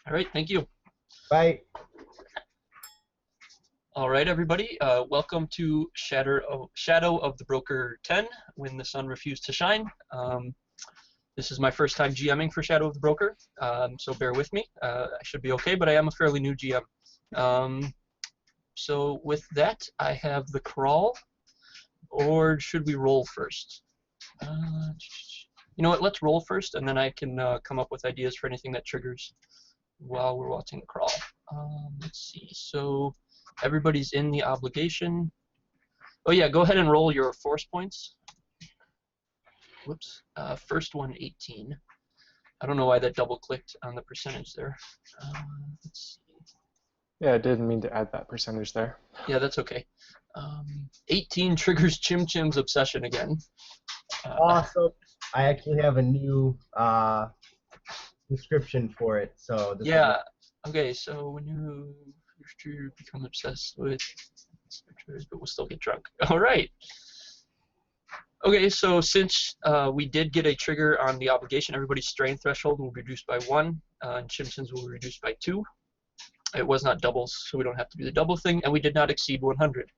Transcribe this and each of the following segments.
All right, thank you. Bye. All right, everybody. Welcome to Shadow of the Broker 10, When the Sun Refused to Shine. This is my first time GMing for Shadow of the Broker, so bear with me. I should be okay, but I am a fairly new GM. So with that, I have the crawl, or should we roll first? You know what, let's roll first, and then I can come up with ideas for anything that triggers while we're watching the crawl. Let's see, so everybody's in the obligation. Oh yeah, go ahead and roll your force points. Whoops, first one 18. I don't know why that double clicked on the percentage there. Let's see. Yeah, I didn't mean to add that percentage there. Yeah, that's okay. 18 triggers Chim Chim's obsession again. Awesome. I actually have a new description for it. So this yeah. Okay, so when you become obsessed with triggers, but we'll still get drunk. All right. Okay, so since we did get a trigger on the obligation, everybody's strain threshold will be reduced by 1, and Chim Chim's will be reduced by 2. It was not doubles, so we don't have to do the double thing, and we did not exceed 100.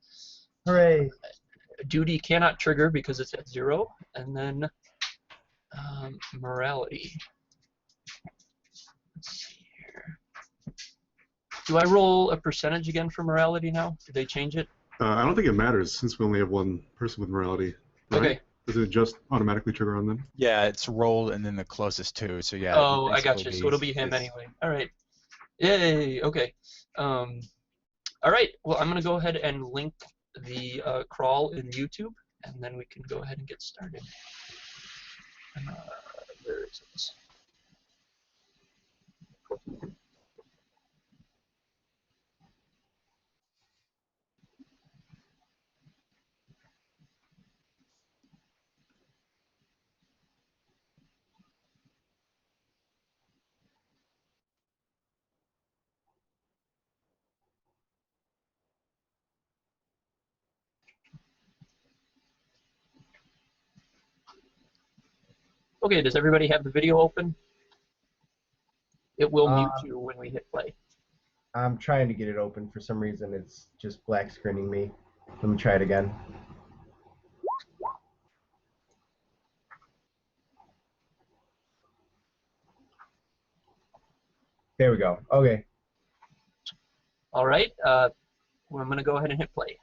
Hooray! Duty cannot trigger because it's at 0, and then morality. Let's see here. Do I roll a percentage again for morality now? Did they change it? I don't think it matters since we only have one person with morality. Right? Okay. Does it just automatically trigger on them? Yeah, it's rolled and then the closest two. So yeah. Oh, I got you. So it'll be him anyway. All right. Yay. Okay. All right. Well, I'm gonna go ahead and link the crawl in YouTube, and then we can go ahead and get started. Where is it? Okay, does everybody have the video open? It will mute you when we hit play. I'm trying to get it open. For some reason, it's just black screening me. Let me try it again. There we go. Okay. All right. Well, I'm going to go ahead and hit play.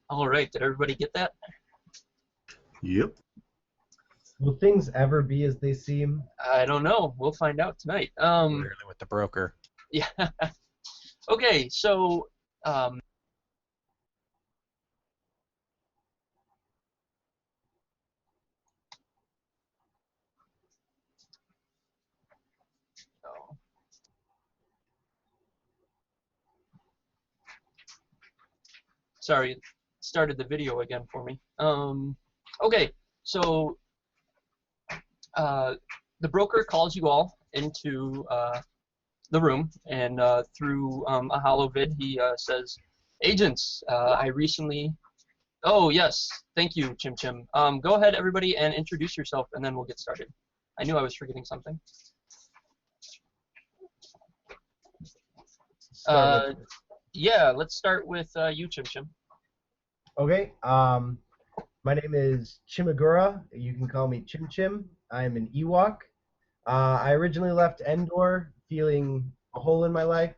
All right. Did everybody get that? Yep. Will things ever be as they seem? I don't know. We'll find out tonight. Literally with the broker. Yeah. Okay, so sorry, it started the video again for me. Okay, so the broker calls you all into the room, and through a holo vid, he says, "Agents, I recently Oh, yes. Thank you, Chim Chim. Go ahead, everybody, and introduce yourself, and then we'll get started. I knew I was forgetting something. Yeah, let's start with you, Chim Chim. Okay. My name is Chimagura. You can call me Chim Chim. I am an Ewok. I originally left Endor feeling a hole in my life,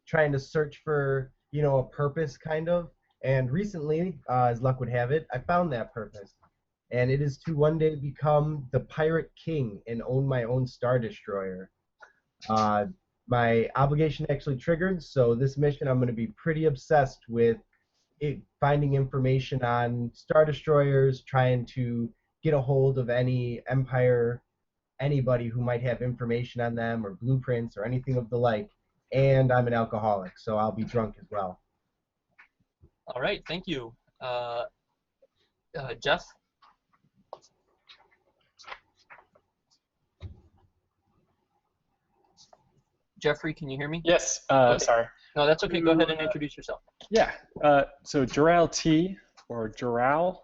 trying to search for, a purpose, kind of. And recently, as luck would have it, I found that purpose. And it is to one day become the Pirate King and own my own Star Destroyer. My obligation actually triggered, so this mission I'm going to be pretty obsessed with finding information on Star Destroyers, trying to get a hold of any Empire, anybody who might have information on them or blueprints or anything of the like. And I'm an alcoholic, so I'll be drunk as well. All right, thank you. Jeff? Jeffrey, can you hear me? Yes. Okay. Sorry. No, that's okay. Go ahead and introduce yourself. Yeah. So Joral T, or Joral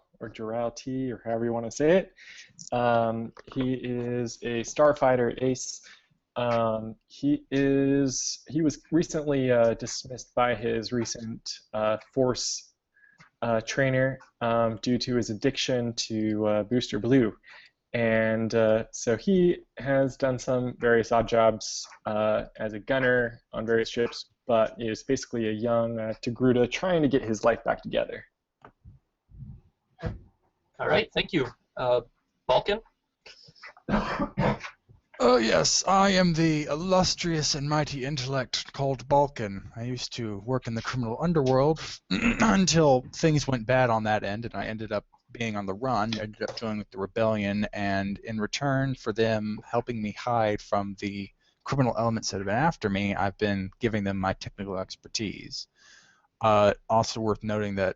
T, or however you want to say it. He is a starfighter ace. He was recently dismissed by his recent force trainer due to his addiction to Booster Blue. And so he has done some various odd jobs as a gunner on various ships, but is basically a young Togruta trying to get his life back together. All right, thank you. Balkan? Oh yes, I am the illustrious and mighty intellect called Balkan. I used to work in the criminal underworld until things went bad on that end, and I ended up being on the run. I ended up joining the rebellion, and in return for them helping me hide from the criminal elements that have been after me, I've been giving them my technical expertise. Also worth noting that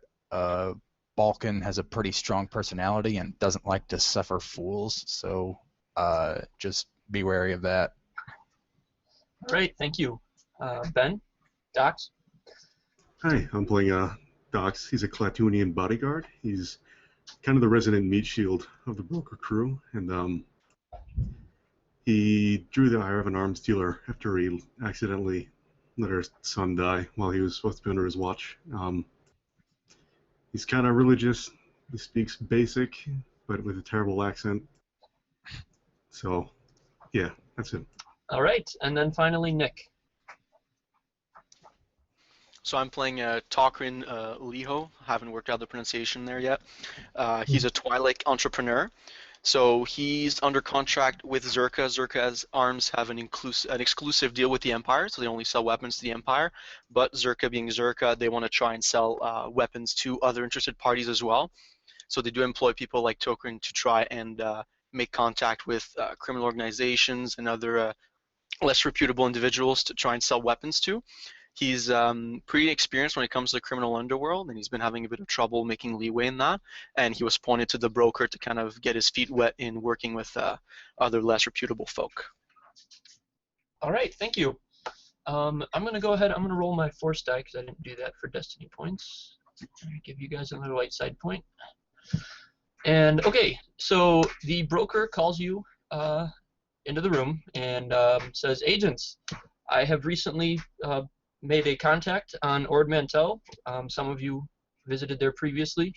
Balkan has a pretty strong personality and doesn't like to suffer fools, so just be wary of that. All right, thank you. Ben? Docs? Hi, I'm playing Dox. He's a Clatoonian bodyguard. He's kind of the resident meat shield of the broker crew, and he drew the ire of an arms dealer after he accidentally let her son die while he was supposed to be under his watch. He's kind of religious. He speaks basic, but with a terrible accent. So, yeah, that's it. All right, and then finally Nick. So I'm playing Tokrin Liho. Haven't worked out the pronunciation there yet. He's a Twilight entrepreneur. So he's under contract with Zerka. Zerka's arms have an exclusive deal with the Empire, so they only sell weapons to the Empire. But Zerka being Zerka, they want to try and sell weapons to other interested parties as well. So they do employ people like Tokrin to try and make contact with criminal organizations and other less reputable individuals to try and sell weapons to. He's pretty experienced when it comes to the criminal underworld, and he's been having a bit of trouble making leeway in that. And he was pointed to the broker to kind of get his feet wet in working with other less reputable folk. All right, thank you. I'm going to go ahead. I'm going to roll my force die because I didn't do that for destiny points. I'm going to give you guys another light side point. And okay, so the broker calls you into the room and says, "Agents, I have recently made a contact on Ord Mantell. Some of you visited there previously.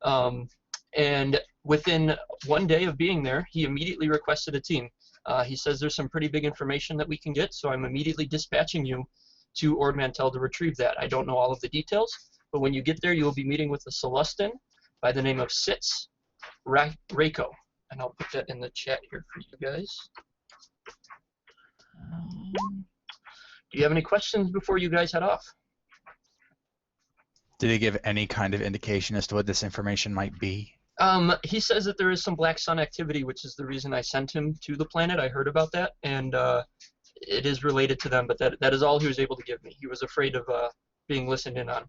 And within one day of being there, he immediately requested a team. He says there's some pretty big information that we can get, so I'm immediately dispatching you to Ord Mantell to retrieve that. I don't know all of the details, but when you get there, you will be meeting with a Celestin by the name of Sitz Reiko." And I'll put that in the chat here for you guys. Do you have any questions before you guys head off? Did he give any kind of indication as to what this information might be? He says that there is some Black Sun activity, which is the reason I sent him to the planet. I heard about that, and it is related to them, but that is all he was able to give me. He was afraid of being listened in on.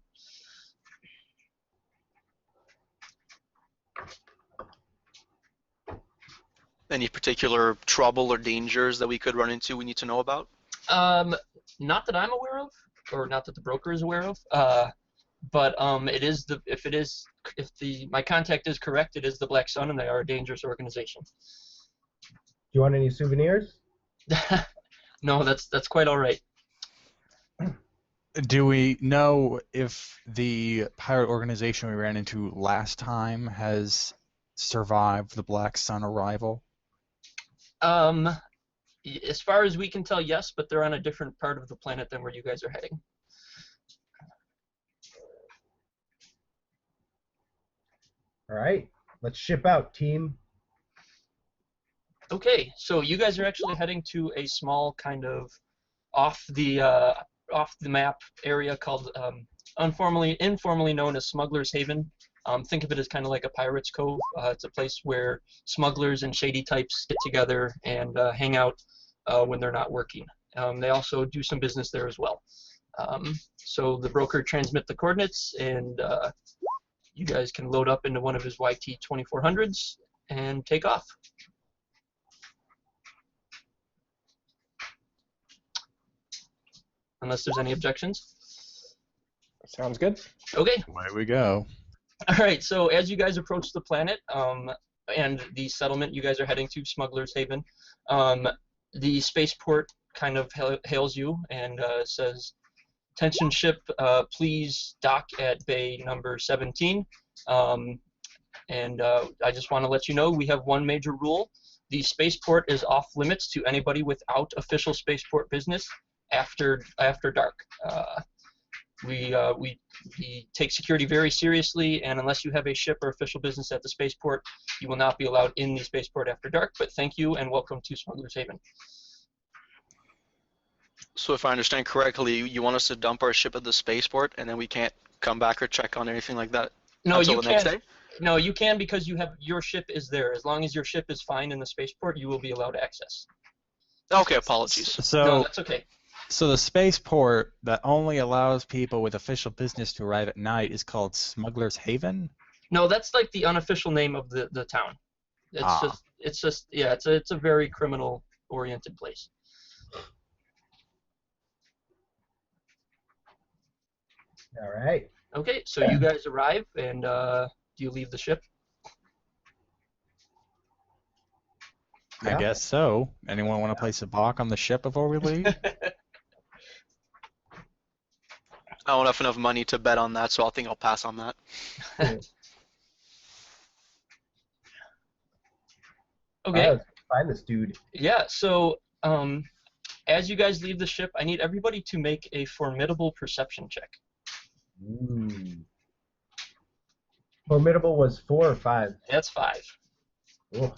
Any particular trouble or dangers that we could run into we need to know about? Not that I'm aware of, or not that the broker is aware of. but it is the if my contact is correct, it is the Black Sun, and they are a dangerous organization. Do you want any souvenirs? No, that's quite all right. Do we know if the pirate organization we ran into last time has survived the Black Sun arrival? As far as we can tell, yes, but they're on a different part of the planet than where you guys are heading. All right, let's ship out, team. Okay, so you guys are actually heading to a small kind of off the map area called informally known as Smuggler's Haven. Think of it as kind of like a pirate's cove. It's a place where smugglers and shady types get together and hang out when they're not working. They also do some business there as well. So the broker transmit the coordinates, and you guys can load up into one of his YT 2400s and take off. Unless there's any objections. Sounds good. Okay. Away we go. All right. So as you guys approach the planet and the settlement you guys are heading to, Smuggler's Haven, the spaceport kind of hails you and says, "Attention ship, please dock at bay number 17." I just want to let you know we have one major rule: the spaceport is off limits to anybody without official spaceport business after dark. We take security very seriously, and unless you have a ship or official business at the spaceport, you will not be allowed in the spaceport after dark. But thank you and welcome to Smuggler's Haven. So if I understand correctly, you want us to dump our ship at the spaceport, and then we can't come back or check on anything like that No, until you the next can't. day? No, you can because your ship is there. As long as your ship is fine in the spaceport, you will be allowed access. Okay, apologies. So, No, that's okay. So the spaceport that only allows people with official business to arrive at night is called Smuggler's Haven? No, that's like the unofficial name of the town. It's just yeah, it's a very criminal oriented place. All right. Okay, so you guys arrive, and do you leave the ship? I guess so. Anyone want to place a balk on the ship before we leave? I don't have enough money to bet on that, so I think I'll pass on that. Okay. Find this dude. Yeah, so as you guys leave the ship, I need everybody to make a formidable perception check. Ooh. Formidable was 4 or 5. That's 5. Ooh.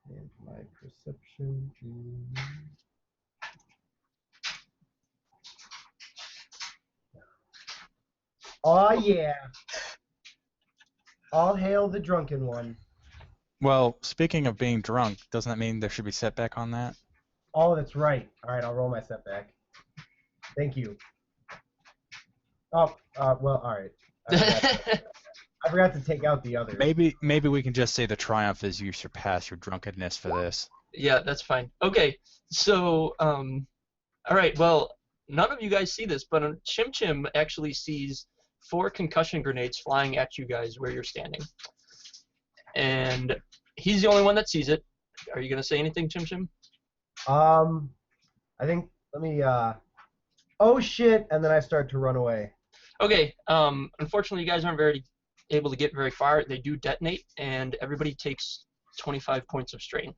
And my perception is... Oh yeah. All hail the drunken one. Well, speaking of being drunk, doesn't that mean there should be setback on that? Oh, that's right. All right, I'll roll my setback. Thank you. Oh, well, all right. I forgot to take out the others. Maybe we can just say the triumph is you surpass your drunkenness for this. Yeah, that's fine. Okay, so all right. Well, none of you guys see this, but Chim Chim actually sees 4 concussion grenades flying at you guys where you're standing, and he's the only one that sees it. Are you gonna say anything, Chim Chim? I think let me. Oh shit! And then I start to run away. Okay. Unfortunately, you guys aren't very able to get very far. They do detonate, and everybody takes 25 points of strain.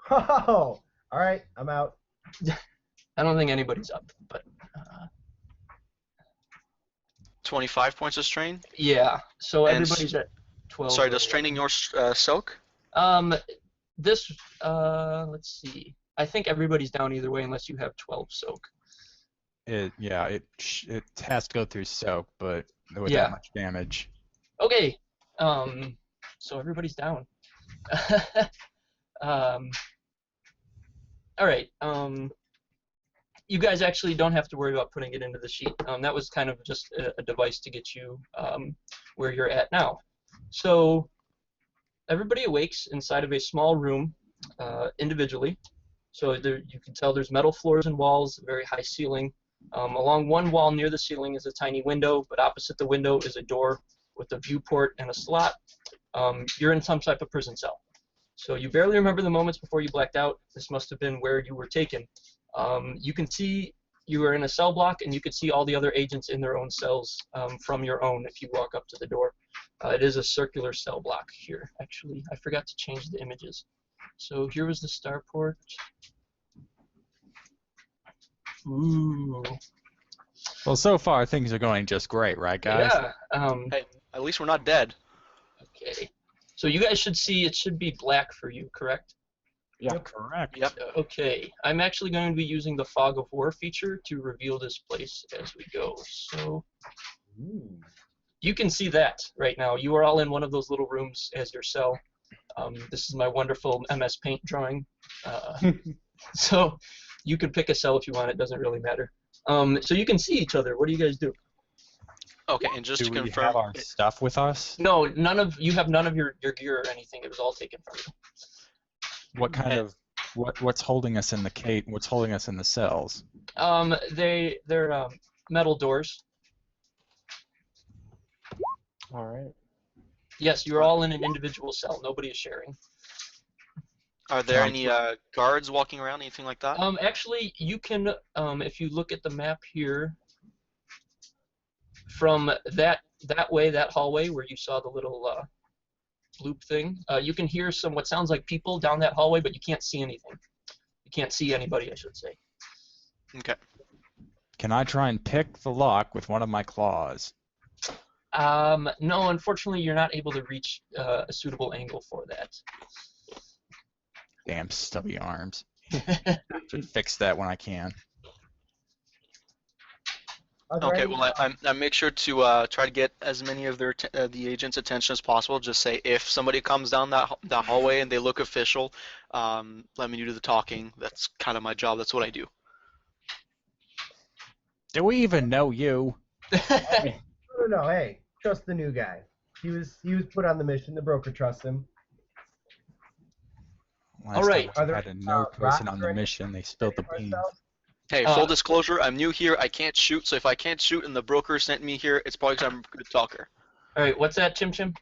Oh, all right, I'm out. I don't think anybody's up, but 25 points of strain? yeah. So And everybody's at 12. Sorry, does straining yours soak? This let's see. I think everybody's down either way unless you have 12 soak. It has to go through soak, but with Yeah. that much damage. Okay. So everybody's down. All right. You guys actually don't have to worry about putting it into the sheet. That was kind of just a device to get you where you're at now. So everybody awakes inside of a small room individually. So there, you can tell there's metal floors and walls, a very high ceiling. Along one wall near the ceiling is a tiny window, but opposite the window is a door with a viewport and a slot. You're in some type of prison cell. So you barely remember the moments before you blacked out. This must have been where you were taken. You can see you are in a cell block, and you can see all the other agents in their own cells from your own if you walk up to the door. It is a circular cell block here. Actually, I forgot to change the images. So here was the starport. Ooh. Well, so far things are going just great, right, guys? Yeah. Hey, at least we're not dead. Okay. So you guys should see it should be black for you, correct? Yeah. Correct. Yep. Okay. I'm actually going to be using the Fog of War feature to reveal this place as we go. So you can see that right now. You are all in one of those little rooms as your cell. This is my wonderful MS Paint drawing. So you can pick a cell if you want. It doesn't really matter. So you can see each other. What do you guys do? Okay, and just Do to we confirm, have our stuff with us? No, you have none of your gear or anything. It was all taken from you. What kind of what's holding us in the cage? What's holding us in the cells? They're metal doors. All right. Yes, you're all in an individual cell. Nobody is sharing. are there any guards walking around, anything like that? Actually, you can, if you look at the map here, from that way, that hallway where you saw the little loop thing, you can hear what sounds like people down that hallway, but you can't see anything. You can't see anybody, I should say. Okay. Can I try and pick the lock with one of my claws? No, unfortunately, you're not able to reach a suitable angle for that. Damn stubby arms. Should fix that when I can. Okay, well, I make sure to try to get as many of the agents' attention as possible. Just say if somebody comes down that hallway and they look official, let me do the talking. That's kind of my job. That's what I do. Do we even know you? No, hey, trust the new guy. He was put on the mission. The broker trusts him. Last All right. time Are there I had a no person rocks on or the anything mission. They spilled the beans. Hey, full disclosure, I'm new here. I can't shoot, so if I can't shoot and the broker sent me here, it's probably because I'm a good talker. All right, what's that, Chim Chim?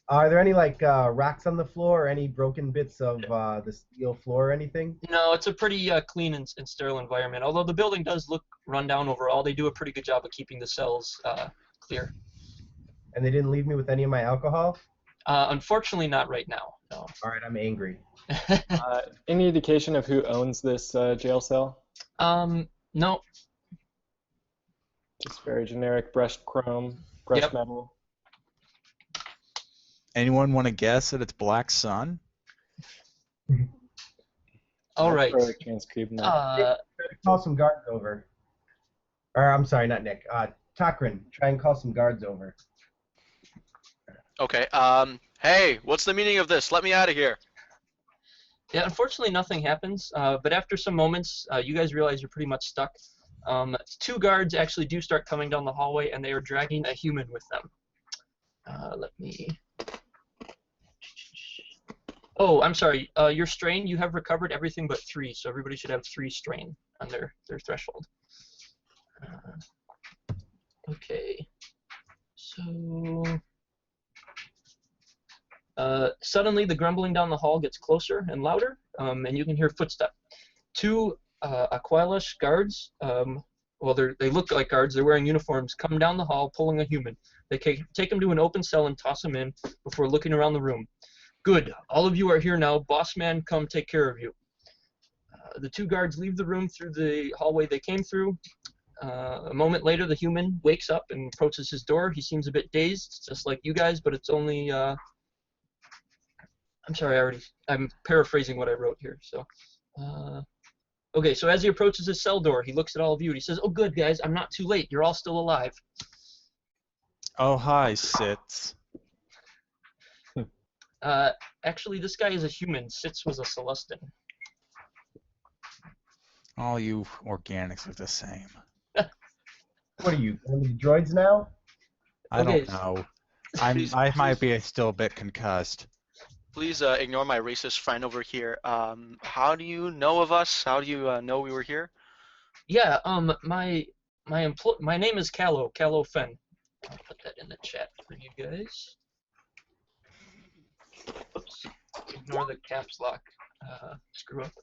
Are there any like rocks on the floor or any broken bits of the steel floor or anything? No, it's a pretty clean and sterile environment. Although the building does look run down overall, they do a pretty good job of keeping the cells clear. And they didn't leave me with any of my alcohol? Unfortunately, not right now. No. All right, I'm angry. Any indication of who owns this jail cell? No. Just very generic brushed chrome, brushed Yep. metal. Anyone want to guess that it's Black Sun? All right. Transcribe that. Call some guards over. Or I'm sorry, not Nick. Takrin, try and call some guards over. Okay. Hey, what's the meaning of this? Let me out of here. Yeah, unfortunately, nothing happens. But after some moments, you guys realize you're pretty much stuck. Two guards actually do start coming down the hallway, and they are dragging a human with them. Let me. Oh, I'm sorry. Your strain, you have recovered everything but 3, so everybody should have 3 strain on their threshold. Okay. So. Suddenly, the grumbling down the hall gets closer and louder, and you can hear footsteps. 2 Aqualish guards, well, they look like guards, they're wearing uniforms, come down the hall pulling a human. They take him to an open cell and toss him in before looking around the room. Good, all of you are here now. Boss man, come take care of you. The 2 guards leave the room through the hallway they came through. A moment later, the human wakes up and approaches his door. He seems a bit dazed, just like you guys, but it's only... I'm sorry, I'm paraphrasing what I wrote here. So, okay, so as he approaches his cell door, he looks at all of you and he says, "Oh, good, guys, I'm not too late. You're all still alive." Oh, hi, Sits. Actually, this guy is a human. Sitz was a Celestin. All you organics are the same. What are you, one of the droids now? I Okay. don't know. Please- I might be still a bit concussed. Please ignore my racist friend over here. How do you know of us? How do you know we were here? Yeah. My name is Callow Fenn. I'll put that in the chat for you guys. Oops. Ignore the caps lock. Screw up.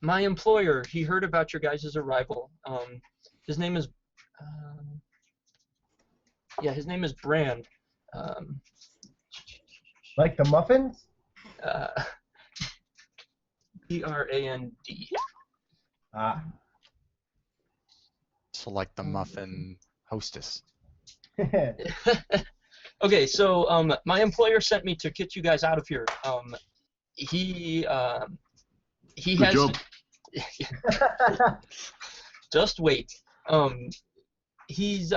My employer, he heard about your guys' arrival. His name is, his name is Brand. Like the muffins? Brand. Ah. So like the muffin hostess. Okay, so my employer sent me to get you guys out of here. He Good has. job. Just wait. He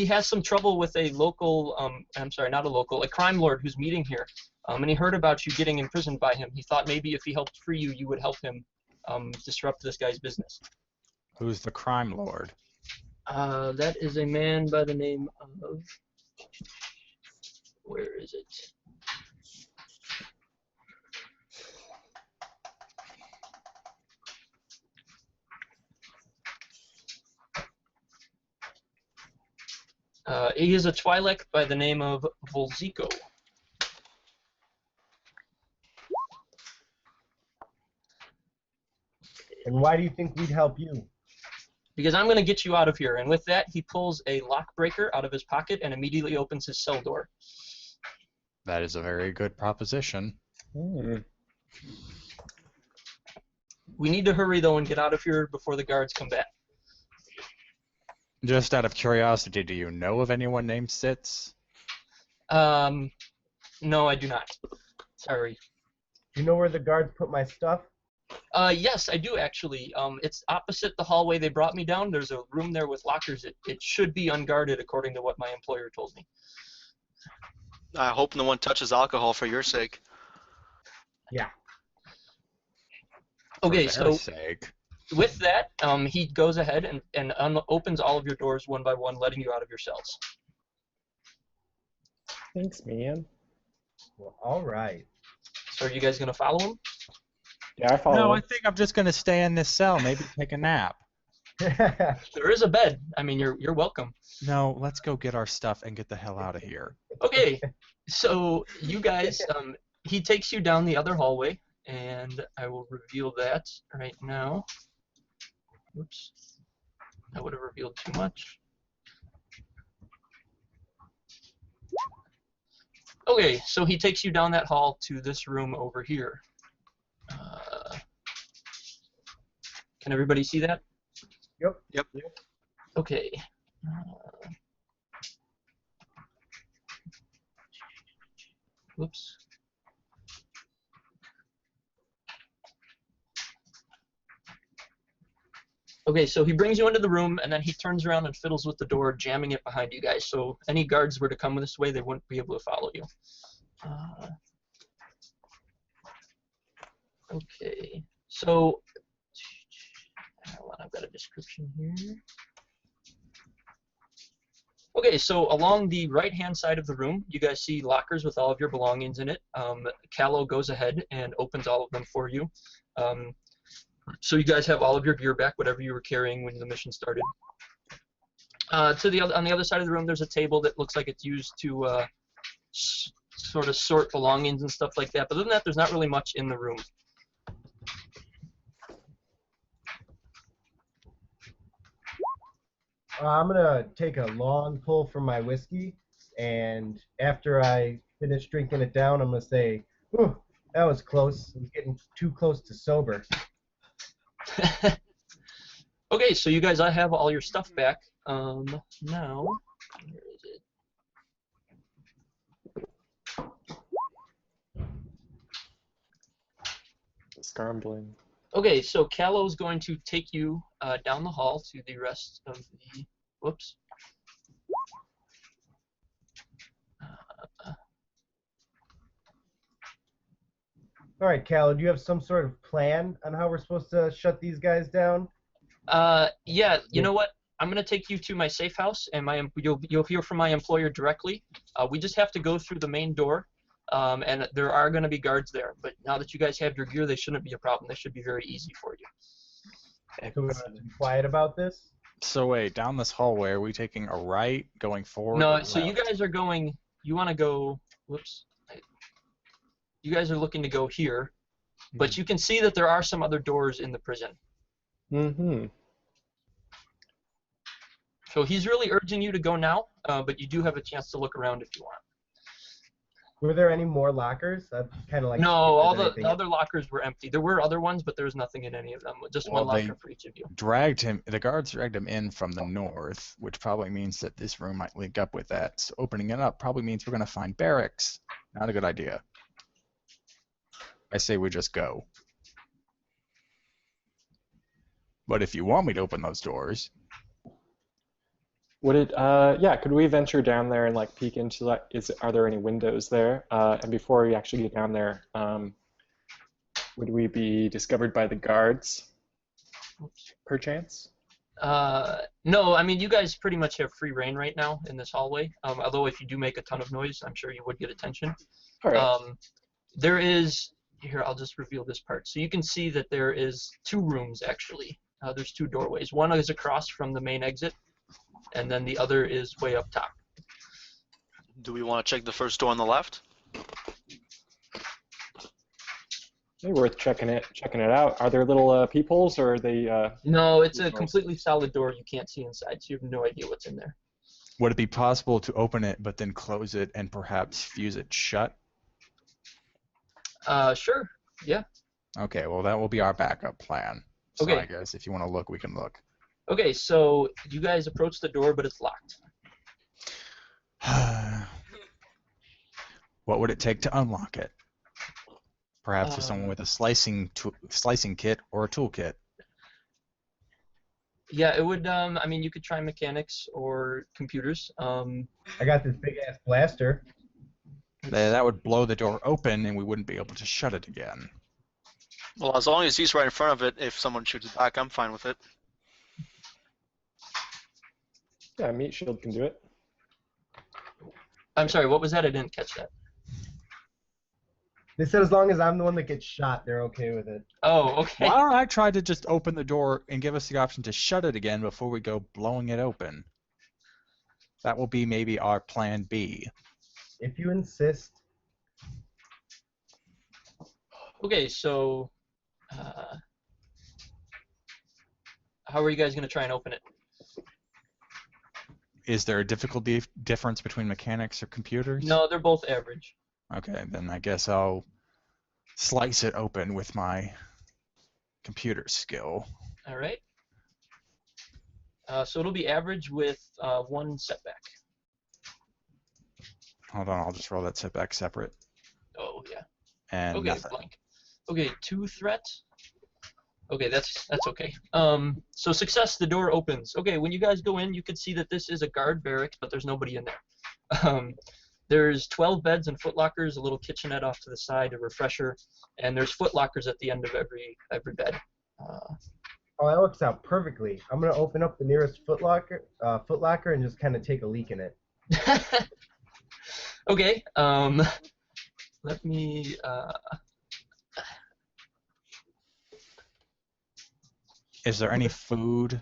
has some trouble with a local. I'm sorry, not a local, a crime lord who's meeting here. And he heard about you getting imprisoned by him. He thought maybe if he helped free you, you would help him disrupt this guy's business. Who's the crime lord? That is a man by the name of. Where is it? He is a Twi'lek by the name of Volzico. And why do you think we'd help you? Because I'm going to get you out of here. And with that, he pulls a lock breaker out of his pocket and immediately opens his cell door. That is a very good proposition. We need to hurry, though, and get out of here before the guards come back. Just out of curiosity, do you know of anyone named Sitz? No, I do not. Sorry. Do you know where the guards put my stuff? Yes, I do, actually. It's opposite the hallway they brought me down. There's a room there with lockers. It should be unguarded, according to what my employer told me. I hope no one touches alcohol for your sake. Yeah. Okay, For their so sake. with that, he goes ahead and opens all of your doors one by one, letting you out of your cells. Thanks, man. Well, all right. So are you guys going to follow him? Yeah, I follow. No, I think I'm just going to stay in this cell, maybe take a nap. There is a bed. I mean, you're welcome. No, let's go get our stuff and get the hell out of here. Okay, so you guys, he takes you down the other hallway, and I will reveal that right now. Oops, I would have revealed too much. Okay, so he takes you down that hall to this room over here. Can everybody see that? Yep. Okay. Whoops. Okay, so he brings you into the room, and then he turns around and fiddles with the door, jamming it behind you guys. So any guards were to come this way, they wouldn't be able to follow you. Okay, so hold on, I've got a description here. Okay, so along the right-hand side of the room, you guys see lockers with all of your belongings in it. Callow goes ahead and opens all of them for you. So you guys have all of your gear back, whatever you were carrying when the mission started. On the other side of the room, there's a table that looks like it's used to sort of sort belongings and stuff like that. But other than that, there's not really much in the room. I'm going to take a long pull from my whiskey, and after I finish drinking it down, I'm going to say, "Ooh, that was close. I'm getting too close to sober." Okay, so you guys, I have all your stuff back. Now, where is it? Scrambling. Okay, so Callow's going to take you down the hall to the rest of the. Whoops. All right, Cal, do you have some sort of plan on how we're supposed to shut these guys down? Yeah, you know what? I'm gonna take you to my safe house, and you'll hear from my employer directly. We just have to go through the main door. and there are going to be guards there. But now that you guys have your gear, they shouldn't be a problem. They should be very easy for you. So we have to be quiet about this? So wait, down this hallway, are we taking a right, going forward? No, or so you left? guys are going. You want to go. Whoops. You guys are looking to go here, but you can see that there are some other doors in the prison. Mm-hmm. So he's really urging you to go now, but you do have a chance to look around if you want. Were there any more lockers? I'd kind of like. No, to see if all there's the anything- other lockers were empty. There were other ones, but there was nothing in any of them. Just Well, one they- locker for each of you. The guards dragged him in from the north, which probably means that this room might link up with that. So opening it up probably means we're going to find barracks. Not a good idea. I say we just go. But if you want me to open those doors, Would it? Yeah. Could we venture down there and like peek into that? Are there any windows there? And before we actually get down there, would we be discovered by the guards, perchance? No, I mean, you guys pretty much have free reign right now in this hallway. Although if you do make a ton of noise, I'm sure you would get attention. All right. There is, here, I'll just reveal this part. So you can see that there is 2 rooms, actually. There's 2 doorways. One is across from the main exit, and then the other is way up top. Do we want to check the first door on the left? Maybe worth checking it out. Are there little peepholes, or are they? No, it's a Doors. completely solid door. You can't see inside, so you have no idea what's in there. would it be possible to open it but then close it and perhaps fuse it shut? Sure, yeah. Okay, well that will be our backup plan. So Okay. I guess if you want to look, we can look. Okay, so you guys approach the door, but it's locked. What would it take to unlock it? Perhaps with someone with a slicing kit or a toolkit. Yeah, it would, I mean, you could try mechanics or computers. I got this big ass blaster. That would blow the door open and we wouldn't be able to shut it again. Well, as long as he's right in front of it, if someone shoots it back, I'm fine with it. Yeah, meat shield can do it. I'm sorry, what was that? I didn't catch that. They said as long as I'm the one that gets shot, they're okay with it. Oh, okay. Why don't I try to just open the door and give us the option to shut it again before we go blowing it open? That will be maybe our plan B. If you insist. Okay, so how are you guys going to try and open it? Is there a difficulty difference between mechanics or computers? No, they're both average. Okay, then I guess I'll slice it open with my computer skill. All right. So it'll be average with 1 setback. Hold on, I'll just roll that setback separate. Oh, yeah. And Okay, nothing. blank. Okay, 2 threat. Okay, that's okay. So success, the door opens. Okay, when you guys go in, you can see that this is a guard barracks, but there's nobody in there. There's 12 beds and footlockers, a little kitchenette off to the side, a refresher, and there's footlockers at the end of every bed. Oh, that works out perfectly. I'm gonna open up the nearest footlocker and just kind of take a leak in it. Okay, let me, Is there any food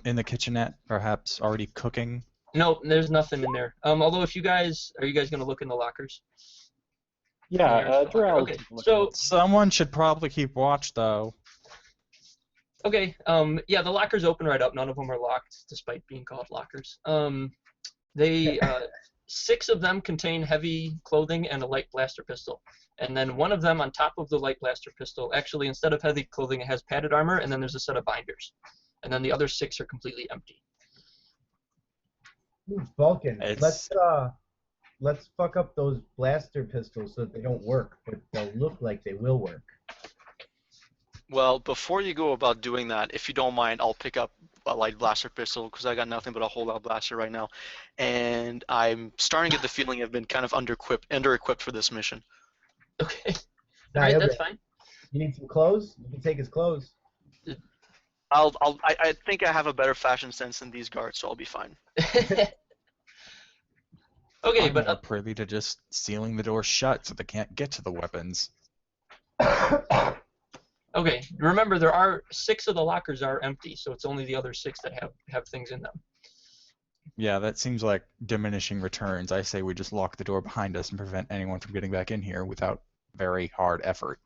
in the kitchenette, perhaps already cooking? nope, there's nothing in there. Although if you guys, are you guys going to look in the lockers? Yeah, Jarrell. Okay, so, Someone should probably keep watch, though. okay, yeah, the lockers open right up. None of them are locked, despite being called lockers. They, 6 of them contain heavy clothing and a light blaster pistol. And then one of them on top of the light blaster pistol, actually, instead of heavy clothing, it has padded armor, and then there's a set of binders. And then the other 6 are completely empty. Ooh, Vulcan, It's- let's fuck up those blaster pistols so that they don't work, but they'll look like they will work. Well, before you go about doing that, if you don't mind, I'll pick up a light blaster pistol because I got nothing but a whole out blaster right now, and I'm starting to get the feeling I've been kind of under-equipped for this mission. Okay. Nah, Alright, he'll that's be- fine. You need some clothes? You can take his clothes. I think I have a better fashion sense than these guards, so I'll be fine. Okay, I'm but more privy to just sealing the door shut so they can't get to the weapons. okay. Remember, there are 6 of the lockers are empty, so it's only the other 6 that have things in them. Yeah, that seems like diminishing returns. I say we just lock the door behind us and prevent anyone from getting back in here without very hard effort.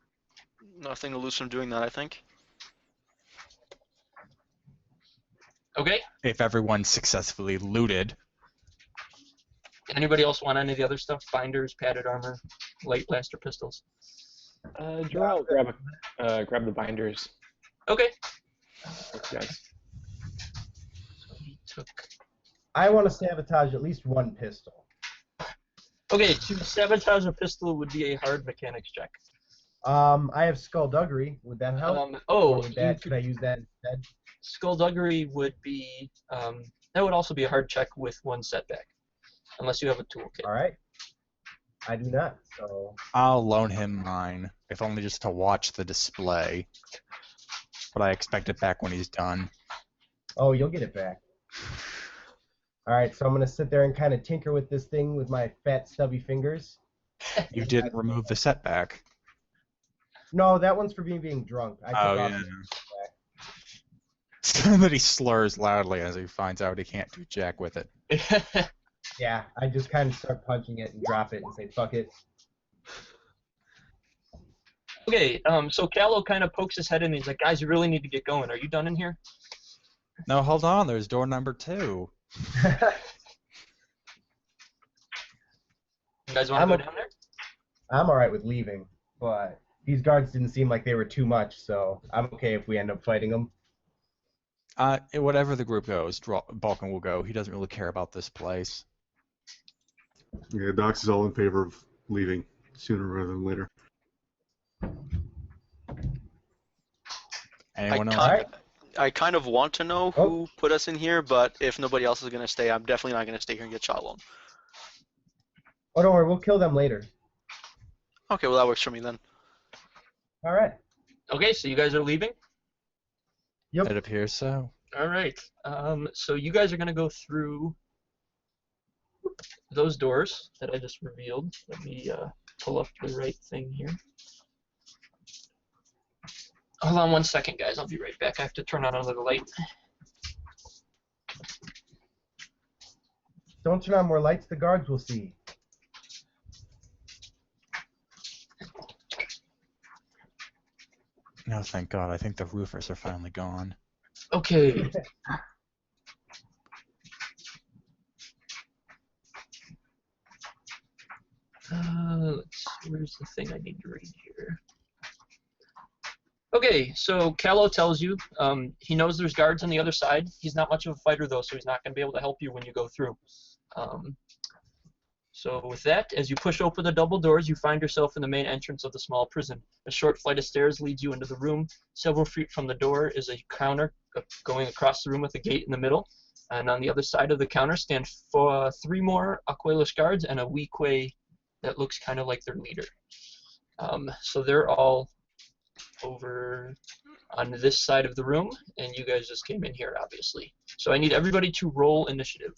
Nothing to lose from doing that, I think. Okay. If everyone's successfully looted. Anybody else want any of the other stuff? Binders, padded armor, light blaster pistols. Jarrell, grab the binders. Okay. Thanks, guys. So he took. I want to sabotage at least one pistol. Okay, to sabotage a pistol would be a hard mechanics check. I have skullduggery. Would that help? Or would could I use that instead? Skullduggery would be that would also be a hard check with 1 setback, unless you have a toolkit. All right. I do not. So I'll loan him mine, if only just to watch the display. But I expect it back when he's done. oh, you'll get it back. All right. So I'm gonna sit there and kind of tinker with this thing with my fat stubby fingers. You didn't remove the setback. No, that one's for me being drunk. I took off yeah. the So that he slurs loudly as he finds out he can't do jack with it. Yeah, I just kind of start punching it and drop it and say, fuck it. Okay, so Callow kind of pokes his head in and he's like, guys, you really need to get going. Are you done in here? No, hold on. There's door number 2. You guys want to go down there? I'm all right with leaving, but these guards didn't seem like they were too much, so I'm okay if we end up fighting them. Whatever the group goes, Balkan will go. He doesn't really care about this place. Yeah, Docs is all in favor of leaving sooner rather than later. Anyone else? I kind of want to know who put us in here, but if nobody else is going to stay, I'm definitely not going to stay here and get shot alone. Oh, don't worry, we'll kill them later. Okay, well that works for me then. All right. Okay, so you guys are leaving? Yep. It appears so. All right. So you guys are going to go through those doors that I just revealed. Let me pull up the right thing here. Hold on 1 second, guys. I'll be right back. I have to turn on another light. Don't turn on more lights, the guards will see. No, thank God. I think the roofers are finally gone. Okay. Let's see, where's the thing I need to read here? Okay, so Callow tells you he knows there's guards on the other side. He's not much of a fighter, though, so he's not going to be able to help you when you go through. So with that, as you push open the double doors, you find yourself in the main entrance of the small prison. A short flight of stairs leads you into the room. Several feet from the door is a counter going across the room with a gate in the middle. And on the other side of the counter stand 3 more Aqualish guards and a Weequay that looks kind of like their leader. So they're all over on this side of the room, and you guys just came in here, obviously. So I need everybody to roll initiative.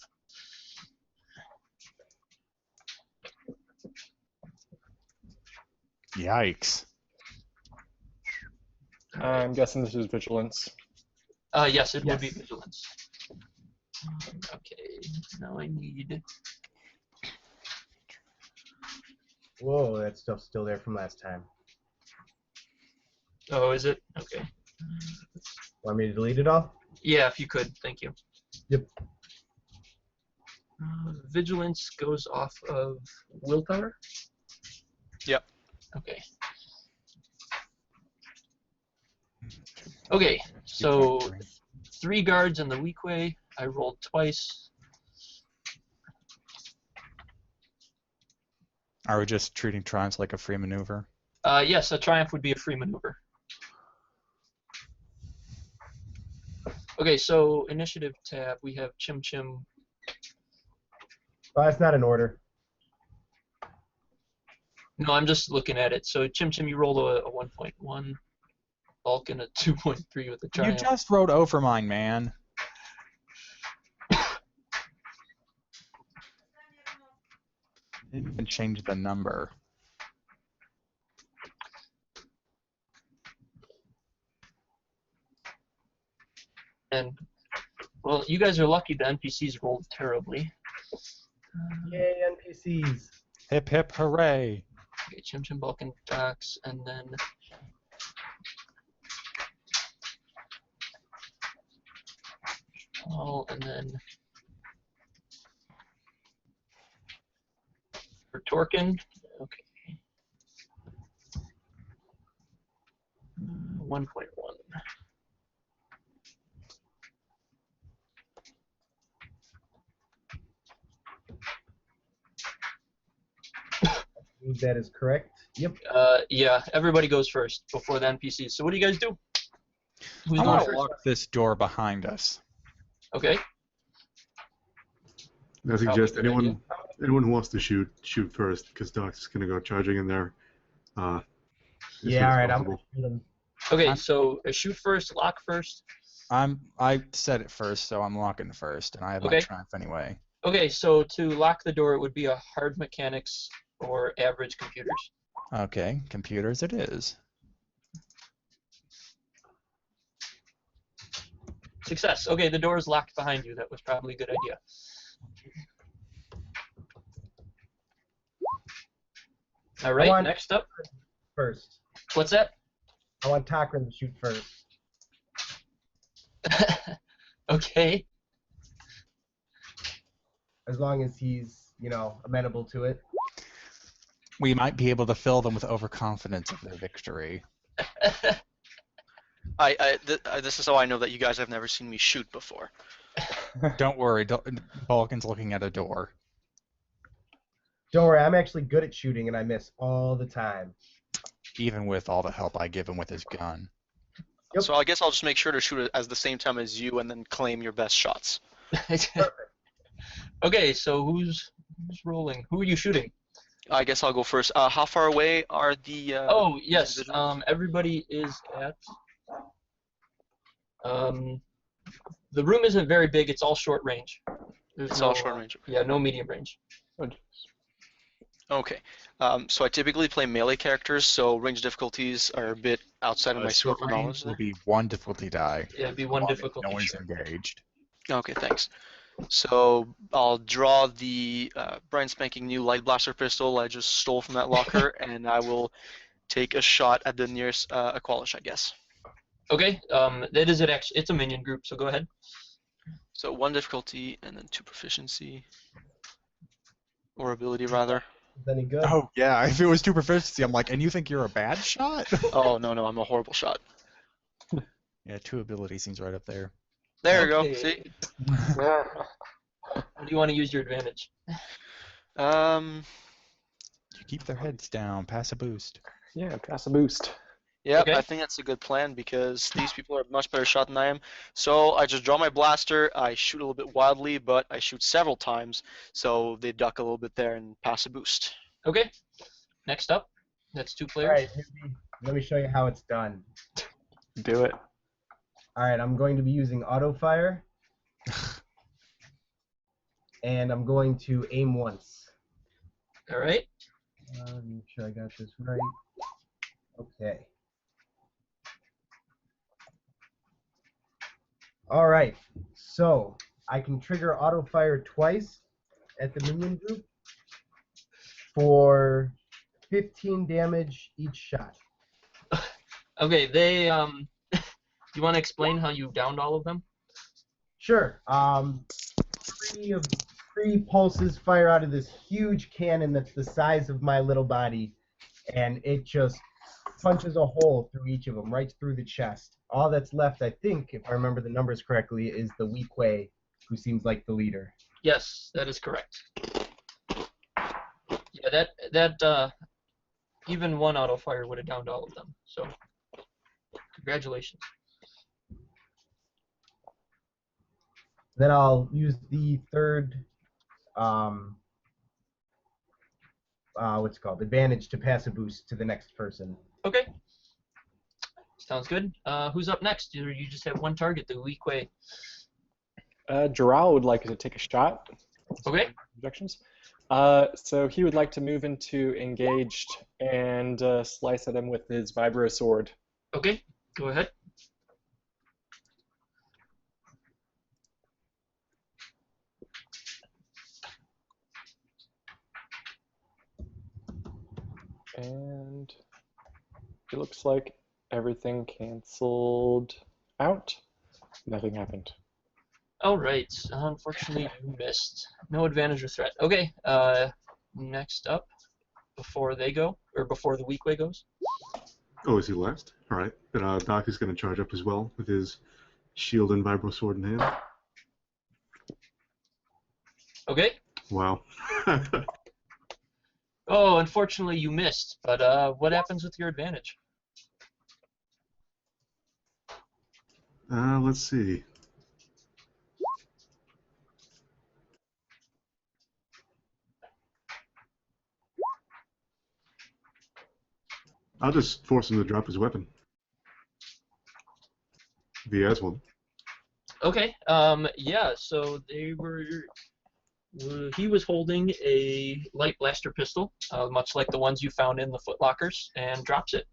Yikes. I'm guessing this is vigilance. Yes, it would be Yes. vigilance. Okay, now I need... Whoa, that stuff's still there from last time. Oh, is it? Okay. Want me to delete it all? Yeah, if you could, thank you. Yep. Vigilance goes off of willpower? Yep. Okay. Okay, so 3 guards in the Weequay. I rolled twice. Are we just treating triumphs like a free maneuver? Yes, a triumph would be a free maneuver. Okay, so initiative tab, we have Chim Chim. Well, that's not in order. No, I'm just looking at it. So Chim Chim, you rolled a 1.1. Vulcan a 2.3 with a You triumph. just wrote over mine, man. didn't even change the number. And, well, you guys are lucky the NPCs rolled terribly. Yay, NPCs. Hip hip hooray! Okay, Chim Chim, Balkan, Docs, and then... Oh, and then... For Torkin, okay. 1.1. That is correct. Yep. Yeah, everybody goes first before the NPCs. So what do you guys do? Who's I going want to first? lock this door behind us. Okay. I suggest Probably a good anyone who wants to shoot first, because Doc's is gonna go charging in there. As soon Yeah, as all right. I'm possible. gonna shoot him. Okay, so shoot first, lock first. I said it first, so I'm locking first, and I have my Okay. triumph anyway. Okay, so to lock the door, it would be a hard mechanics or average computers. Okay, computers it is. Success. Okay, the door is locked behind you. That was probably a good idea. All right, want- next up. First. What's that? I want Takrin to shoot first. Okay. As long as he's, amenable to it. We might be able to fill them with overconfidence of their victory. This is how I know that you guys have never seen me shoot before. Don't worry, Balkan's looking at a door. Don't worry, I'm actually good at shooting and I miss all the time. Even with all the help I give him with his gun. Yep. So I guess I'll just make sure to shoot it at the same time as you, and then claim your best shots. Okay, so who's rolling? Who are you shooting? I guess I'll go first. How far away are the? Oh yes, individuals? everybody is at. The room isn't very big. It's all short range. It's all short range. Yeah, no medium range. Okay. So I typically play melee characters, so range difficulties are a bit outside of my scope of knowledge. Will be one difficulty die. Yeah, it'd be one difficulty. No one's sure. engaged. Okay, thanks. So I'll draw the brand spanking new light blaster pistol I just stole from that locker, and I will take a shot at the nearest Aqualish, I guess. Okay, that is it. Actually, it's a minion group, so go ahead. So 1 difficulty and then 2 proficiency, or ability rather. Is any good? Oh yeah, if it was 2 proficiency, I'm like, and you think you're a bad shot? Oh no, I'm a horrible shot. Yeah, 2 ability seems right up there. There you Okay. go. See. What do you want to use your advantage? Um. You keep their heads down, pass a boost. Yeah, pass a boost. Yeah, Okay. I think that's a good plan because these people are a much better shot than I am. So I just draw my blaster, I shoot a little bit wildly, but I shoot several times, so they duck a little bit there and pass a boost. Okay. Next up, that's 2 players. All right, let me show you how it's done. Do it. All right, I'm going to be using auto fire. And I'm going to aim once. All right. Make sure I got this right. Okay. All right. So I can trigger auto fire twice at the minion group for 15 damage each shot. Okay, they you want to explain how you downed all of them? Sure. Three pulses fire out of this huge cannon that's the size of my little body, and it just punches a hole through each of them, right through the chest. All that's left, I think, if I remember the numbers correctly, is the weak way, who seems like the leader. Yes, that is correct. Yeah, that even one auto fire would have downed all of them. So, congratulations. Then I'll use the third, what's it called, advantage to pass a boost to the next person. Okay. Sounds good. Who's up next? You just have one target, the weak way. Joral would like to take a shot. Okay. Objections? So he would like to move into engaged and slice at him with his vibro sword. Okay. Go ahead. And it looks like everything canceled out. Nothing happened. All right. Unfortunately, you missed. No advantage or threat. Okay. Next up, before they go, or before the weak way goes. Oh, is he last? All right. Then Doc is going to charge up as well with his shield and vibro sword in hand. Okay. Wow. Oh, unfortunately, you missed. But what happens with your advantage? Let's see. I'll just force him to drop his weapon. If he has one. Okay. Yeah. So they were. He was holding a light blaster pistol, much like the ones you found in the footlockers, and drops it.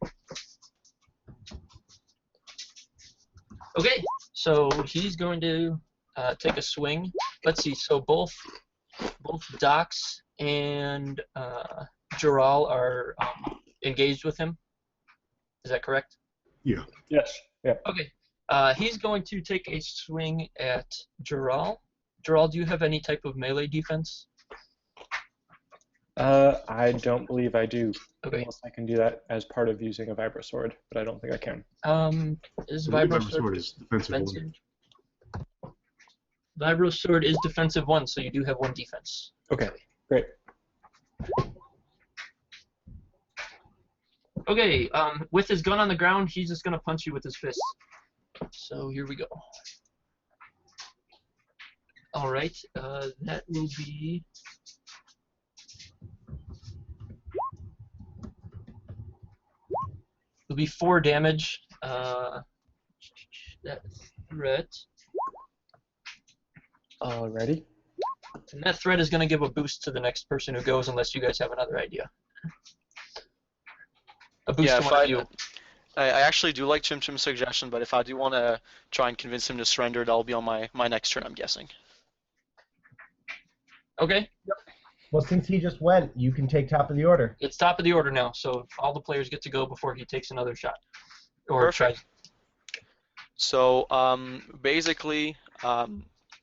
Okay. So he's going to take a swing. Let's see. So both Dox and Jaral are engaged with him. Is that correct? Yeah. Yes. Yeah. Okay. He's going to take a swing at Jaral. Jaral, do you have any type of melee defense? I don't believe I do. Okay. Unless I can do that as part of using a vibro sword, but I don't think I can. Is I believe Vibro Vibro Sword is defensive one. defensive? Vibro Sword is defensive 1, so you do have 1 defense. Okay. Great. Okay, with his gun on the ground, he's just going to punch you with his fist. So here we go. Alright, that will be... It'll be 4 damage. That threat. Alrighty. And that threat is going to give a boost to the next person who goes, unless you guys have another idea. A boost to one of you. I actually do like Chim Chim's suggestion, but if I do want to try and convince him to surrender, that'll be on my next turn, I'm guessing. Okay. Well, since he just went, you can take top of the order. It's top of the order now, so all the players get to go before he takes another shot. Or Perfect. tries. So basically,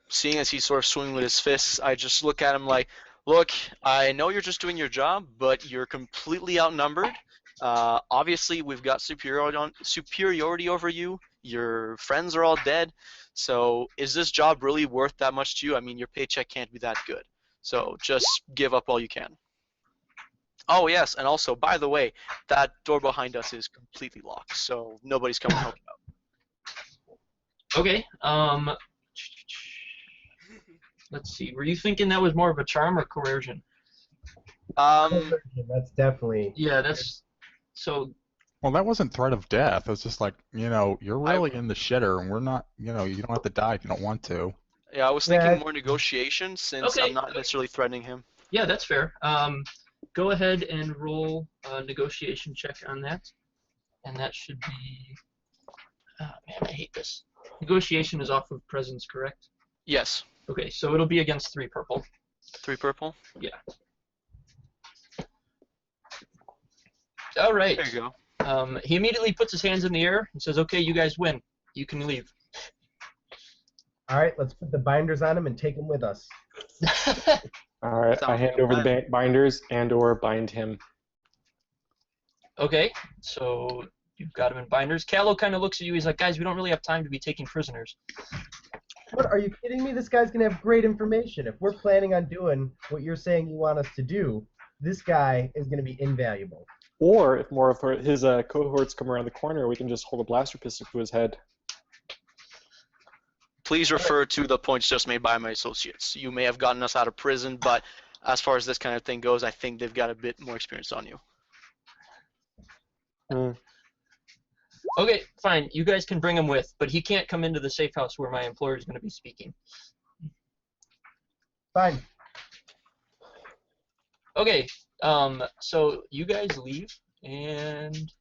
seeing as he's sort of swinging with his fists, I just look at him like, look, I know you're just doing your job, but you're completely outnumbered. Obviously, we've got superiority over you. Your friends are all dead. So is this job really worth that much to you? I mean, your paycheck can't be that good. So just give up all you can. Oh, yes, and also, by the way, that door behind us is completely locked, so nobody's coming to help you out. Okay. Let's see. Were you thinking that was more of a charm or coercion? That's definitely. Yeah, that's so. Well, that wasn't threat of death. It was just like, you're really in the shitter, and we're not, you don't have to die if you don't want to. Yeah, I was thinking more negotiation, since Okay. I'm not necessarily threatening him. Yeah, that's fair. Go ahead and roll a negotiation check on that, and that should be. Oh man, I hate this. Negotiation is off of presence, correct? Yes. Okay, so it'll be against 3 purple. 3 purple? Yeah. All right. There you go. He immediately puts his hands in the air and says, "Okay, you guys win. You can leave." All right, let's put the binders on him and take him with us. All right. I Sounds hand like a over the plan. binders and/or bind him. Okay, so you've got him in binders. Callow kind of looks at you. He's like, "Guys, we don't really have time to be taking prisoners." What, are you kidding me? This guy's going to have great information. If we're planning on doing what you're saying you want us to do, this guy is going to be invaluable. Or if more of his cohorts come around the corner, we can just hold a blaster pistol to his head. Please refer to the points just made by my associates. You may have gotten us out of prison, but as far as this kind of thing goes, I think they've got a bit more experience on you. Okay, fine. You guys can bring him with, but he can't come into the safe house where my employer is going to be speaking. Fine. Okay, so you guys leave, and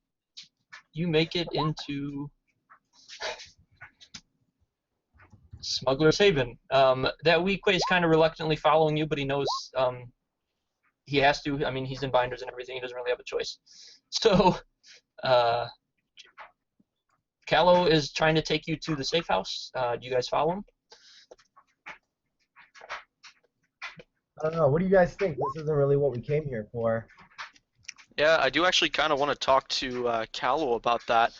you make it into Smuggler's Haven. That Weequay's kind of reluctantly following you, but he knows he has to. I mean, he's in binders and everything. He doesn't really have a choice. So, Callow is trying to take you to the safe house. Do you guys follow him? I don't know. What do you guys think? This isn't really what we came here for. Yeah, I do actually kind of want to talk to Callow about that.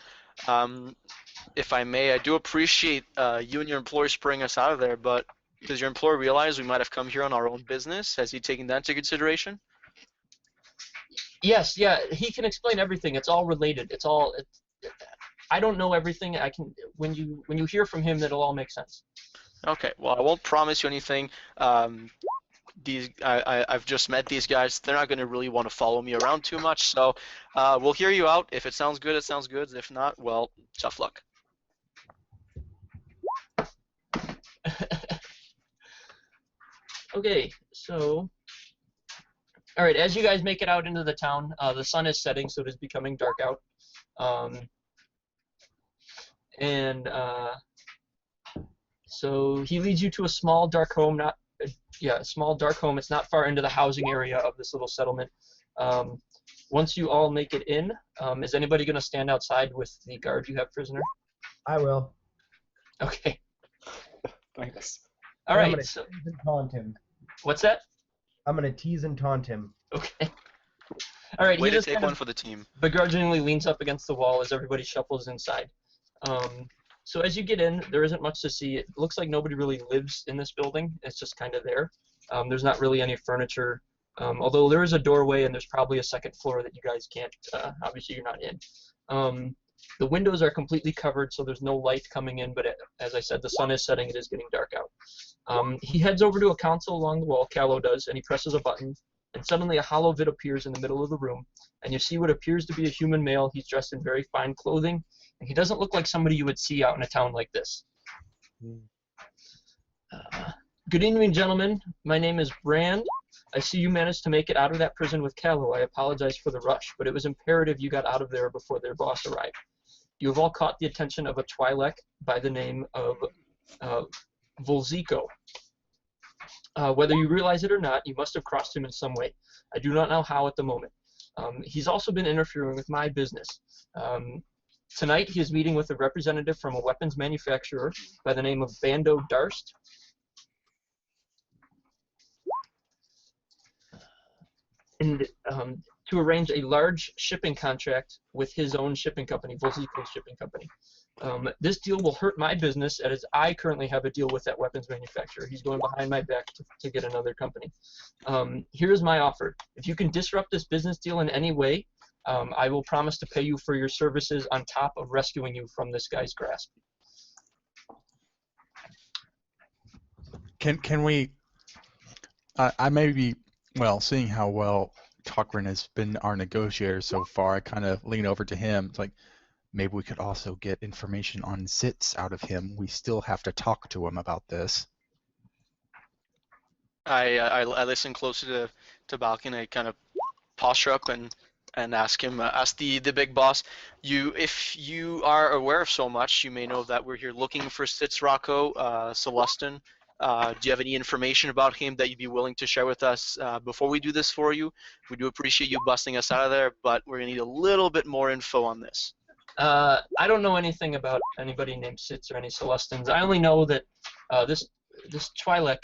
If I may, I do appreciate you and your employer spraying us out of there, but does your employer realize we might have come here on our own business? Has he taken that into consideration? Yes, yeah. He can explain everything. It's all related. I don't know everything. I can when you hear from him, it'll all make sense. Okay, well, I won't promise you anything. I've just met these guys. They're not going to really want to follow me around too much, so we'll hear you out. If it sounds good, it sounds good. If not, well, tough luck. Okay, so all right. As you guys make it out into the town, the sun is setting, so it is becoming dark out. So he leads you to a small dark home. A small dark home. It's not far into the housing area of this little settlement. Once you all make it in, is anybody going to stand outside with the guard you have prisoner? I will. Okay. Thanks. All I'm right. gonna So, tease and taunt him. what's that? I'm gonna tease and taunt him. Okay. All right. Way He to just take kind one of for the team. begrudgingly leans up against the wall as everybody shuffles inside. So as you get in, there isn't much to see. It looks like nobody really lives in this building. It's just kind of there. There's not really any furniture, although there is a doorway and there's probably a second floor that you guys can't, obviously you're not in. The windows are completely covered, so there's no light coming in, but as I said, the sun is setting. It is getting dark out. He heads over to a console along the wall, Callow does, and he presses a button, and suddenly a hollow vid appears in the middle of the room, and you see what appears to be a human male. He's dressed in very fine clothing, and he doesn't look like somebody you would see out in a town like this. Good evening, gentlemen. My name is Brand. I see you managed to make it out of that prison with Callow. I apologize for the rush, but it was imperative you got out of there before their boss arrived. You have all caught the attention of a Twi'lek by the name of Volzico. Whether you realize it or not, you must have crossed him in some way. I do not know how at the moment. He's also been interfering with my business. Tonight, he is meeting with a representative from a weapons manufacturer by the name of Bando Darst. And to arrange a large shipping contract with his own shipping company, Volzico's shipping company. This deal will hurt my business as I currently have a deal with that weapons manufacturer. He's going behind my back to get another company. Here's my offer. If you can disrupt this business deal in any way, I will promise to pay you for your services on top of rescuing you from this guy's grasp. Can we? I may be, well, seeing how well Cochrane has been our negotiator so far, I kind of lean over to him. It's like, maybe we could also get information on Zitz out of him. We still have to talk to him about this. I listen closer to Balkan. I kind of posture up and ask him, ask the big boss. If you are aware of so much, you may know that we're here looking for Sitz Rocco, Celestin. Do you have any information about him that you'd be willing to share with us before we do this for you? We do appreciate you busting us out of there, but we're going to need a little bit more info on this. I don't know anything about anybody named Sitz or any Celestins. I only know that this Twi'lek,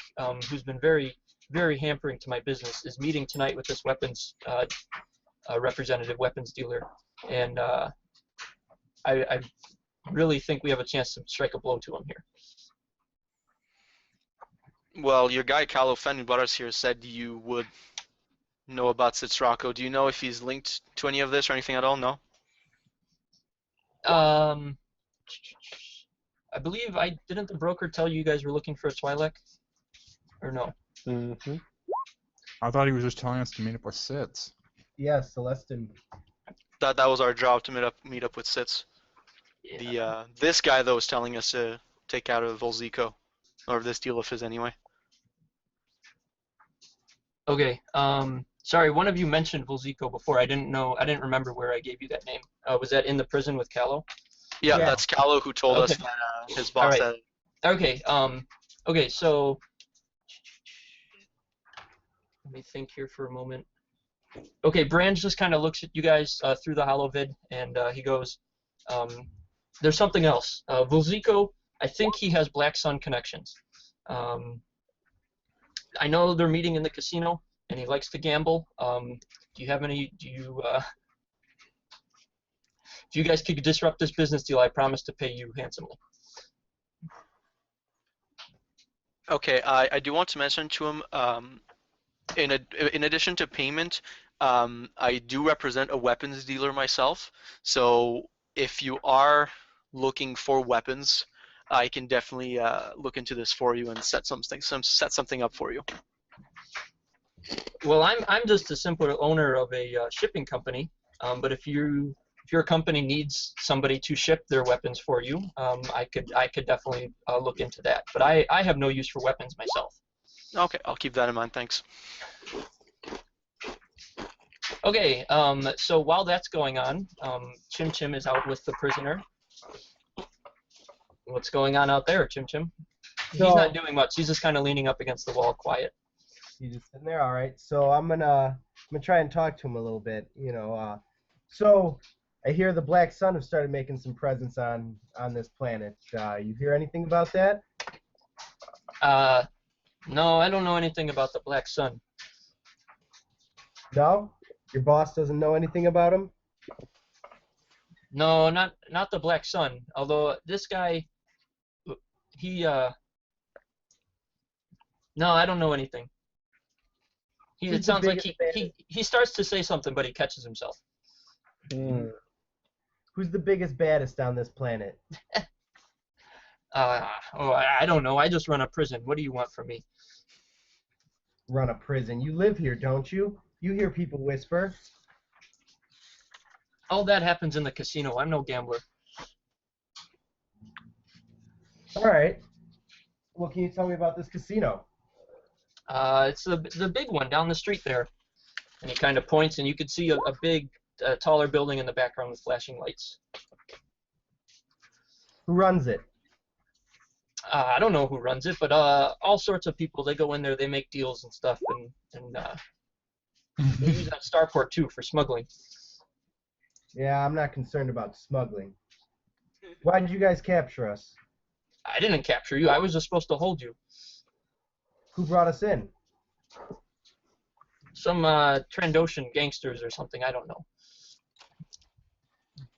who's been very, very hampering to my business, is meeting tonight with this weapons representative, weapons dealer, and I really think we have a chance to strike a blow to him here. Well, your guy Callow Fenn, who brought us here, said you would know about Sitz Rocco. Do you know if he's linked to any of this or anything at all? No? I believe didn't the broker tell you guys were looking for a Twi'lek? Or no? Mm-hmm. I thought he was just telling us to meet up with Sitz. Yeah, Celestin. That was our job, to meet up with Sitz. Yeah. This guy, though, is telling us to take out a Volzico. Or this deal of his, anyway. Okay. Sorry, one of you mentioned Volzico before. I didn't know. I didn't remember where I gave you that name. Was that in the prison with Callow? Yeah, Yeah. that's Callow who told us Okay. that his All boss right. had. Okay. Okay. So let me think here for a moment. Okay, Brand just kind of looks at you guys through the holovid, and he goes, "There's something else. Volzico, I think he has Black Sun connections. I know they're meeting in the casino, and he likes to gamble. Do you have any? If you guys could disrupt this business deal, I promise to pay you handsomely." Okay, I do want to mention to him, in addition to payment, I do represent a weapons dealer myself. So if you are looking for weapons, I can definitely look into this for you and set something up for you. Well, I'm just a simple owner of a shipping company, but if your company needs somebody to ship their weapons for you, I could definitely look into that. But I have no use for weapons myself. Okay, I'll keep that in mind. Thanks. Okay, so while that's going on, Chim Chim is out with the prisoner. What's going on out there, Chim Chim? He's not doing much. He's just kind of leaning up against the wall, quiet. He's just sitting there. All right. So I'm gonna try and talk to him a little bit. So I hear the Black Sun have started making some presence on this planet. You hear anything about that? No, I don't know anything about the Black Sun. No? Your boss doesn't know anything about him? No, not the Black Sun. Although this guy, he no, I don't know anything. It sounds like he starts to say something, but he catches himself. Who's the biggest, baddest on this planet? I don't know. I just run a prison. What do you want from me? Run a prison. You live here, don't you? You hear people whisper. All that happens in the casino. I'm no gambler. All right. What can you tell me about this casino? It's the big one down the street there. And he kind of points, and you can see a big, taller building in the background with flashing lights. Who runs it? I don't know who runs it, but all sorts of people. They go in there, they make deals and stuff, and they use that starport too for smuggling. Yeah, I'm not concerned about smuggling. Why did you guys capture us? I didn't capture you. I was just supposed to hold you. Who brought us in? Some Trandoshan gangsters or something. I don't know.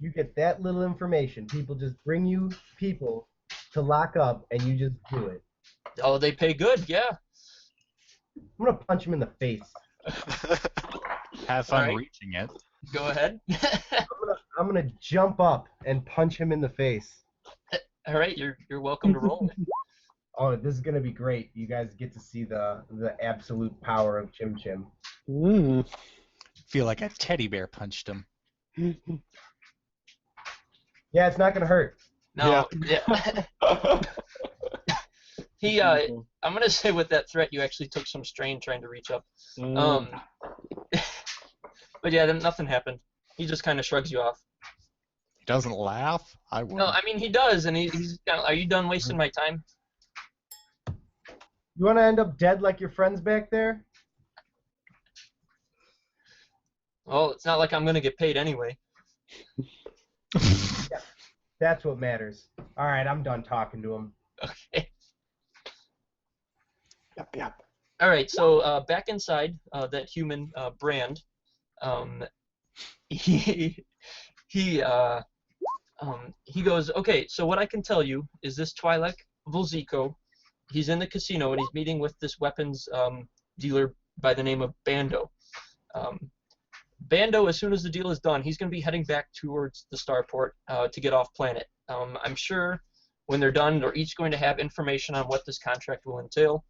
You get that little information. People just bring you people to lock up, and you just do it. Oh, they pay good, yeah. I'm going to punch him in the face. Have fun Alright. reaching it. Go ahead. I'm gonna jump up and punch him in the face. All right, you're welcome to roll. Oh, this is gonna be great. You guys get to see the absolute power of Chim Chim. Feel like a teddy bear punched him. Yeah, it's not gonna hurt. No, yeah. I'm gonna say with that threat, you actually took some strain trying to reach up. But yeah, then nothing happened. He just kind of shrugs you off. He doesn't laugh? I would. No, I mean he does, and he's kind of, are you done wasting my time? You wanna end up dead like your friends back there? Well, it's not like I'm gonna get paid anyway. Yeah, that's what matters. All right, I'm done talking to him. Okay. Yep. All right, so back inside that human Brand, he goes, okay, so what I can tell you is this Twi'lek Volzico, he's in the casino and he's meeting with this weapons dealer by the name of Bando. Bando, as soon as the deal is done, he's going to be heading back towards the starport to get off planet. I'm sure when they're done, they're each going to have information on what this contract will entail.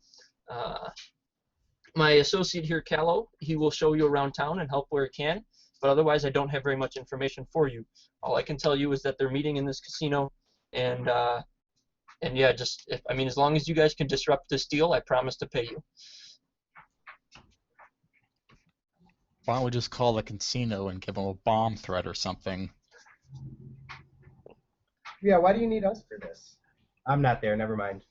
My associate here, Callow, he will show you around town and help where he can, but otherwise I don't have very much information for you. All I can tell you is that they're meeting in this casino, and yeah, as long as you guys can disrupt this deal, I promise to pay you. Why don't we just call the casino and give them a bomb threat or something? Yeah, why do you need us for this? I'm not there, never mind.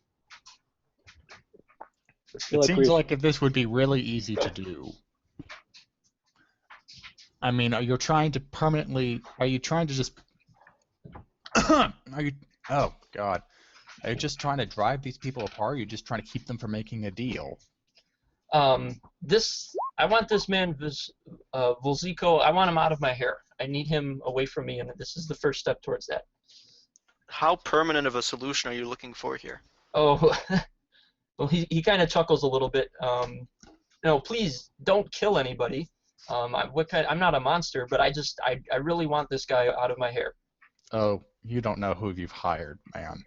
It seems like if this would be really easy to do. I mean, are you trying to just... Oh, God. Are you just trying to drive these people apart, or are you just trying to keep them from making a deal? I want this man, Volzico, I want him out of my hair. I need him away from me, and this is the first step towards that. How permanent of a solution are you looking for here? Oh, well, he kind of chuckles a little bit. No, please don't kill anybody. I'm not a monster, but I really want this guy out of my hair. Oh, you don't know who you've hired, man.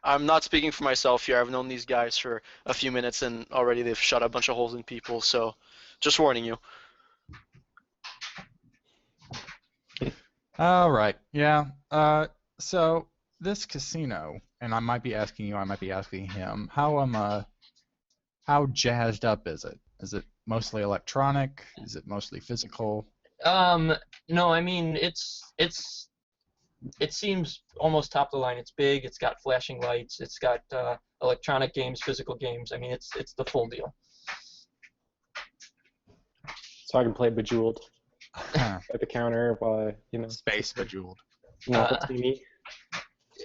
I'm not speaking for myself here. I've known these guys for a few minutes, and already they've shot a bunch of holes in people, so just warning you. All right, yeah. So this casino, and I might be asking you, I might be asking him, how jazzed up is it? Is it mostly electronic? Is it mostly physical? No, I mean it seems almost top of the line. It's big. It's got flashing lights. It's got electronic games, physical games. I mean, it's the full deal. So I can play Bejeweled at the counter while, Space Bejeweled. see.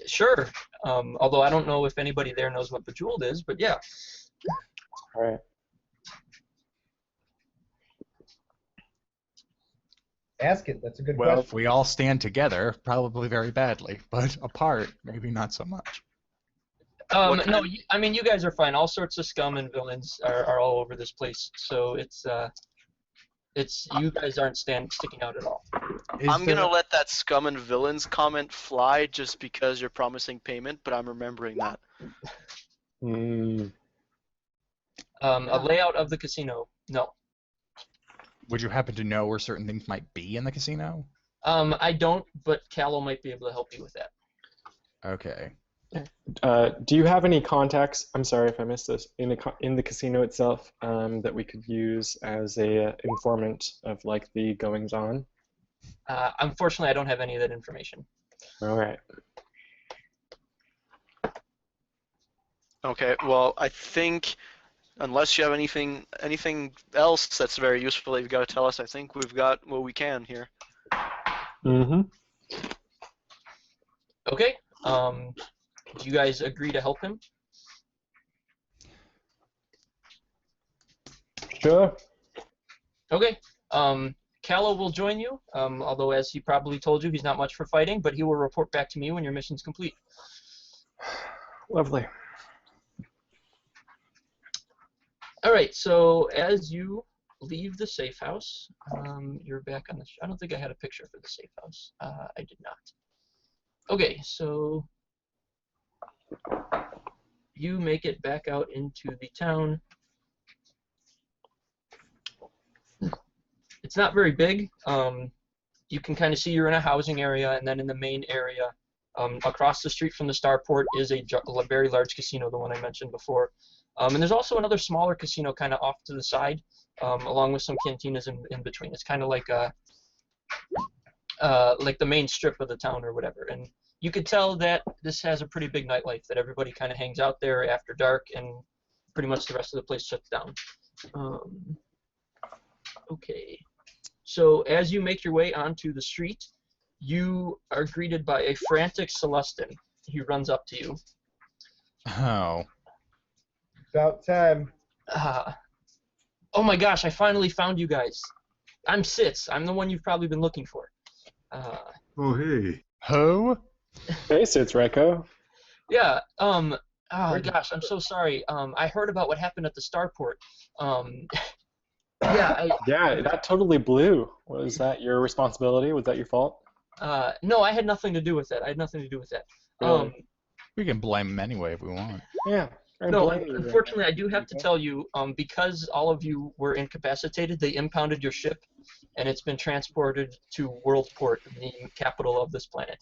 Sure. Although I don't know if anybody there knows what Bejeweled is, but yeah. All right. Ask it. That's a good Well, question. if we all stand together, probably very badly, but apart, maybe not so much. No, I mean, you guys are fine. All sorts of scum and villains are all over this place, so it's you guys aren't sticking out at all. I'm gonna let that scum and villains comment fly just because you're promising payment, but I'm remembering that. A layout of the casino, no. Would you happen to know where certain things might be in the casino? I don't, but Callow might be able to help you with that. Okay. Do you have any contacts? I'm sorry if I missed this in the casino itself that we could use as a informant of like the goings on? Unfortunately, I don't have any of that information. All right. Okay. Well, I think unless you have anything else that's very useful that you've got to tell us, I think we've got what we can here. Mm-hmm. Okay. Do you guys agree to help him? Sure. Okay. Callow will join you, although as he probably told you, he's not much for fighting, but he will report back to me when your mission's complete. Lovely. Alright, so as you leave the safe house, you're back on the... I don't think I had a picture for the safe house. I did not. Okay, so you make it back out into the town. It's not very big. You can kind of see you're in a housing area, and then in the main area, across the street from the Starport is a very large casino, the one I mentioned before. And there's also another smaller casino kind of off to the side, along with some cantinas in between. It's kind of like the main strip of the town or whatever. And you could tell that this has a pretty big nightlife, that everybody kind of hangs out there after dark, and pretty much the rest of the place shuts down. Okay. So as you make your way onto the street, you are greeted by a frantic Celestin. He runs up to you. Oh. About time. Oh my gosh, I finally found you guys. I'm Sitz. I'm the one you've probably been looking for. Oh, hey. Who? Hey, it's Reiko. Yeah, oh gosh, I'm so sorry. I heard about what happened at the Starport. Yeah, that totally blew. Was that your responsibility? Was that your fault? No, I had nothing to do with that. I had nothing to do with that. Really? We can blame him anyway if we want. Yeah. No, unfortunately, I do have to tell you, because all of you were incapacitated, they impounded your ship, and it's been transported to Worldport, the capital of this planet.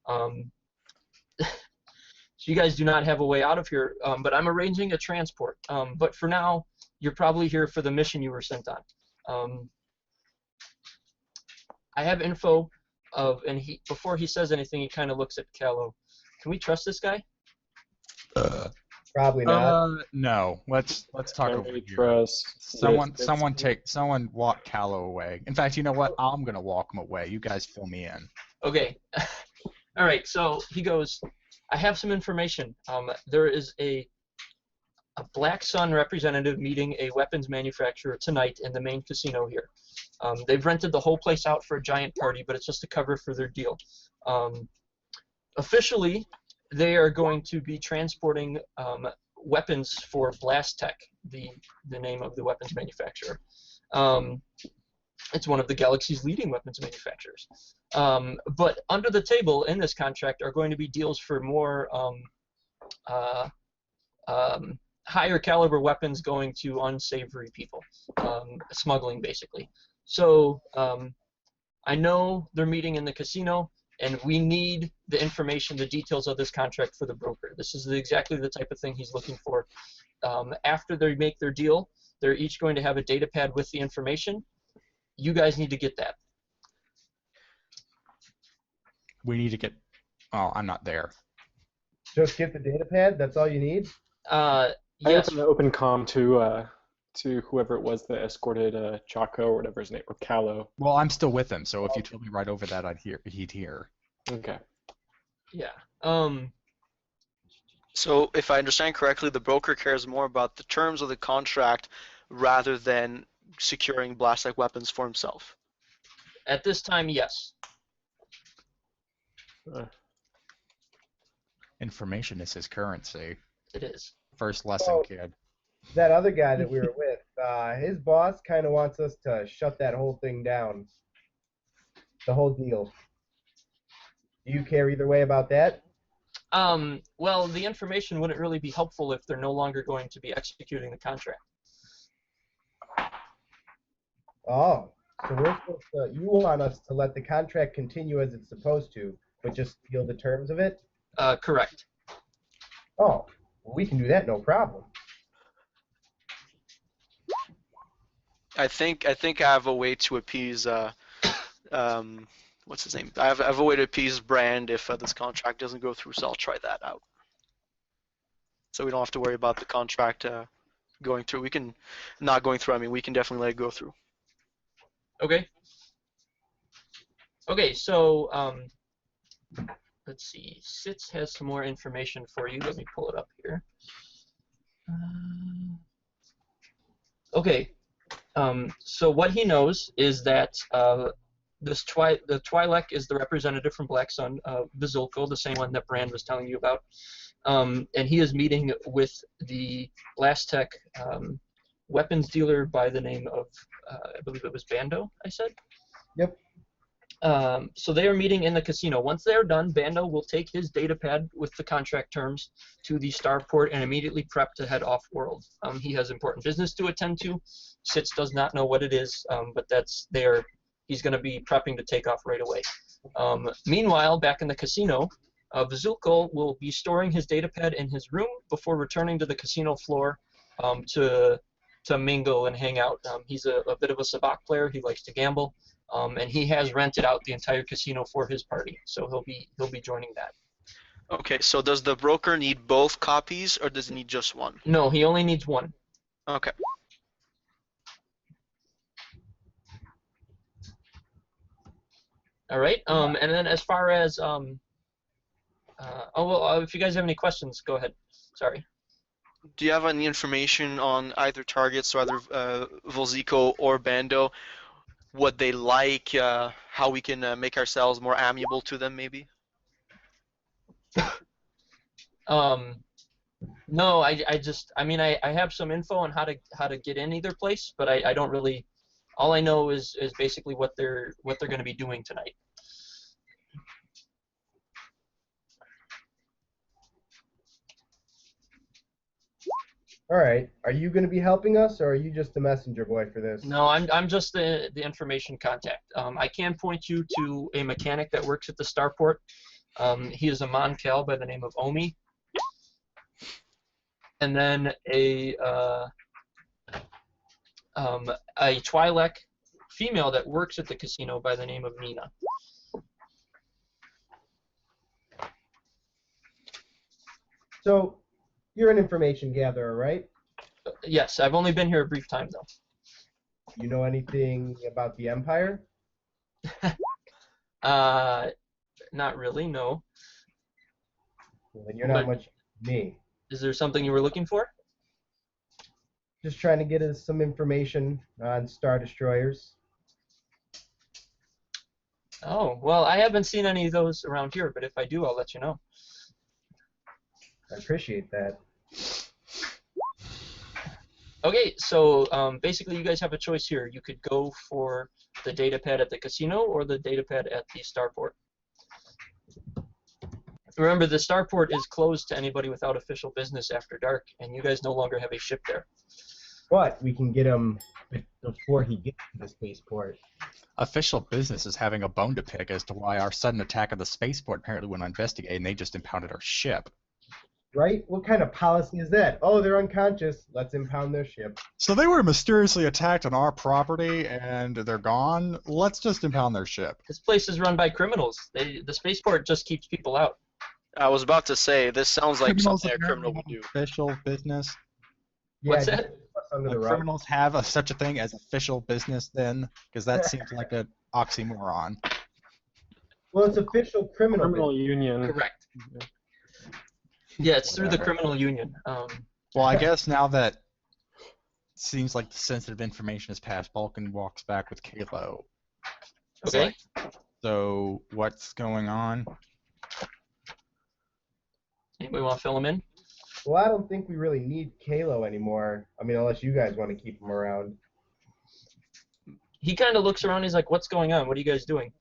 So you guys do not have a way out of here, but I'm arranging a transport. But for now, you're probably here for the mission you were sent on. I have info of, and before he says anything, he kind of looks at Callow. Can we trust this guy? Probably not. No. Let's talk Can over we here. trust Someone walk Callow away. In fact, you know what? I'm gonna walk him away. You guys fill me in. Okay. All right. So he goes, I have some information. There is a Black Sun representative meeting a weapons manufacturer tonight in the main casino here. They've rented the whole place out for a giant party, but it's just a cover for their deal. Officially, they are going to be transporting weapons for Blast Tech, the name of the weapons manufacturer. It's one of the galaxy's leading weapons manufacturers. But under the table in this contract are going to be deals for more higher caliber weapons going to unsavory people, smuggling basically. So I know they're meeting in the casino, and we need the information, the details of this contract for the broker. This is exactly the type of thing he's looking for. After they make their deal, they're each going to have a data pad with the information. You guys need to get that. We need to get. Oh, I'm not there. Just get the data pad. That's all you need. I Yes. opened the open comm to whoever it was that escorted Chaco or whatever his name, or Callow. Well, I'm still with him, so if you told me right over that, he'd hear. Okay. Yeah. So if I understand correctly, the broker cares more about the terms of the contract rather than securing blast-like weapons for himself. At this time, yes. Information is his currency. It is. First lesson, kid. That other guy that we were with, his boss kind of wants us to shut that whole thing down. The whole deal. Do you care either way about that? Well, the information wouldn't really be helpful if they're no longer going to be executing the contract. Oh, so we're supposed to, you want us to let the contract continue as it's supposed to, but just steal the terms of it? Correct. Oh, well, we can do that, no problem. I think I have a way to appease what's his name? I have a way to appease Brand if this contract doesn't go through, so I'll try that out. So we don't have to worry about the contract going through. We can not going through. I mean, we can definitely let it go through. Okay. Okay, so let's see. Sitz has some more information for you. Let me pull it up here. Okay. So what he knows is that the Twi'lek is the representative from Black Sun, Bazilko, the same one that Brand was telling you about. And he is meeting with the Blast Tech weapons dealer by the name of, I believe it was Bando, I said? Yep. So they are meeting in the casino. Once they are done, Bando will take his data pad with the contract terms to the starport and immediately prep to head off-world. He has important business to attend to. Sitz does not know what it is, but he's going to be prepping to take off right away. Meanwhile, back in the casino, Vazulko will be storing his data pad in his room before returning to the casino floor to mingle and hang out. He's a bit of a sabacc player. He likes to gamble. And he has rented out the entire casino for his party, so he'll be joining that. Okay, so does the broker need both copies, or does he need just one? No, he only needs one. Okay. All right. And then as far as if you guys have any questions, go ahead. Sorry. Do you have any information on either targets, so either Volzico or Bando? What they like, how we can make ourselves more amiable to them, maybe? No, I have some info on how to get in either place, but I don't really. All I know is basically what they're going to be doing tonight. All right. Are you going to be helping us, or are you just the messenger boy for this? No, I'm just the information contact. I can point you to a mechanic that works at the starport. He is a Mantell by the name of Omi. And then a Twi'lek female that works at the casino by the name of Nina. So, you're an information gatherer, right? Yes, I've only been here a brief time, though. You know anything about the Empire? Not really, no. Well, then you're not But- much to me. Is there something you were looking for? Just trying to get us some information on Star Destroyers. Oh, well, I haven't seen any of those around here, but if I do, I'll let you know. I appreciate that. Okay, so basically you guys have a choice here. You could go for the data pad at the casino or the data pad at the starport. Remember, the starport is closed to anybody without official business after dark, and you guys no longer have a ship there. But we can get him before he gets to the spaceport. Official business is having a bone to pick as to why our sudden attack of the spaceport apparently went investigated and they just impounded our ship. Right? What kind of policy is that? Oh, they're unconscious. Let's impound their ship. So they were mysteriously attacked on our property and they're gone. Let's just impound their ship. This place is run by criminals. The spaceport just keeps people out. I was about to say, this sounds like Criminals something a criminal would apparently do. have official business. What's Yeah, that? just put us under the rug. Criminals have such a thing as official business then? Because that seems like an oxymoron. Well, it's official criminal. Criminal union. Correct. Yeah, it's through the criminal union. Well, I guess now that it seems like the sensitive information is passed, Balkan walks back with Kalo. Okay. So what's going on? Anybody want to fill him in? Well, I don't think we really need Kalo anymore. I mean, unless you guys want to keep him around. He kind of looks around. He's like, "What's going on? What are you guys doing?"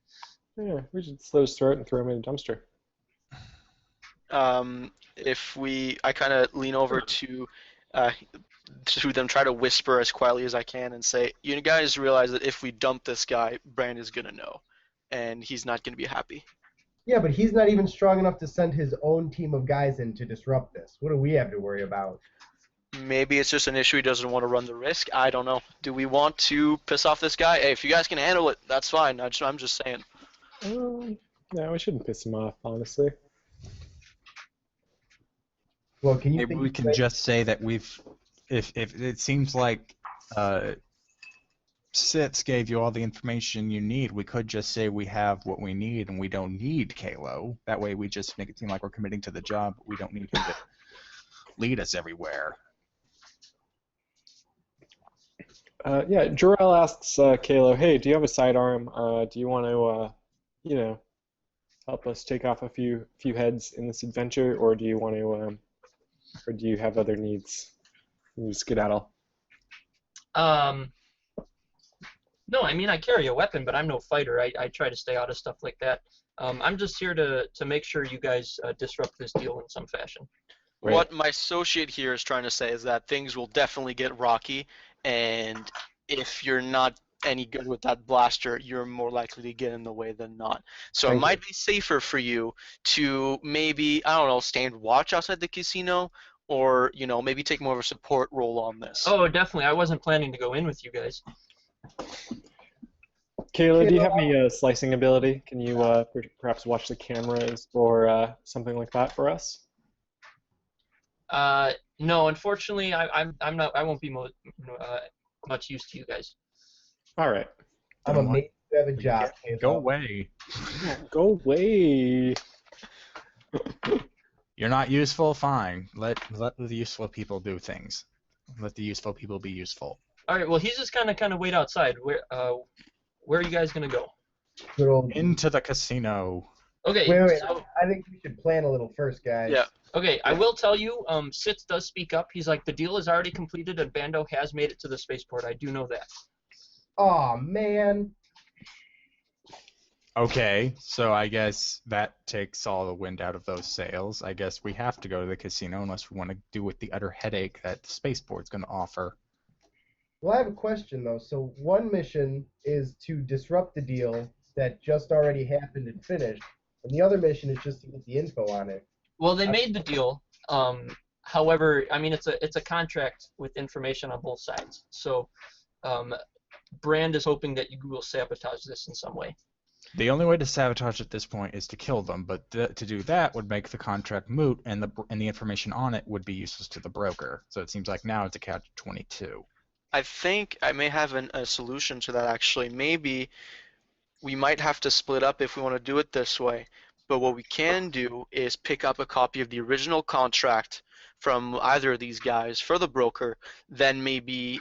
Yeah, we should slit his throat and throw him in a dumpster. I kind of lean over to them, try to whisper as quietly as I can and say, you guys realize that if we dump this guy, Brand is going to know, and he's not going to be happy. Yeah, but he's not even strong enough to send his own team of guys in to disrupt this. What do we have to worry about? Maybe it's just an issue he doesn't want to run the risk. I don't know. Do we want to piss off this guy? Hey, if you guys can handle it, that's fine. I'm just saying. No, we shouldn't piss him off, honestly. Well, can you Maybe think we can just say that if it seems like Sitz gave you all the information you need, we could just say we have what we need and we don't need Kalo. That way we just make it seem like we're committing to the job, but we don't need him to lead us everywhere. Yeah, Jor-El asks Kalo, hey, do you have a sidearm? Do you want to, help us take off a few heads in this adventure, or do you want to, or do you have other needs? You skedaddle. No, I mean, I carry a weapon, but I'm no fighter. I try to stay out of stuff like that. I'm just here to make sure you guys disrupt this deal in some fashion. Right. What my associate here is trying to say is that things will definitely get rocky, and if you're not any good with that blaster, you're more likely to get in the way than not. So it might be safer for you to maybe, I don't know, stand watch outside the casino, or, maybe take more of a support role on this. Oh, definitely. I wasn't planning to go in with you guys. Kayla, do you have any slicing ability? Can you perhaps watch the cameras or something like that for us? No, unfortunately, I'm not. I won't be much use to you guys. All right. I'm amazed you have a job. Go away. Go away. You're not useful? Fine. Let the useful people do things. Let the useful people be useful. All right. Well, he's just kind of wait outside. Where are you guys gonna go? Good old... Into the casino. Okay. Wait. So, I think we should plan a little first, guys. Yeah. okay. I will tell you. Sitz does speak up. He's like, the deal is already completed, and Bando has made it to the spaceport. I do know that. Aw, man. Okay, so I guess that takes all the wind out of those sails. I guess we have to go to the casino unless we want to do with the utter headache that the spaceport's going to offer. Well, I have a question, though. So one mission is to disrupt the deal that just already happened and finished, and the other mission is just to get the info on it. Well, they made the deal. However, I mean, it's a contract with information on both sides. So Brand is hoping that you will sabotage this in some way. The only way to sabotage at this point is to kill them, but to do that would make the contract moot, and the information on it would be useless to the broker. So it seems like now it's a catch-22. I think I may have a solution to that actually. Maybe we might have to split up if we want to do it this way. But what we can do is pick up a copy of the original contract from either of these guys for the broker, then maybe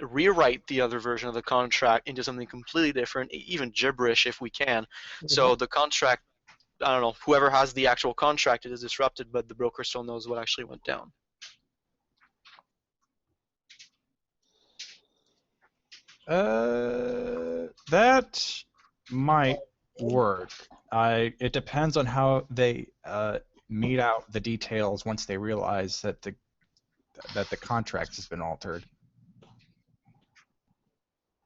rewrite the other version of the contract into something completely different, even gibberish if we can. So the contract, I don't know, whoever has the actual contract, it is disrupted, but the broker still knows what actually went down. That might work. It depends on how they mete out the details once they realize that the contract has been altered.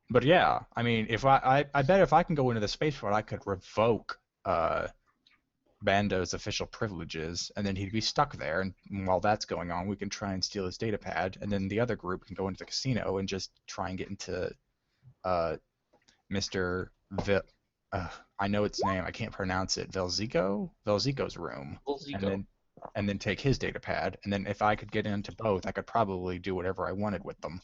But yeah, I mean, if I bet if I can go into the spaceport, I could revoke Bando's official privileges, and then he'd be stuck there. And while that's going on, we can try and steal his data pad, and then the other group can go into the casino and just try and get into Mr. I know its name. I can't pronounce it. Velzico's room, and then take his data pad. And then if I could get into both, I could probably do whatever I wanted with them.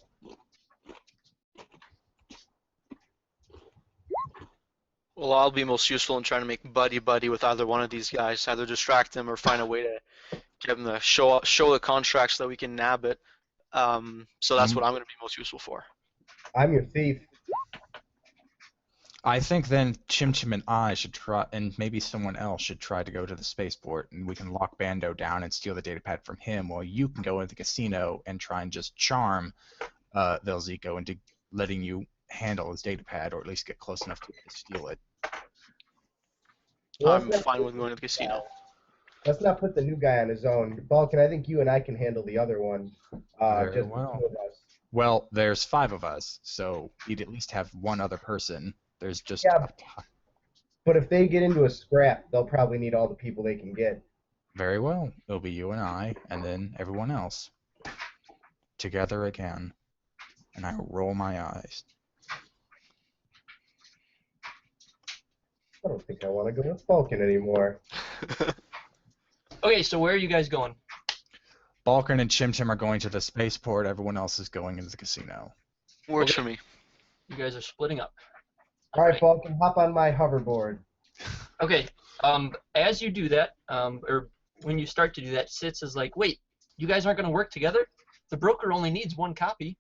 Well, I'll be most useful in trying to make buddy-buddy with either one of these guys, either distract them or find a way to get them to show the contract so that we can nab it. So that's what I'm going to be most useful for. I'm your thief. I think then Chim Chim and I should try, and maybe someone else should try to go to the spaceport, and we can lock Bando down and steal the datapad from him, while you can go into the casino and try and just charm Velzico into letting you handle his datapad, or at least get close enough to steal it. I'm fine with going to the casino. Let's not put the new guy on his own. Balkan, I think you and I can handle the other one. Very Just well. the two of us. Well, there's 5 of us, so you'd at least have one other person. There's just Yeah, but if they get into a scrap, they'll probably need all the people they can get. Very well. It'll be you and I, and then everyone else. Together again. And I roll my eyes. I don't think I want to go with Balkan anymore. Okay, so where are you guys going? Balkan and Chim Chim are going to the spaceport. Everyone else is going into the casino. Works for me. You guys are splitting up. All right, Balkan, hop on my hoverboard. Okay. As you do that, or when you start to do that, Sitz is like, "Wait, you guys aren't going to work together? The broker only needs one copy."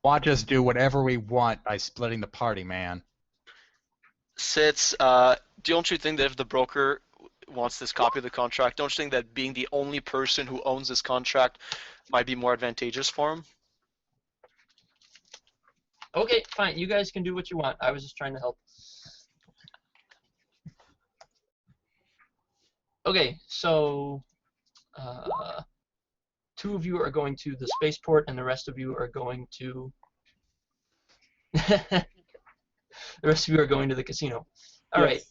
Watch us do whatever we want by splitting the party, man. Sitz, don't you think that if the broker wants this copy of the contract, don't you think that being the only person who owns this contract might be more advantageous for him? Okay, fine. You guys can do what you want. I was just trying to help. Okay, so 2 of you are going to the spaceport, and the rest of you are going to the rest of you are going to the casino. All right.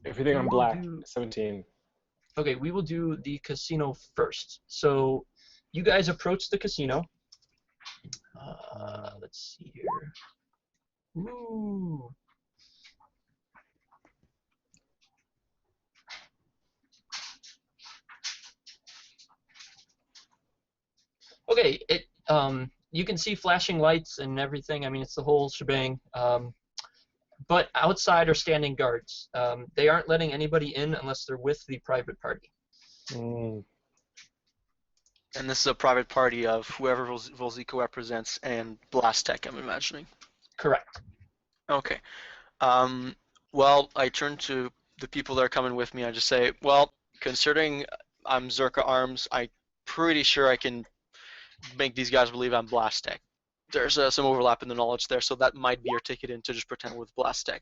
Everything on black. 17. Okay, we will do the casino first. So you guys approach the casino. Let's see here. Ooh. Okay, you can see flashing lights and everything. I mean, it's the whole shebang. But outside are standing guards. They aren't letting anybody in unless they're with the private party. Mm. And this is a private party of whoever Volzico represents and Blastech, I'm imagining. Correct. Okay. Well, I turn to the people that are coming with me. I just say, well, considering I'm Zerka Arms, I'm pretty sure I can make these guys believe I'm Blastech. There's some overlap in the knowledge there, so that might be your ticket in to just pretend with Blastech.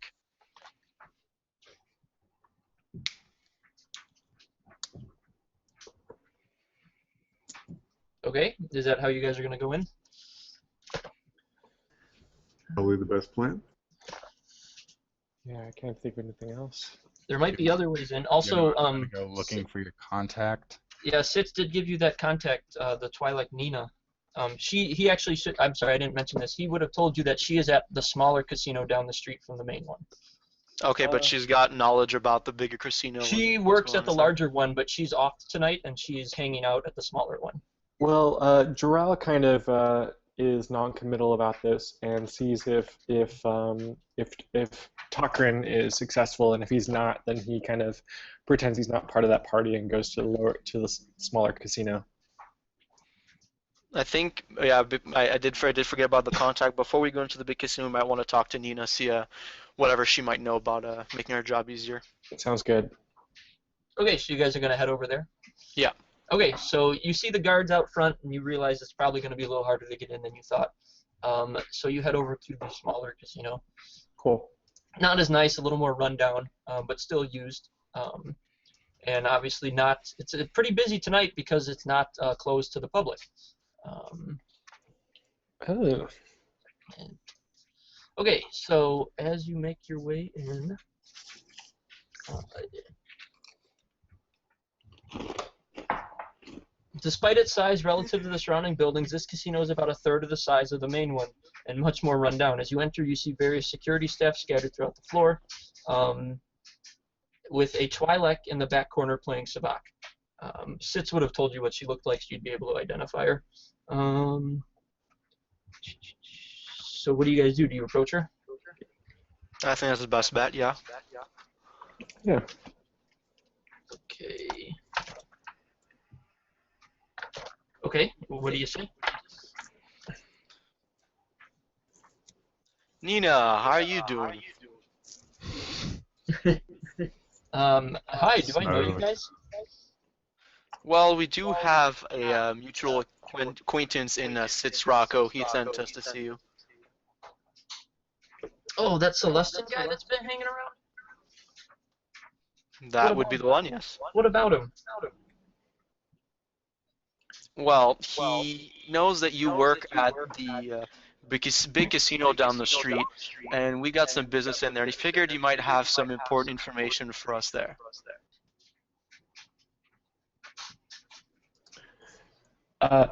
Okay, is that how you guys are going to go in? Probably the best plan. Yeah, I can't think of anything else. There might be other ways in. Also, Gonna go looking for your contact. yeah, Sitz did give you that contact, the Twilight Nina. He actually should. I'm sorry, I didn't mention this. He would have told you that she is at the smaller casino down the street from the main one. Okay, but she's got knowledge about the bigger casino. She and what's works going at on the inside. larger one, but she's off tonight, and she's hanging out at the smaller one. Well, Joral kind of is non-committal about this and sees if Takrin is successful, and if he's not, then he kind of pretends he's not part of that party and goes to the smaller casino. I think, yeah, I did forget about the contact. Before we go into the big casino, we might want to talk to Nina, see whatever she might know about making her job easier. Sounds good. Okay, so you guys are gonna head over there. Yeah. Okay, so you see the guards out front, and you realize it's probably going to be a little harder to get in than you thought. So you head over to the smaller casino. Cool. Not as nice, a little more rundown, but still used. And obviously not. It's pretty busy tonight because it's not closed to the public. Oh. Okay, so as you make your way in. Despite its size relative to the surrounding buildings, this casino is about a third of the size of the main one and much more run down. As you enter, you see various security staff scattered throughout the floor, with a Twi'lek in the back corner playing Sabak. Sitz would have told you what she looked like, so you'd be able to identify her. So what do you guys do? Do you approach her? I think that's the best bet, yeah. Yeah. Okay. Okay, what do you say? Nina, how are you doing? Hi, do I know you guys? Well, we do have a mutual acquaintance in Sitz Rocco. He sent us to see you. Oh, that Celestin guy that's been hanging around? That would be the one, yes. What about him? Well, he knows that you work at the big casino down the street, and we got some business in there, and he figured you might have some important information for us there.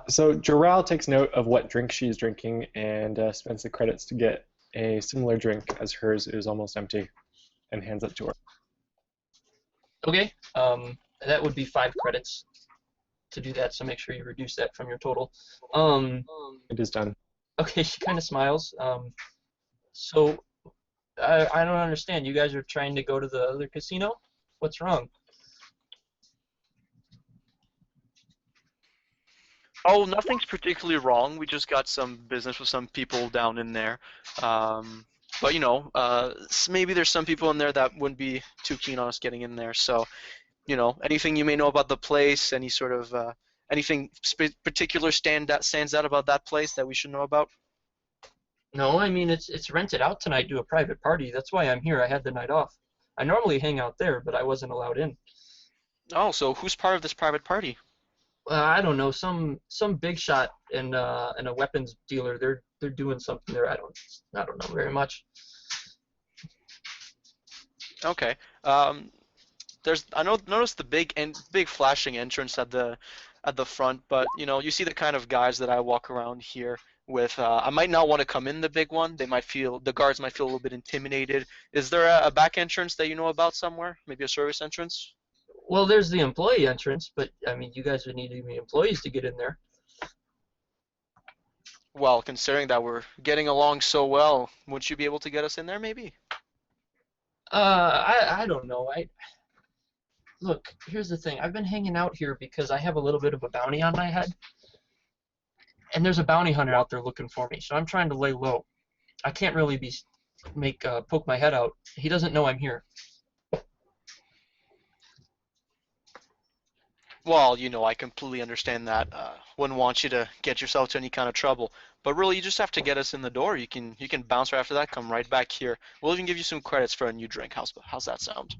So Joral takes note of what drink she's drinking and spends the credits to get a similar drink as hers is almost empty, and hands it to her. Okay, that would be 5 credits to do that, so make sure you reduce that from your total. It is done. Okay, she kind of smiles. So, I don't understand. You guys are trying to go to the other casino? What's wrong? Oh, nothing's particularly wrong. We just got some business with some people down in there. But, you know, maybe there's some people in there that wouldn't be too keen on us getting in there. So, you know, anything you may know about the place, any sort of, anything particular stands out about that place that we should know about? No, I mean, it's rented out tonight to a private party. That's why I'm here. I had the night off. I normally hang out there, but I wasn't allowed in. Oh, so who's part of this private party? I don't know, some big shot and a weapons dealer. They're doing something there. I don't know very much. Okay. Noticed the big flashing entrance at the front, but you know, you see the kind of guys that I walk around here with. I might not want to come in the big one. The guards might feel a little bit intimidated. Is there a back entrance that you know about somewhere? Maybe a service entrance? Well, there's the employee entrance, but I mean, you guys would need to be employees to get in there. Well, considering that we're getting along so well, wouldn't you be able to get us in there, maybe? I don't know. Look, here's the thing. I've been hanging out here because I have a little bit of a bounty on my head, and there's a bounty hunter out there looking for me. So I'm trying to lay low. I can't really poke my head out. He doesn't know I'm here. Well, you know, I completely understand that. Wouldn't want you to get yourself to any kind of trouble. But really, you just have to get us in the door. You can bounce right after that. Come right back here. We'll even give you some credits for a new drink. How's that sound?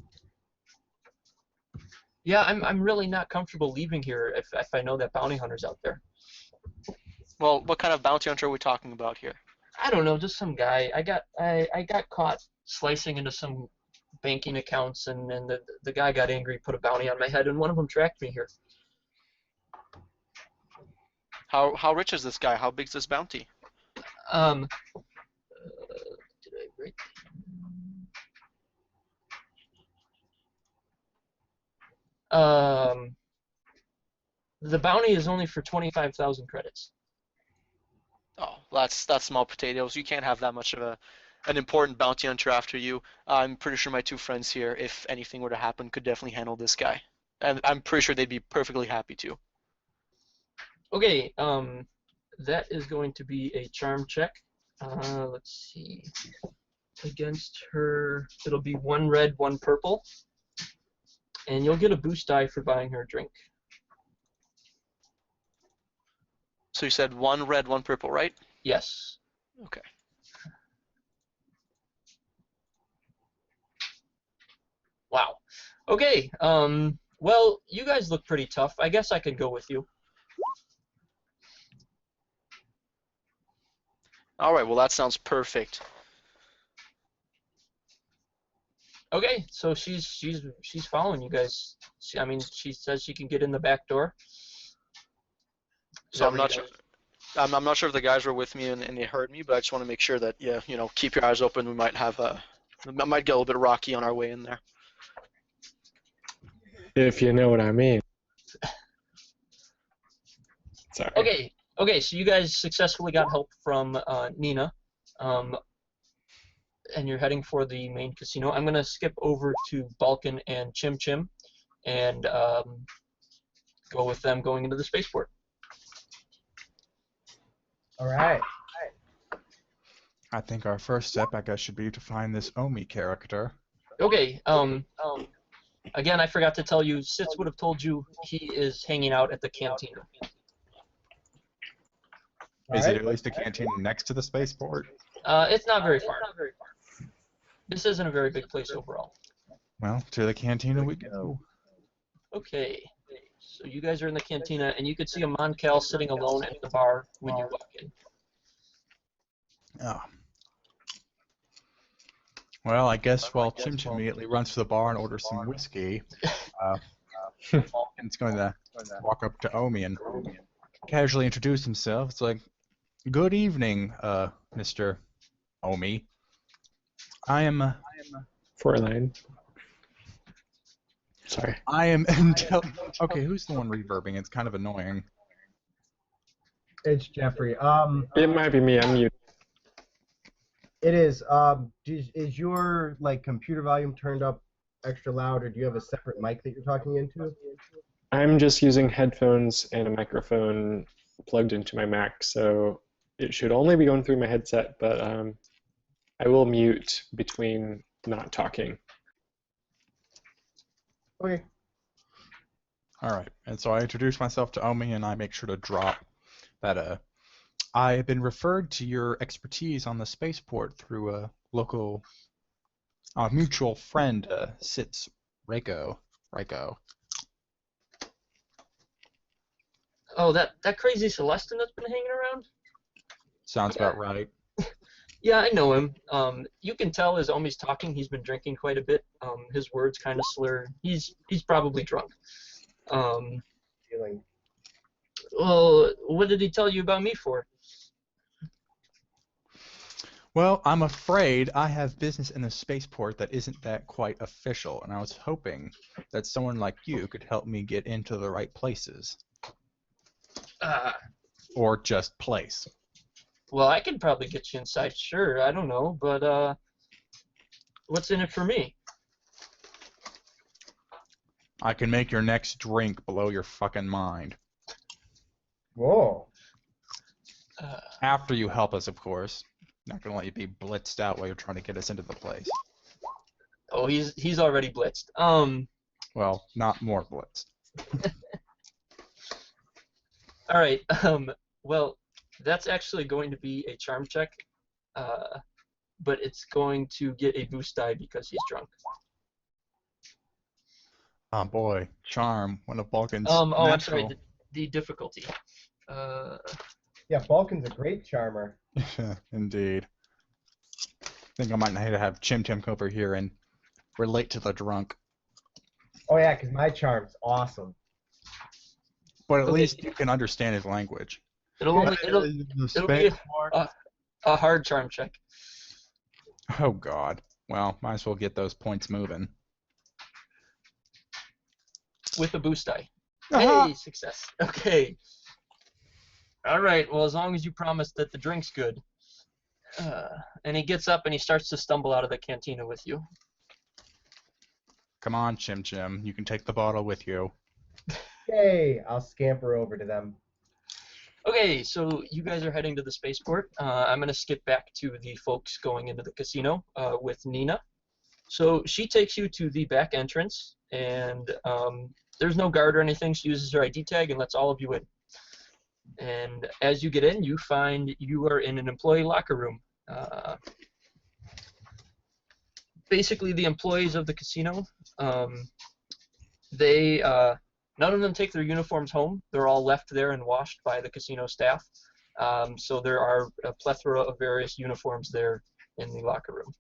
Yeah, I'm really not comfortable leaving here if I know that bounty hunter's out there. Well, what kind of bounty hunter are we talking about here? I don't know, just some guy. I got caught slicing into some banking accounts, and the guy got angry, put a bounty on my head, and one of them tracked me here. How rich is this guy? How big's this bounty? Did I write? The bounty is only for 25,000 credits. Oh, that's small potatoes. You can't have that much of an important bounty hunter after you. I'm pretty sure my two friends here, if anything were to happen, could definitely handle this guy. And I'm pretty sure they'd be perfectly happy to. Okay, that is going to be a charm check. Let's see. Against her, it'll be 1 red, 1 purple. And you'll get a boost die for buying her a drink. So you said 1 red, 1 purple, right? Yes. Okay. Wow. Okay, well, you guys look pretty tough. I guess I could go with you. All right, well, that sounds perfect. Okay, so she's following you guys. She says she can get in the back door. So I'm not sure. I'm not sure if the guys were with me and they heard me, but I just want to make sure that, yeah, keep your eyes open. We might have it might get a little bit rocky on our way in there. If you know what I mean. Sorry. Okay, so you guys successfully got help from Nina, and you're heading for the main casino. I'm gonna skip over to Balkan and Chim Chim, and go with them going into the spaceport. All right. I think our first step, I guess, should be to find this Omi character. Okay, again, I forgot to tell you, Sitz would have told you he is hanging out at the cantina. Is it at least a canteen next to the spaceport? It's not very far. This isn't a very big place overall. Well, to the cantina we go. Okay, so you guys are in the cantina, and you could see a Mantell sitting alone at the bar when you walk in. Oh. Well, I guess while Chim Chim immediately runs to the bar and orders some whiskey, Balkan's going to walk up to Omi and casually introduce himself. It's like, good evening, Mr. Omi. I am... Four-line. Sorry. I am... Okay, who's the one reverbing? It's kind of annoying. It's Jeffrey. It might be me. I'm mute. It is. Is your computer volume turned up extra loud, or do you have a separate mic that you're talking into? I'm just using headphones and a microphone plugged into my Mac, so it should only be going through my headset, but I will mute between not talking. Okay. All right, and so I introduce myself to Omi, and I make sure to drop that I have been referred to your expertise on the spaceport through a local mutual friend, Sitz Reiko. Oh, that crazy Celestin that's been hanging around? Sounds about right. Yeah, I know him. You can tell as Omi's talking, he's been drinking quite a bit. His words kind of slur. He's probably drunk. Feeling. Well, what did he tell you about me for? Well, I'm afraid I have business in the spaceport that isn't that quite official, and I was hoping that someone like you could help me get into the right places. Or just place. Well, I could probably get you inside, sure. I don't know, but what's in it for me? I can make your next drink blow your fucking mind. Whoa. After you help us, of course. Not gonna let you be blitzed out while you're trying to get us into the place. Oh, he's already blitzed. Well, not more blitzed. All right. Well, that's actually going to be a charm check, but it's going to get a boost die because he's drunk. Oh boy, charm. One of Balkan's. I'm sorry. The difficulty. Yeah, Balkan's a great charmer. Indeed. I think I might need to have Chim Chim come over here and relate to the drunk. Oh yeah, because my charm's awesome. But at least you can understand his language. It'll be a hard charm check. Oh God. Well, might as well get those points moving. With a boost die. Aha! Hey, success. Okay. All right. Well, as long as you promise that the drink's good. And he gets up and he starts to stumble out of the cantina with you. Come on, Chim Chim. You can take the bottle with you. Yay! I'll scamper over to them. Okay, so you guys are heading to the spaceport. I'm going to skip back to the folks going into the casino with Nina. So she takes you to the back entrance, and there's no guard or anything. She uses her ID tag and lets all of you in. And as you get in, you find you are in an employee locker room. Basically, the employees of the casino, none of them take their uniforms home. They're all left there and washed by the casino staff. So there are a plethora of various uniforms there in the locker room.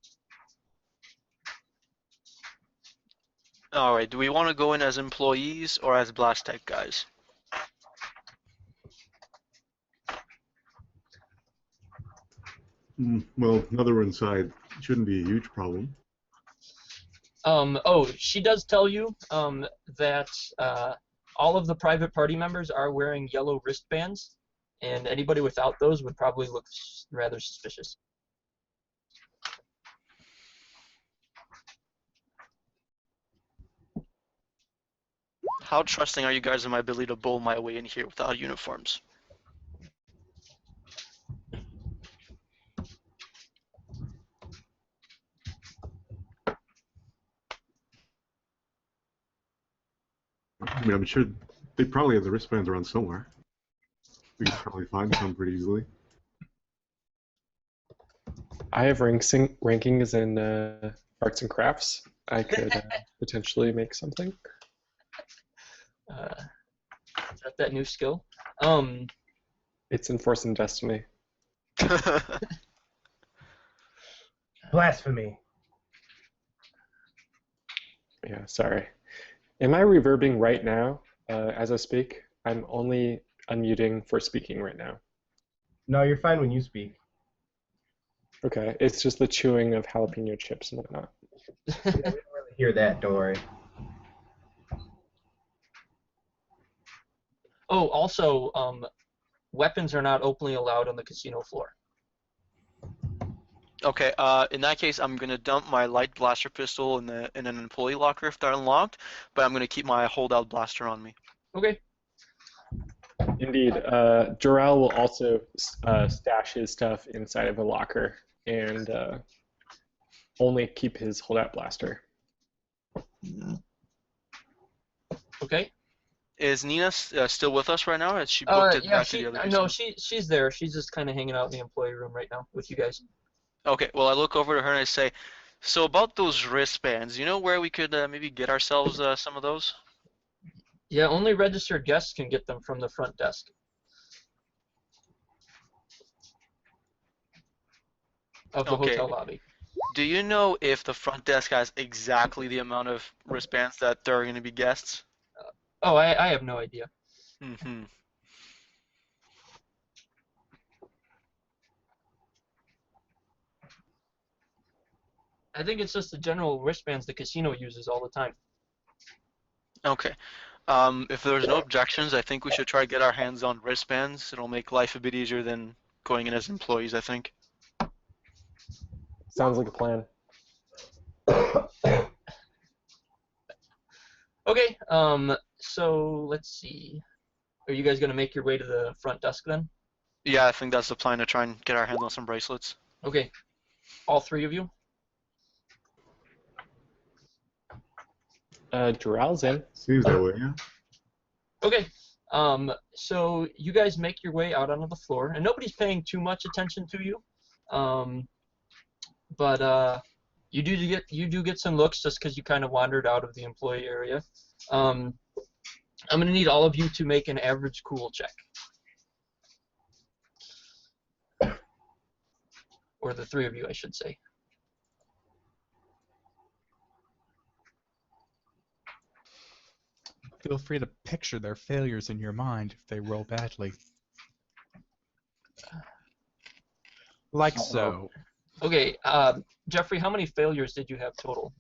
Alright, do we want to go in as employees or as Blast Tech guys? Well, now that we're inside, it shouldn't be a huge problem. She does tell you that all of the private party members are wearing yellow wristbands, and anybody without those would probably look rather suspicious. How trusting are you guys in my ability to bowl my way in here without uniforms? I mean, I'm sure they probably have the wristbands around somewhere. We could probably find some pretty easily. I have rankings in arts and crafts. I could potentially make something. Is that new skill? It's in Force and Destiny. Blasphemy. Yeah, sorry. Am I reverbing right now as I speak? I'm only unmuting for speaking right now. No, you're fine when you speak. Okay, it's just the chewing of jalapeno chips and whatnot. Yeah, we don't really hear that, don't worry. Oh, also, weapons are not openly allowed on the casino floor. Okay, in that case, I'm gonna dump my light blaster pistol in an employee locker if they're unlocked, but I'm gonna keep my holdout blaster on me. Okay. Indeed, Jarrell will also stash his stuff inside of a locker and only keep his holdout blaster. Okay. Is Nina still with us right now? Has she booked it back to the other no, casino? she's there. She's just kind of hanging out in the employee room right now with you guys. Okay, well, I look over to her and I say, so about those wristbands, you know where we could maybe get ourselves some of those? Yeah, only registered guests can get them from the front desk. Of the Okay. hotel lobby. Do you know if the front desk has exactly the amount of wristbands that there are going to be guests? Oh, I have no idea. Mm-hmm. I think it's just the general wristbands the casino uses all the time. Okay. If there's no objections, I think we should try to get our hands on wristbands. It'll make life a bit easier than going in as employees, I think. Sounds like a plan. Okay, so let's see. Are you guys going to make your way to the front desk then? Yeah, I think that's the plan, to try and get our hands on some bracelets. Okay. All three of you? Jarrell's in. Seems that way, yeah. Okay. So you guys make your way out onto the floor, and nobody's paying too much attention to you. But you do get some looks just because you kind of wandered out of the employee area. I'm gonna need all of you to make an average cool check, or the three of you, I should say. Feel free to picture their failures in your mind if they roll badly. Like so. Okay, Jeffrey, how many failures did you have total?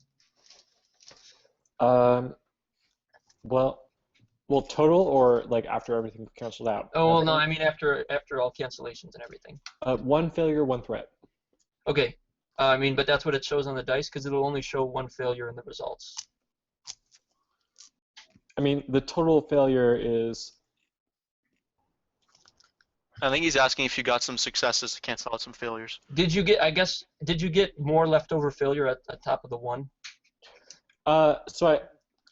Well, total or like after everything canceled out? Oh, well, no, I mean after all cancellations and everything. 1 failure, 1 threat. Okay, I mean, but that's what it shows on the dice because it'll only show 1 failure in the results. I mean, the total failure is. I think he's asking if you got some successes to cancel out some failures. Did you get? I guess did you get more leftover failure at the top of the 1? So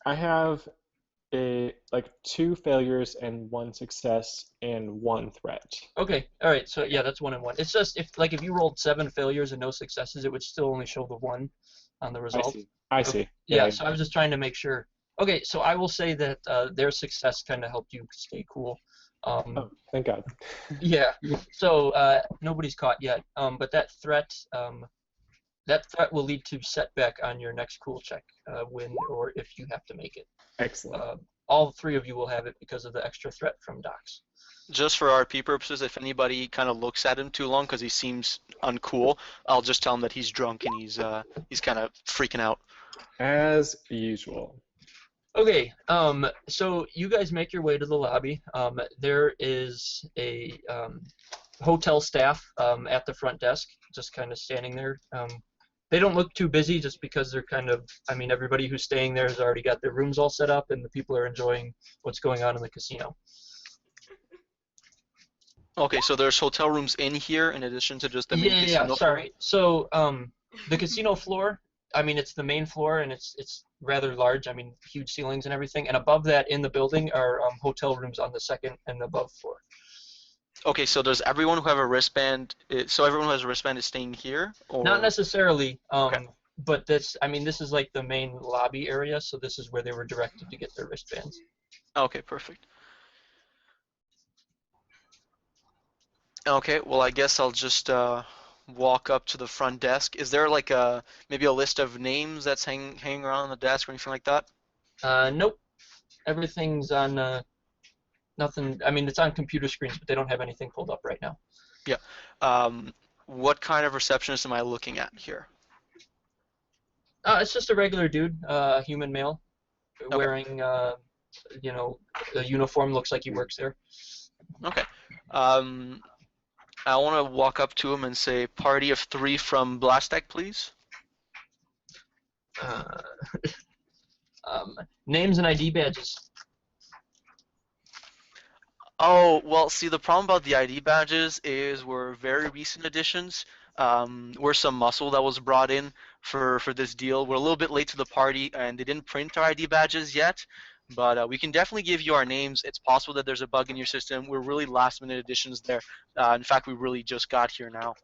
I have like 2 failures and 1 success and 1 threat. Okay, all right. So yeah, that's 1 and 1. It's just if you rolled 7 failures and no successes, it would still only show the 1 on the result. I see. Yeah. So I was just trying to make sure. Okay, so I will say that their success kind of helped you stay cool. Oh, thank God. Yeah. So nobody's caught yet. But that threat will lead to setback on your next cool check, when or if you have to make it. Excellent. All 3 of you will have it because of the extra threat from Docs. Just for RP purposes, if anybody kind of looks at him too long because he seems uncool, I'll just tell him that he's drunk and he's kind of freaking out. As usual. Okay, so you guys make your way to the lobby. There is a hotel staff at the front desk, just kind of standing there. They don't look too busy just because they're kind of, I mean, everybody who's staying there has already got their rooms all set up and the people are enjoying what's going on in the casino. Okay, so there's hotel rooms in here in addition to just the main casino floor? Sorry. So the casino floor, I mean, it's the main floor and it's rather large. I mean, huge ceilings and everything. And above that in the building are hotel rooms on the second and above floor. Okay, so does everyone who have a wristband? So everyone who has a wristband is staying here, or Not necessarily. Okay. But this is like the main lobby area, so this is where they were directed to get their wristbands. Okay, perfect. Okay, well I guess I'll just walk up to the front desk. Is there like maybe a list of names that's hanging around on the desk or anything like that? Nope. Everything's on nothing. I mean, it's on computer screens, but they don't have anything pulled up right now. Yeah. What kind of receptionist am I looking at here? It's just a regular dude, human male, wearing a uniform. Looks like he works there. Okay. I want to walk up to him and say, "Party of 3 from Blastek, please." Names and ID badges. Oh, well, see, the problem about the ID badges is we're very recent additions. We're some muscle that was brought in for this deal. We're a little bit late to the party, and they didn't print our ID badges yet. But we can definitely give you our names. It's possible that there's a bug in your system. We're really last-minute additions there. In fact, we really just got here now.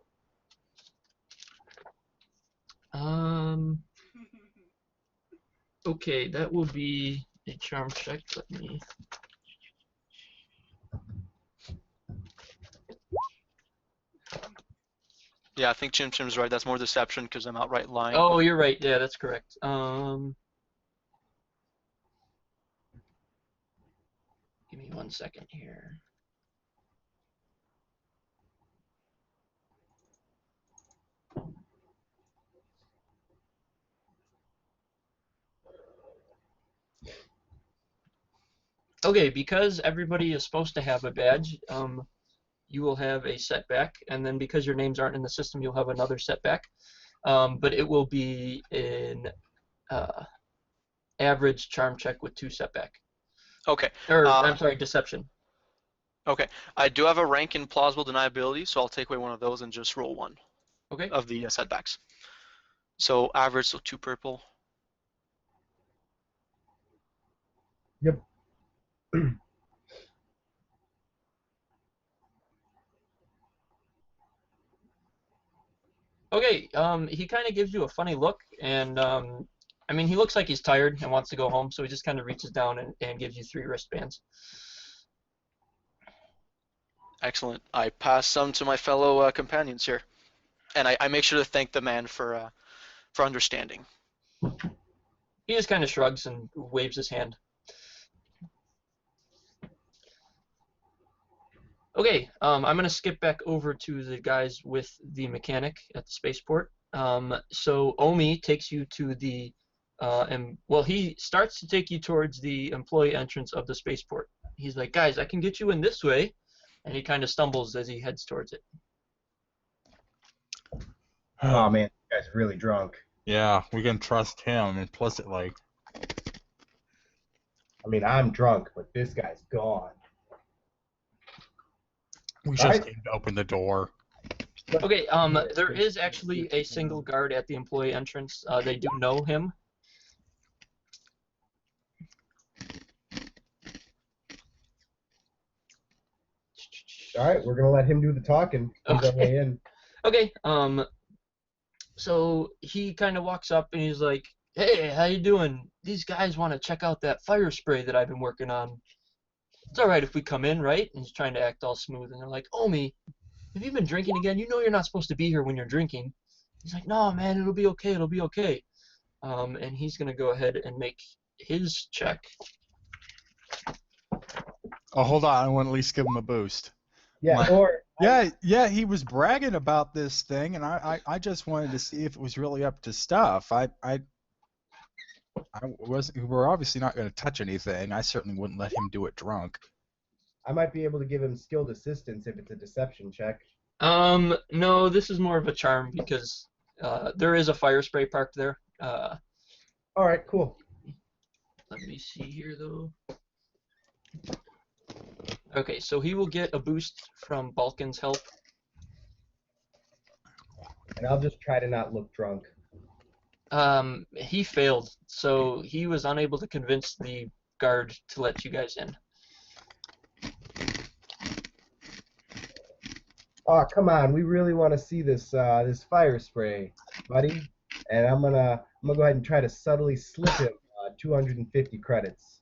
Okay, that will be a charm check. Let me. Yeah, I think Chim Chim's right. That's more deception because I'm outright lying. Oh, you're right. Yeah, that's correct. Give me 1 second here. Okay, because everybody is supposed to have a badge, you will have a setback, and then because your names aren't in the system, you'll have another setback. But it will be an average charm check with 2 setback. Okay. Or, I'm sorry, deception. Okay. I do have a rank in plausible deniability, so I'll take away one of those and just roll 1 Okay. of the setbacks. So average, so 2 purple. Yep. Okay, he kind of gives you a funny look, and I mean, he looks like he's tired and wants to go home, so he just kind of reaches down and gives you 3 wristbands. Excellent. I pass some to my fellow companions here, and I make sure to thank the man for understanding. He just kind of shrugs and waves his hand. Okay, I'm gonna skip back over to the guys with the mechanic at the spaceport. So Omi takes you to the, and well, he starts to take you towards the employee entrance of the spaceport. He's like, guys, I can get you in this way, and he kind of stumbles as he heads towards it. Oh man, this guy's really drunk. Yeah, we can trust him implicitly. I mean, I'm drunk, but this guy's gone. We All just right. need to open the door. Okay, there is actually a single guard at the employee entrance. They do know him. All right, we're gonna let him do the talking. He's our way in. Okay, so he kind of walks up and he's like, hey, how you doing? These guys want to check out that fire spray that I've been working on. It's all right if we come in, right? And he's trying to act all smooth. And they're like, Omi, have you been drinking again? You know you're not supposed to be here when you're drinking. He's like, no, man, it'll be okay. It'll be okay. And he's going to go ahead and make his check. Oh, hold on. I want to at least give him a boost. Yeah, My- Yeah, he was bragging about this thing, and I just wanted to see if it was really up to stuff. We're obviously not going to touch anything. I certainly wouldn't let him do it drunk. I might be able to give him skilled assistance if it's a deception check. No, this is more of a charm because there is a fire spray parked there. All right, cool. Let me see here, though. Okay, so he will get a boost from Balkan's help. And I'll just try to not look drunk. He failed, so he was unable to convince the guard to let you guys in. Oh, come on, we really want to see this this fire spray, buddy. And I'm gonna go ahead and try to subtly slip him 250 credits.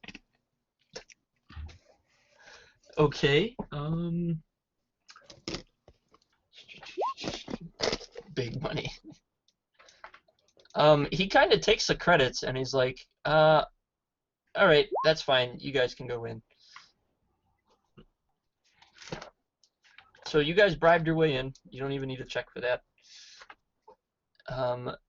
Okay. Big money. He kind of takes the credits and he's like, all right, that's fine. You guys can go in. So you guys bribed your way in. You don't even need to check for that.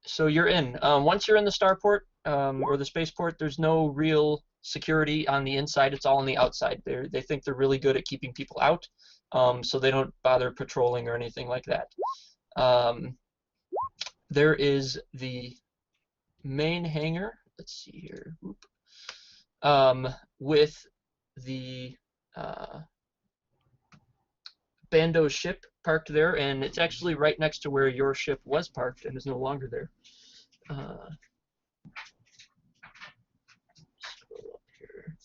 So you're in. Once you're in the starport or the spaceport, there's no real security on the inside. It's all on the outside. They think they're really good at keeping people out, so they don't bother patrolling or anything like that. There is the main hangar. Let's see here. With the Bando's ship parked there, and it's actually right next to where your ship was parked and is no longer there. Scroll up here.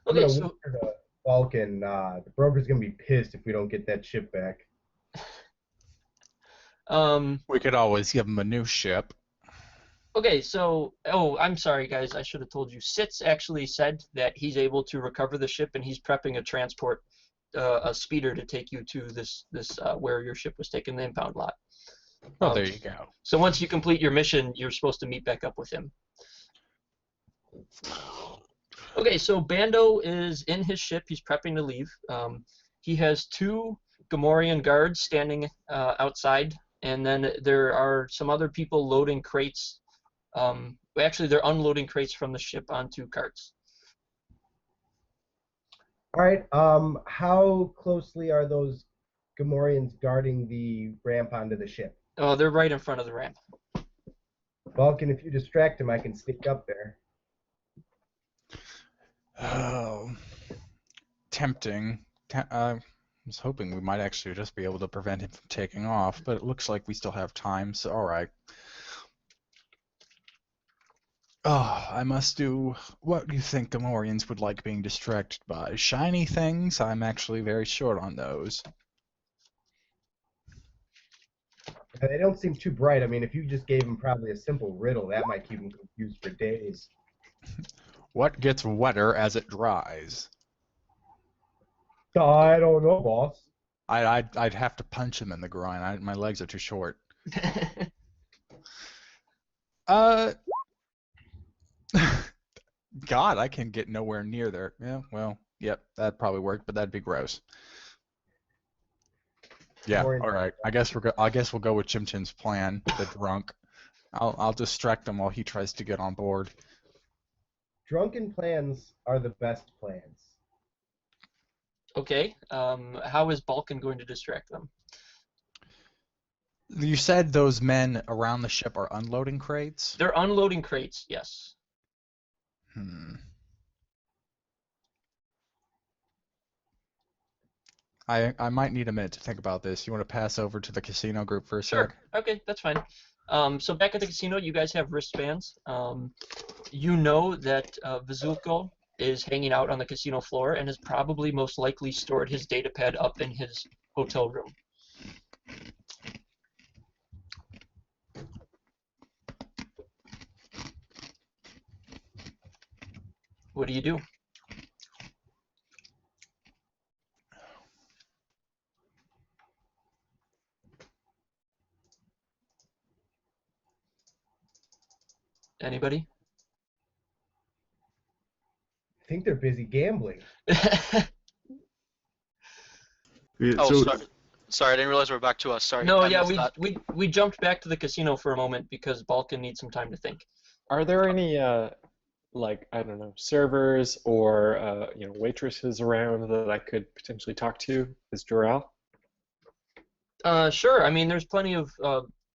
Okay, so the Vulcan, the broker's gonna be pissed if we don't get that ship back. We could always give him a new ship. Okay, so, oh, I'm sorry, guys. I should have told you. Sitz actually said that he's able to recover the ship, and he's prepping a transport, a speeder to take you to this where your ship was taken, the impound lot. Oh, there you go. So once you complete your mission, you're supposed to meet back up with him. Okay, so Bando is in his ship. He's prepping to leave. He has 2 Gamorrean guards standing outside, and then there are some other people loading crates. Actually, they're unloading crates from the ship onto carts. All right. How closely are those Gamorreans guarding the ramp onto the ship? Oh, they're right in front of the ramp. Vulcan, if you distract him, I can sneak up there. Oh, tempting. I was hoping we might actually just be able to prevent him from taking off, but it looks like we still have time, so alright. Oh, I must do... What do you think Gamorreans would like being distracted by? Shiny things? I'm actually very short on those. They don't seem too bright. I mean, if you just gave him probably a simple riddle, that might keep him confused for days. What gets wetter as it dries? I don't know, boss. I'd have to punch him in the groin. My legs are too short. Uh, God, I can get nowhere near there. Yeah, well, yep, that'd probably work, but that'd be gross. Yeah, Gamorrean. all right. I guess we'll go with Chim Chim's plan, the drunk. I'll distract him while he tries to get on board. Drunken plans are the best plans. Okay. How is Balkan going to distract them? You said those men around the ship are unloading crates? They're unloading crates. Yes. I might need a minute to think about this. You want to pass over to the casino group for a Sure. sec? Okay, that's fine. So back at the casino, you guys have wristbands. You know that Vizulko is hanging out on the casino floor and has probably most likely stored his datapad up in his hotel room. What do you do? Anybody? I think they're busy gambling. Yeah, Oh, so sorry, I didn't realize we're back to us. Sorry. No, I yeah, missed that. we jumped back to the casino for a moment because Balkan needs some time to think. Are there any like, I don't know, servers or waitresses around that I could potentially talk to as Doral? Sure. I mean, there's plenty of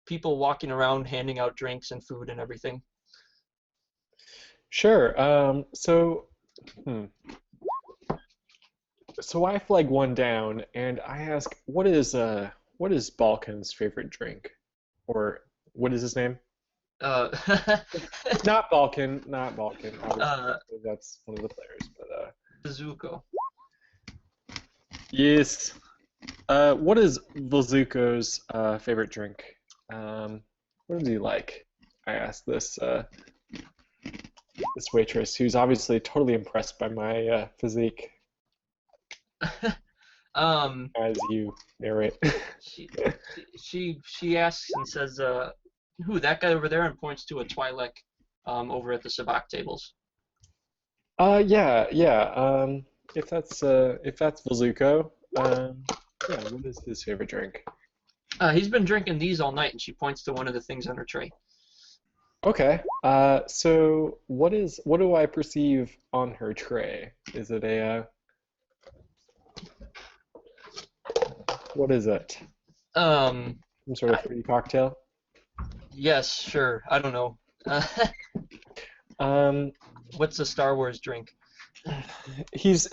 people walking around handing out drinks and food and everything. Sure. So I flag one down and I ask, what is Balkan's favorite drink, or what is his name? Uh, Not Balkan. Obviously, that's one of the players. But Zuko. yes. What is Vazuko's favorite drink? What does he like? I asked this waitress, who's obviously totally impressed by my physique, as you narrate. she asks and says, "Who, that guy over there?" and points to a Twi'lek over at the sabacc tables. Yeah. If that's Vazuko, yeah. What is his favorite drink? He's been drinking these all night, and she points to one of the things on her tray. Okay. So what do I perceive on her tray? Is it what is it? Some sort of fruity cocktail? Yes, sure. I don't know. What's a Star Wars drink? He's,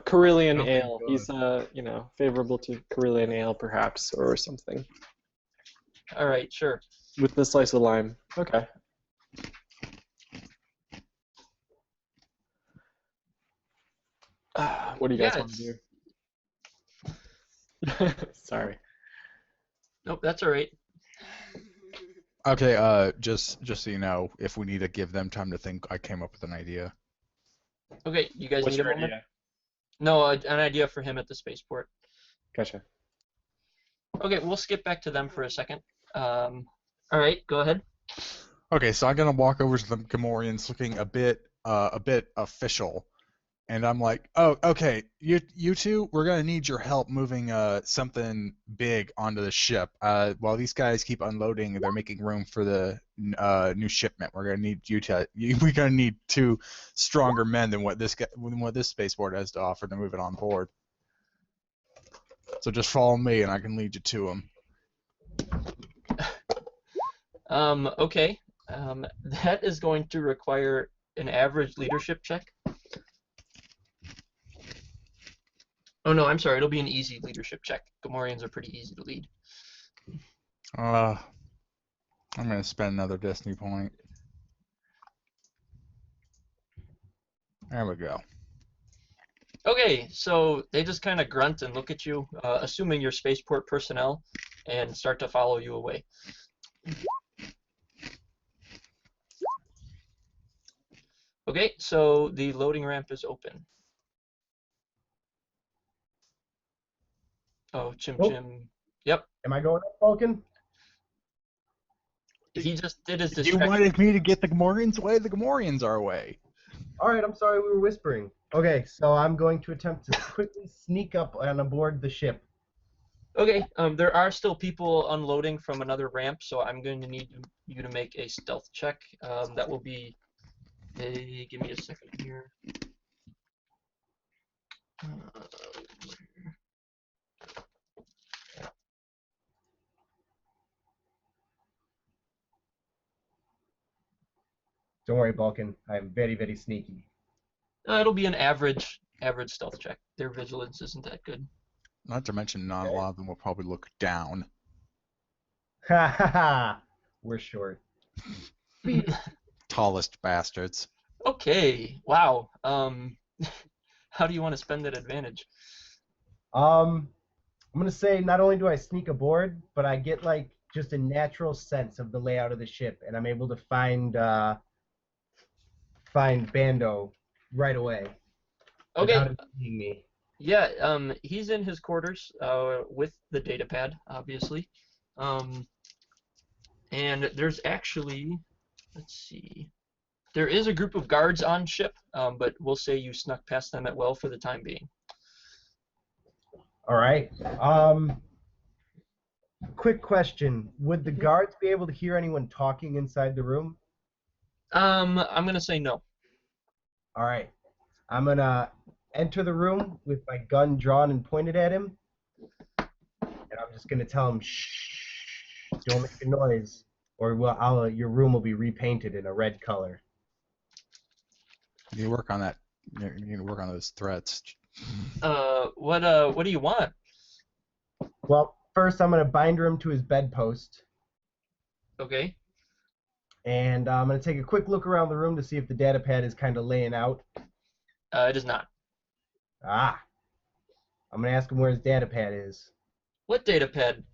Carillion Oh my ale. God. He's, favorable to Carillion ale, perhaps, or something. All right, sure. With the slice of lime. Okay. What do you guys want to do? Sorry. Nope, that's all right. Okay, just so you know, if we need to give them time to think, I came up with an idea. Okay, you guys What's need a your moment? idea? No, an idea for him at the spaceport. Gotcha. Okay, we'll skip back to them for a second. All right, go ahead. Okay, so I'm gonna walk over to the Gamorreans looking a bit official, and I'm like, oh, okay, you two, we're gonna need your help moving something big onto the ship. While these guys keep unloading, they're making room for the new shipment. We're gonna need we're gonna need two stronger men than what this spaceport has to offer to move it on board. So just follow me, and I can lead you to them. Okay. That is going to require an average leadership check. Oh no, I'm sorry. It'll be an easy leadership check. Gamorreans are pretty easy to lead. I'm gonna spend another destiny point. There we go. Okay, so they just kind of grunt and look at you, assuming you're spaceport personnel, and start to follow you away. Okay, so the loading ramp is open. Oh, Chim Oh. Chim. Yep. Am I going up, Falcon? He just did his You distraction. wanted me to get the Gamorreans away? The Gamorreans are away. All right, I'm sorry we were whispering. Okay, so I'm going to attempt to quickly sneak up and aboard the ship. Okay, there are still people unloading from another ramp, so I'm going to need you to make a stealth check. That will be a... Give me a second here. Don't worry, Balkan. I am very, very sneaky. It'll be an average stealth check. Their vigilance isn't that good. Not to mention, not a lot of them will probably look down. Ha ha ha! We're short. Tallest bastards. Okay, wow. How do you want to spend that advantage? I'm gonna say not only do I sneak aboard, but I get like just a natural sense of the layout of the ship, and I'm able to find Bando right away. Okay. Without him seeing me. Yeah, he's in his quarters with the data pad, obviously. And there's actually, let's see, there is a group of guards on ship, but we'll say you snuck past them at will for the time being. All right. Quick question: would the guards be able to hear anyone talking inside the room? I'm gonna say no. All right. I'm gonna enter the room with my gun drawn and pointed at him, and I'm just gonna tell him, "Shh, don't make a noise, or your room will be repainted in a red color." You work on that. You need to work on those threats. What do you want? Well, first I'm gonna binder him to his bedpost, Okay. and I'm gonna take a quick look around the room to see if the data pad is kind of laying out. It is not. Ah. I'm gonna ask him where his data pad is. What data pad?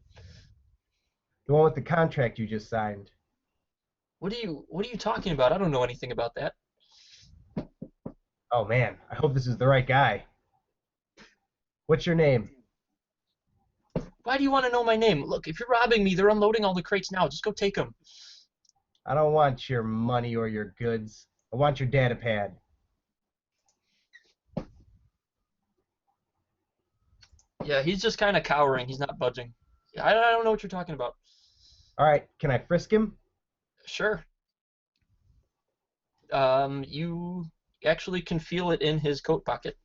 The one with the contract you just signed. What are you talking about? I don't know anything about that. Oh man, I hope this is the right guy. What's your name? Why do you want to know my name? Look, if you're robbing me, they're unloading all the crates now. Just go take them. I don't want your money or your goods. I want your data pad. Yeah, he's just kind of cowering. He's not budging. I don't know what you're talking about. All right, can I frisk him? Sure. You actually can feel it in his coat pocket.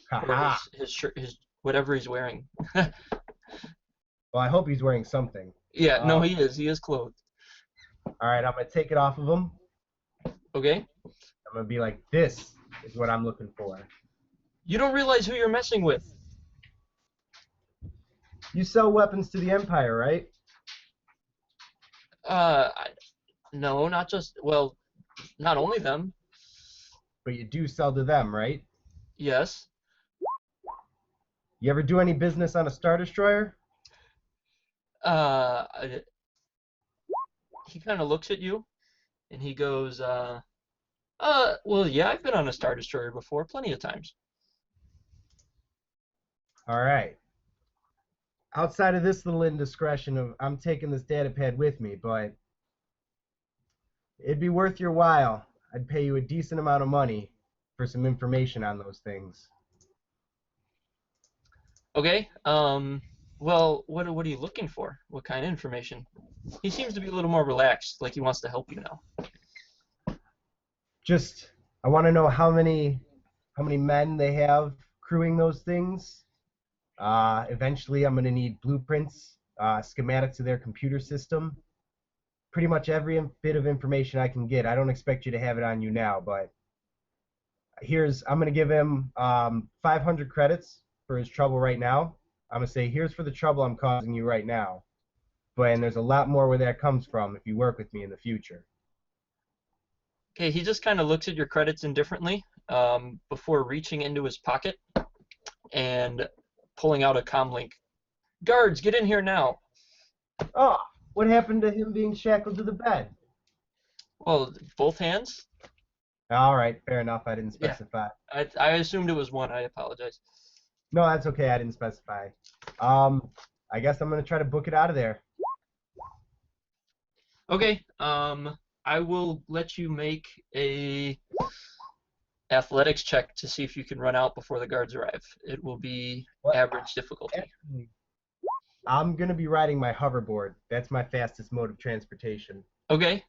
Haha. Or his shirt, his whatever he's wearing. Well, I hope he's wearing something. Yeah, no, he is. He is clothed. All right, I'm gonna take it off of him. Okay. I'm gonna be like, this is what I'm looking for. You don't realize who you're messing with. You sell weapons to the Empire, right? No, not just. Well, not only them. But you do sell to them, right? Yes. You ever do any business on a Star Destroyer? He kind of looks at you, and he goes, well, yeah, I've been on a Star Destroyer before, plenty of times. All right. Outside of this little indiscretion of I'm taking this data pad with me, but it'd be worth your while. I'd pay you a decent amount of money for some information on those things. Okay. Well, what are you looking for? What kind of information? He seems to be a little more relaxed, like he wants to help you now. Just, I want to know how many men they have crewing those things. Eventually, I'm going to need blueprints, schematics of their computer system. Pretty much every bit of information I can get. I don't expect you to have it on you now, but I'm going to give him 500 credits for his trouble right now. I'm going to say, here's for the trouble I'm causing you right now. And there's a lot more where that comes from if you work with me in the future. Okay, he just kind of looks at your credits indifferently before reaching into his pocket and pulling out a comlink. Guards, get in here now. Oh, what happened to him being shackled to the bed? Well, both hands? All right, fair enough. I didn't specify. Yeah, I assumed it was one. I apologize. No, that's okay. I didn't specify. I guess I'm going to try to book it out of there. Okay. I will let you make a athletics check to see if you can run out before the guards arrive. It will be What? average difficulty. Actually, I'm gonna be riding my hoverboard. That's my fastest mode of transportation. Okay,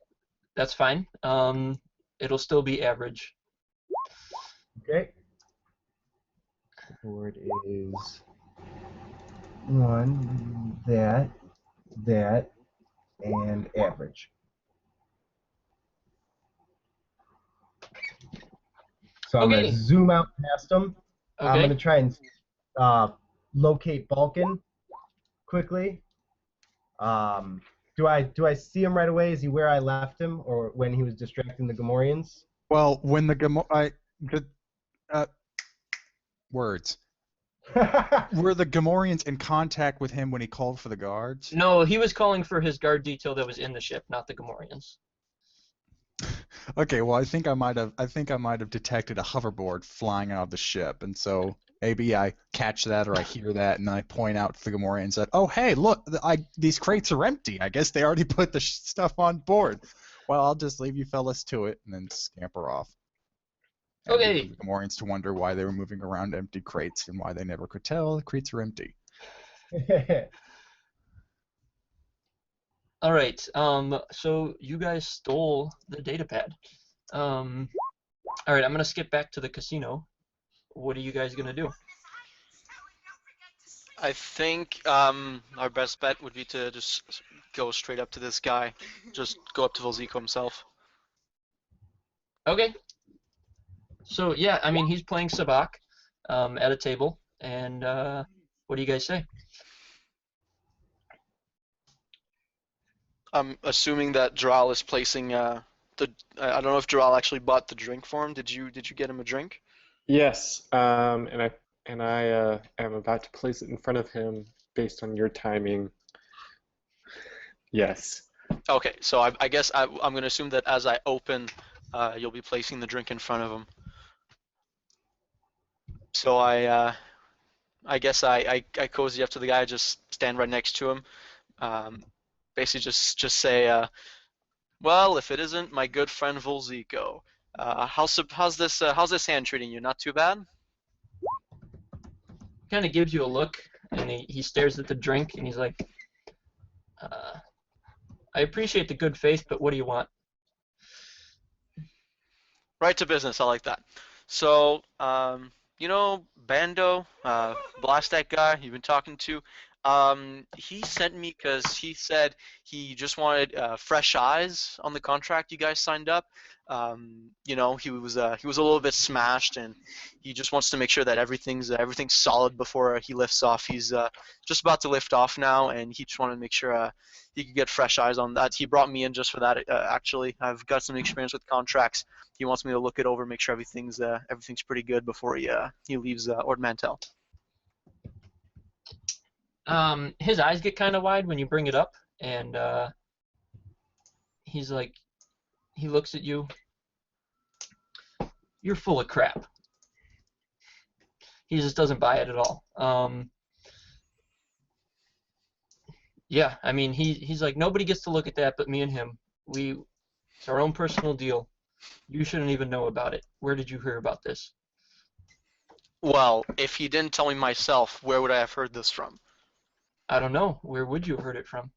that's fine. It'll still be average. Okay. Board is one, that, and average. So I'm Okay. gonna zoom out past them. I'm Okay. gonna try and locate Balkan quickly. Do I see him right away? Is he where I left him, or when he was distracting the Gamorreans? Well, when the words. Were the Gamorreans in contact with him when he called for the guards? No, he was calling for his guard detail that was in the ship, not the Gamorreans. Okay, well, I think I might have detected a hoverboard flying out of the ship, and so maybe I catch that or I hear that, and then I point out to the Gamorrean and said, "Oh, hey, look, these crates are empty. I guess they already put the stuff on board. Well, I'll just leave you fellas to it, and then scamper off." And Okay. leave the Gamorreans to wonder why they were moving around empty crates and why they never could tell the crates are empty. All right. So you guys stole the data pad. All right. I'm gonna skip back to the casino. What are you guys gonna do? I think our best bet would be to just go straight up to this guy. Just go up to Volzico himself. Okay. So yeah, I mean he's playing sabacc at a table, and what do you guys say? I'm assuming that Drow is placing the. I don't know if Drow actually bought the drink for him. Did you get him a drink? Yes, and I am about to place it in front of him based on your timing. Yes. Okay, so I guess I'm going to assume that as I open, you'll be placing the drink in front of him. So I guess I cozy up to the guy, just stand right next to him. Basically, just say, well, if it isn't my good friend Volzico, how's this hand treating you? Not too bad. Kind of gives you a look, and he stares at the drink, and he's like, I appreciate the good faith, but what do you want? Right to business. I like that. So, you know, Bando, blast that guy you've been talking to. He sent me because he said he just wanted fresh eyes on the contract you guys signed up. You know, he was a little bit smashed, and he just wants to make sure that everything's solid before he lifts off. He's just about to lift off now, and he just wanted to make sure he could get fresh eyes on that. He brought me in just for that. Actually, I've got some experience with contracts. He wants me to look it over, make sure everything's pretty good before he leaves Ord Mantell. His eyes get kind of wide when you bring it up, and he's like, he looks at you. You're full of crap. He just doesn't buy it at all. Yeah, I mean, he's like, nobody gets to look at that but me and him. It's our own personal deal. You shouldn't even know about it. Where did you hear about this? Well, if he didn't tell me myself, where would I have heard this from? I don't know. Where would you have heard it from?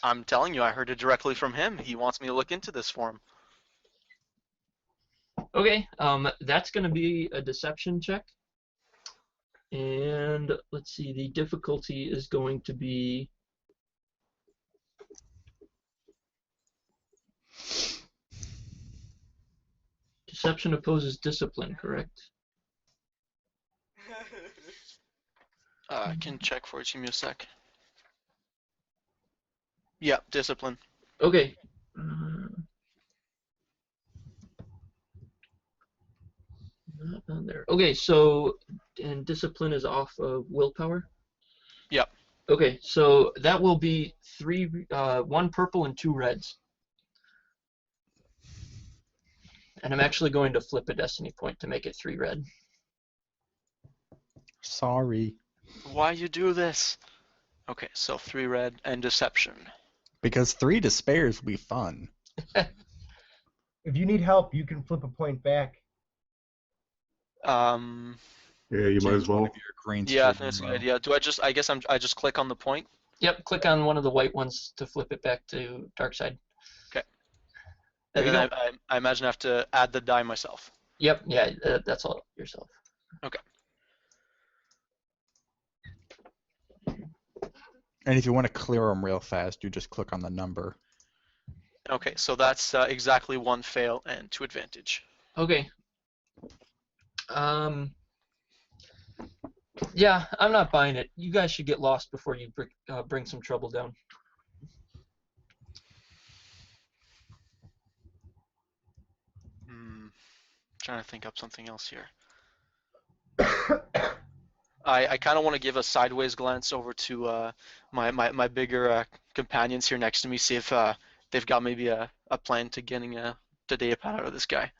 I'm telling you, I heard it directly from him. He wants me to look into this for him. Okay, that's going to be a deception check. And let's see, the difficulty is going to be... Deception opposes discipline, correct? I can check for it. Give me a sec. Yeah, discipline. Okay. Not on there. Okay, so and discipline is off of willpower. Yep. Okay, so that will be one purple and 2 reds. And I'm actually going to flip a destiny point to make it 3 red. Sorry. Why you do this? Okay, so 3 red and deception. Because 3 despairs will be fun. If you need help, you can flip a point back. Yeah, you might as Change one well. of your green Yeah, I screen think that's a good row. idea. Do I guess I just click on the point. Yep, click on one of the white ones to flip it back to dark side. Okay. There And you then go. I imagine I have to add the die myself. Yep, yeah, that's all yourself. Okay. And if you want to clear them real fast, you just click on the number. Okay, so that's exactly 1 fail and 2 advantage. Okay. Yeah, I'm not buying it. You guys should get lost before you bring some trouble down. Trying to think up something else here. I kind of want to give a sideways glance over to my bigger companions here next to me, see if they've got maybe a plan to getting the data pad out of this guy.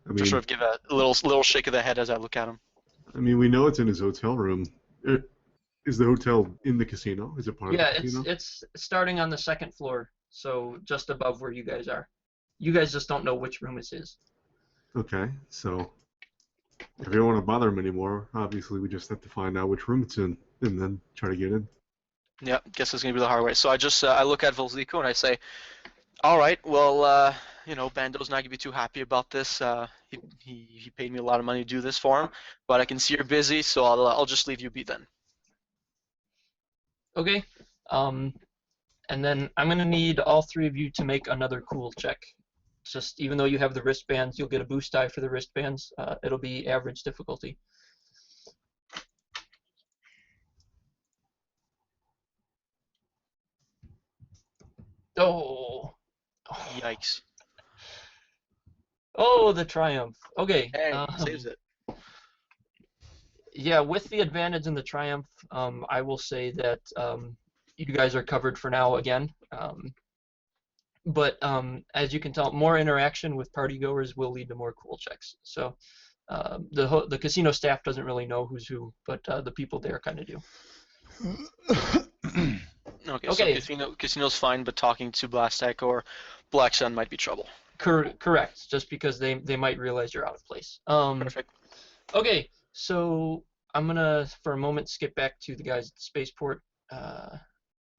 I Just sort mean, of give a little shake of the head as I look at him. we know it's in his hotel room. Is the hotel in the casino? Is it part of Yeah, the casino? it's starting on the 2nd floor, so just above where you guys are. You guys just don't know which room it is. Okay, so if you don't want to bother him anymore, obviously we just have to find out which room it's in and then try to get in. Yeah, guess it's gonna be the hard way. So I look at Volzico and I say, all right, well, Bando's not gonna be too happy about this. He paid me a lot of money to do this for him, but I can see you're busy, so I'll just leave you be then. Okay. And then I'm gonna need all 3 of you to make another cool check. Just even though you have the wristbands, you'll get a boost die for the wristbands. It'll be average difficulty. Oh. Yikes. Oh, the triumph. Okay. Hey, saves it. Yeah, with the advantage in the triumph, I will say that you guys are covered for now again. But as you can tell, more interaction with party goers will lead to more cool checks. So the casino staff doesn't really know who's who, but the people there kind of do. Okay, so casino's fine, but talking to Blastek or Black Sun might be trouble. Correct, just because they might realize you're out of place. Perfect. Okay, so I'm gonna for a moment skip back to the guys at the spaceport.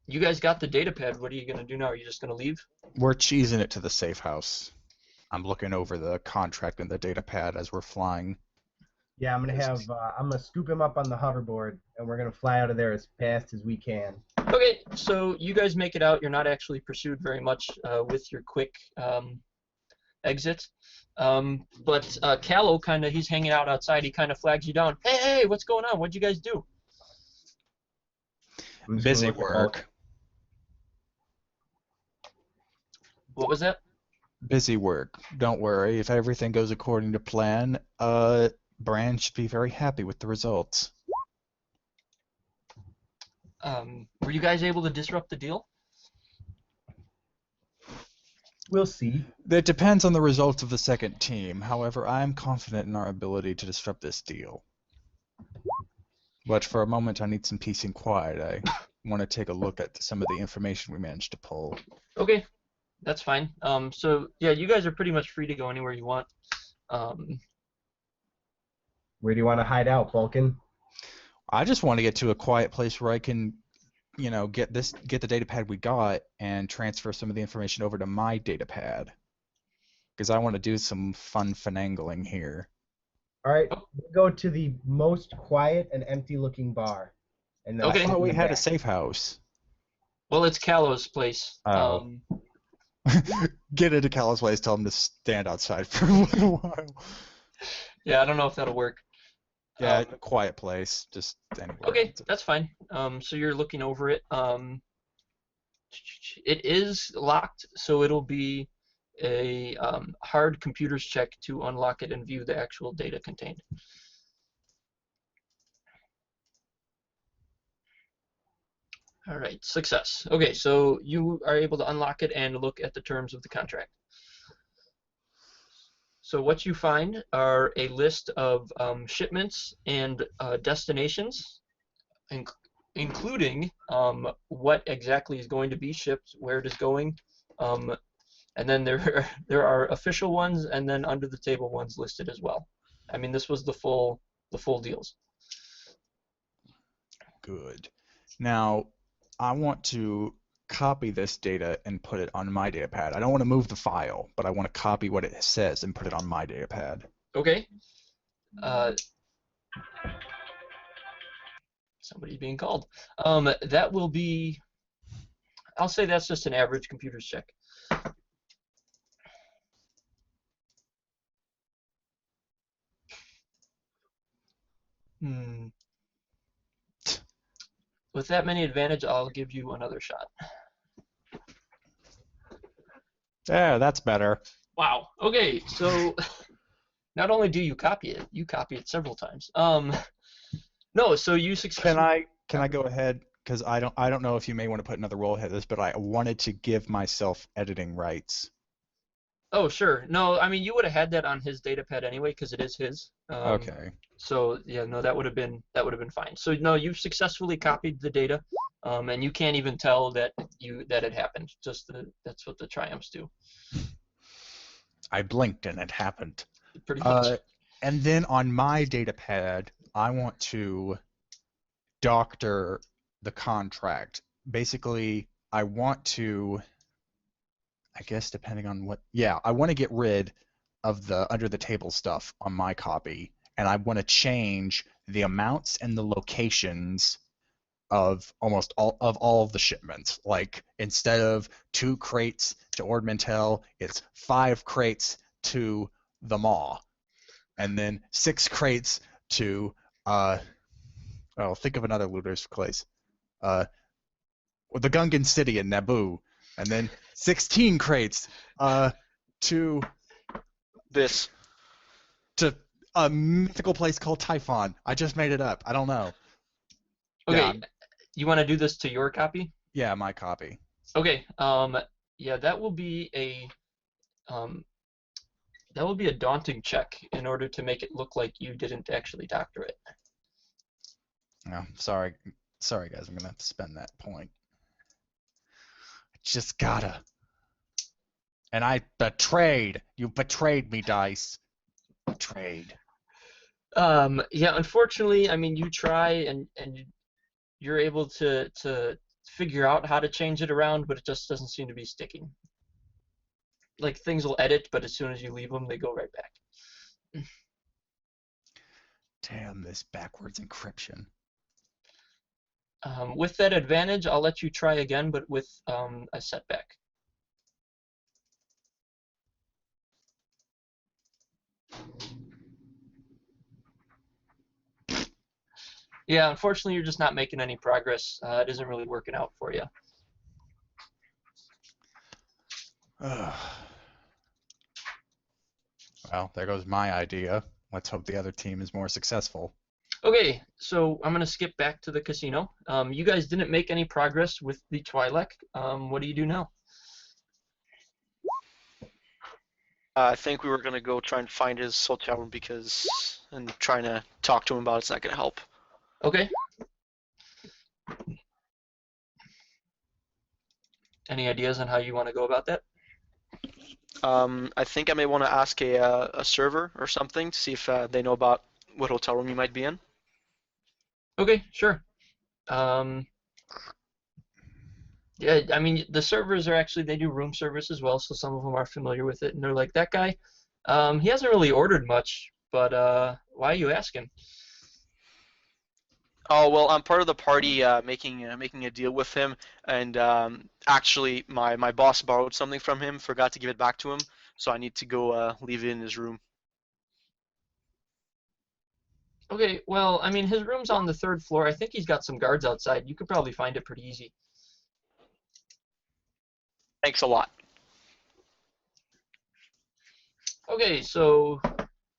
You guys got the data pad. What are you gonna do now? Are you just gonna leave? We're cheesing it to the safe house. I'm looking over the contract and the data pad as we're flying. Yeah, I'm gonna scoop him up on the hoverboard, and we're gonna fly out of there as fast as we can. Okay, so you guys make it out. You're not actually pursued very much with your quick exit. But Callow he's hanging out outside. He kind of flags you down. Hey, what's going on? What'd you guys do? Busy work. What was that? Busy work. Don't worry. If everything goes according to plan, Brand should be very happy with the results. Were you guys able to disrupt the deal? We'll see. It depends on the results of the second team. However, I am confident in our ability to disrupt this deal. But for a moment, I need some peace and quiet. I want to take a look at some of the information we managed to pull. Okay, that's fine. So yeah, you guys are pretty much free to go anywhere you want. Where do you want to hide out, Vulcan? I just want to get to a quiet place where I can, get the data pad we got and transfer some of the information over to my data pad. Because I want to do some fun finagling here. All right, we'll go to the most quiet and empty-looking bar. And Okay. I thought we had a safe house. Well, it's Callow's place. Oh. Get into Callow's place, tell him to stand outside for a little while. Yeah, I don't know if that'll work. Yeah, a quiet place, just anywhere. Okay, that's fine. So you're looking over it. It is locked, so it'll be a hard computers check to unlock it and view the actual data contained. All right, success. Okay, so you are able to unlock it and look at the terms of the contract. So what you find are a list of shipments and destinations, including what exactly is going to be shipped, where it is going, and then there are official ones, and then under the table ones listed as well. I mean, this was the full deals. Good. Now, I want to copy this data and put it on my datapad. I don't want to move the file, but I want to copy what it says and put it on my datapad. Okay. Somebody's being called. That will be, I'll say that's just an average computer's check. With that many advantage, I'll give you another shot. Yeah, that's better. Wow. Okay, so not only do you copy it several times. No, so you successfully. Can I go ahead? Because I don't know if you may want to put another roll ahead of this, but I wanted to give myself editing rights. Oh, sure. No, I mean you would have had that on his datapad anyway because it is his. Okay. So yeah, no, that would have been fine. So no, you've successfully copied the data, and you can't even tell that it happened. That's what the triumphs do. I blinked and it happened. Pretty much. And then on my datapad, I want to doctor the contract. Basically, I want to, I guess depending on what, yeah, I want to get rid of the under the table stuff on my copy, and I want to change the amounts and the locations of almost all of the shipments. Like instead of 2 crates to Ord Mantell, it's 5 crates to the Maw, and then 6 crates to think of another looter's place. The Gungan City in Naboo, and then 16 crates to a mythical place called Typhon. I just made it up. I don't know. Okay, Yeah. you want to do this to your copy? Yeah, my copy. Okay. Yeah, that will be a daunting check in order to make it look like you didn't actually doctor it. Oh, sorry guys, I'm gonna have to spend that point. I just gotta. And I betrayed. You betrayed me, Dice. Betrayed. Yeah, unfortunately, I mean, you try and you're able to figure out how to change it around, but it just doesn't seem to be sticking. Like things will edit, but as soon as you leave them, they go right back. Damn this backwards encryption. With that advantage, I'll let you try again, but with a setback. Yeah, unfortunately, you're just not making any progress. It isn't really working out for you. Well, there goes my idea. Let's hope the other team is more successful. Okay, so I'm going to skip back to the casino. You guys didn't make any progress with the Twi'lek. What do you do now? I think we were going to go try and find his hotel room and trying to talk to him about it's not going to help. Okay. Any ideas on how you want to go about that? I think I may want to ask a server or something to see if they know about what hotel room you might be in. Okay, sure. Yeah, I mean, the servers are actually, they do room service as well, so some of them are familiar with it, and they're like, that guy, he hasn't really ordered much, but why are you asking? Oh, well, I'm part of the party making a deal with him, and actually, my boss borrowed something from him, forgot to give it back to him, so I need to go leave it in his room. Okay, well, I mean, his room's on the 3rd floor. I think he's got some guards outside. You could probably find it pretty easy. Thanks a lot. Okay, so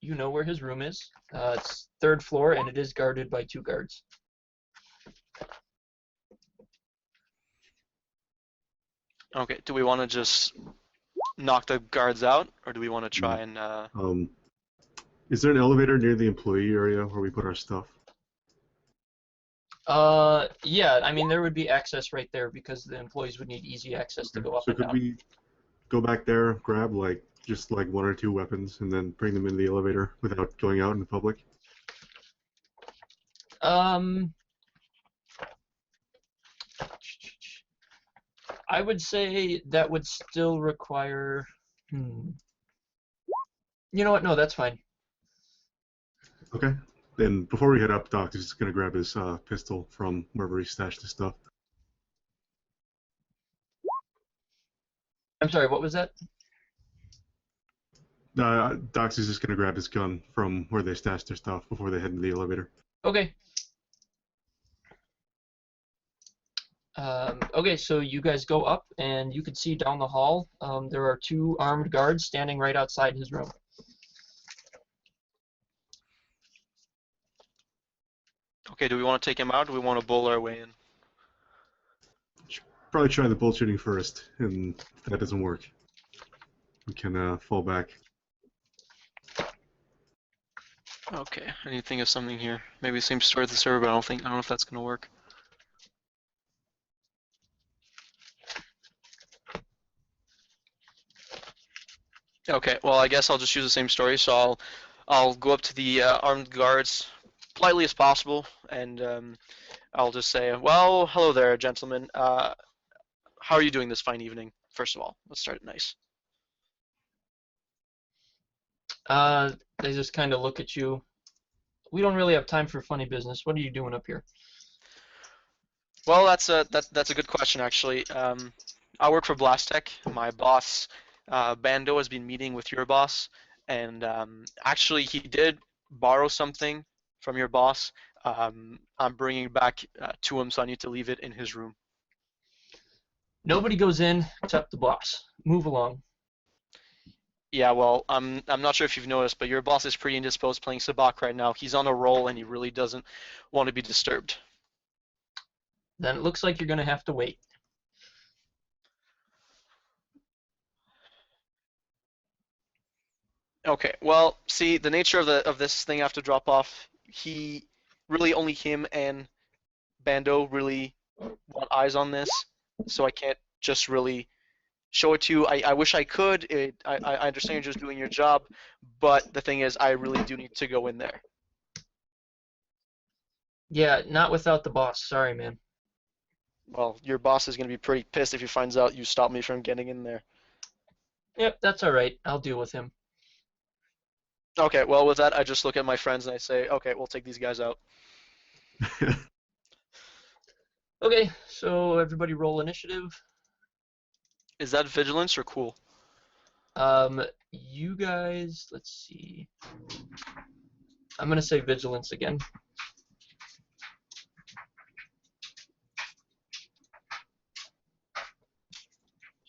you know where his room is. It's 3rd floor, and it is guarded by 2 guards. Okay, do we want to just knock the guards out, or do we want to try and... Is there an elevator near the employee area where we put our stuff? Yeah, I mean, there would be access right there because the employees would need easy access to go up So and could down. we go back there, grab just like 1 or 2 weapons, and then bring them into the elevator without going out in public? I would say that would still require. You know what? No, that's fine. Okay. Then before we head up, Doc is just gonna grab his pistol from wherever he stashed his stuff. I'm sorry, what was that? Dox is just gonna grab his gun from where they stashed their stuff before they head into the elevator. Okay. Okay, so you guys go up, and you can see down the hall. There are 2 armed guards standing right outside his room. Okay, do we want to take him out, or do we want to bull our way in? Probably try the bullshitting first, and if that doesn't work, we can fall back. Okay, I need to think of something here. Maybe the same story as the server, but I don't know if that's gonna work. Okay, well I guess I'll just use the same story. So I'll go up to the armed guards politely as possible, and I'll just say, "Well, hello there, gentlemen. How are you doing this fine evening? First of all, let's start it nice." They just kind of look at you. We don't really have time for funny business. What are you doing up here? Well, that's a good question actually. I work for Blastech. My boss, Bando, has been meeting with your boss, and actually he did borrow something from your boss. I'm bringing it back to him, so I need to leave it in his room. Nobody goes in except the boss. Move along. Yeah, well, I'm not sure if you've noticed, but your boss is pretty indisposed playing Sabak right now. He's on a roll, and he really doesn't want to be disturbed. Then it looks like you're going to have to wait. Okay, well, see, the nature of this thing I have to drop off, he really only him and Bando really want eyes on this, so I can't just really show it to you. I wish I could. I understand you're just doing your job, but the thing is, I really do need to go in there. Yeah, not without the boss. Sorry, man. Well, your boss is going to be pretty pissed if he finds out you stopped me from getting in there. Yep, that's all right. I'll deal with him. Okay, well, with that, I just look at my friends and I say, okay, we'll take these guys out. Okay, so everybody roll initiative. Is that vigilance or cool? You guys, let's see. I'm gonna say vigilance again.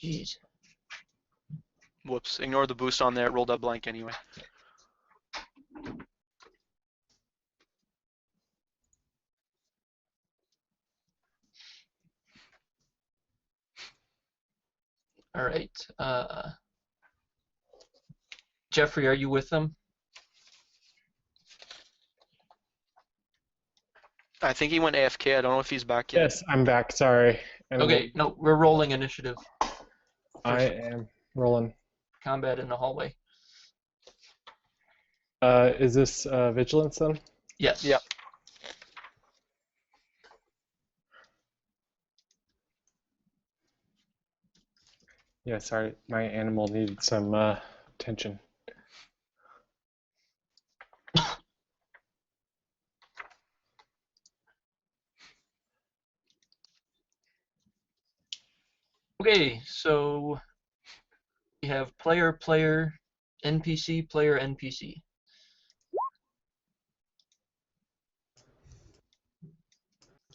Jeez. Whoops, ignore the boost on there, it rolled out blank anyway. All right. Jeffrey, are you with them? I think he went AFK, I don't know if he's back yet. Yes, I'm back. Sorry. And Okay, no, we're rolling initiative. I am rolling. Combat in the hallway. Is this vigilance then? Yes. Yep. Yeah, sorry. My animal needed some attention. Okay, so we have player, player, NPC, player, NPC.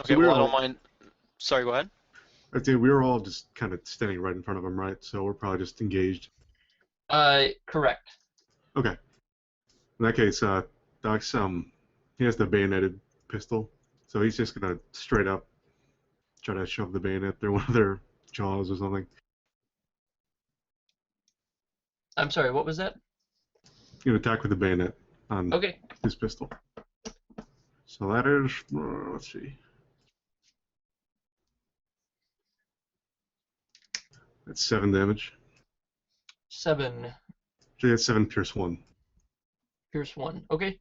Okay, So we're well, I all- don't mind. Sorry, go ahead. I'd say we were all just kind of standing right in front of him, right? So we're probably just engaged. Correct. Okay. In that case, Doc's he has the bayoneted pistol, so he's just gonna straight up try to shove the bayonet through one of their jaws or something. I'm sorry, what was that? He's gonna attack with the bayonet on Okay. his pistol. So that is, let's see, That's 7 damage. 7. Actually, that's 7 pierce 1. Pierce 1. Okay.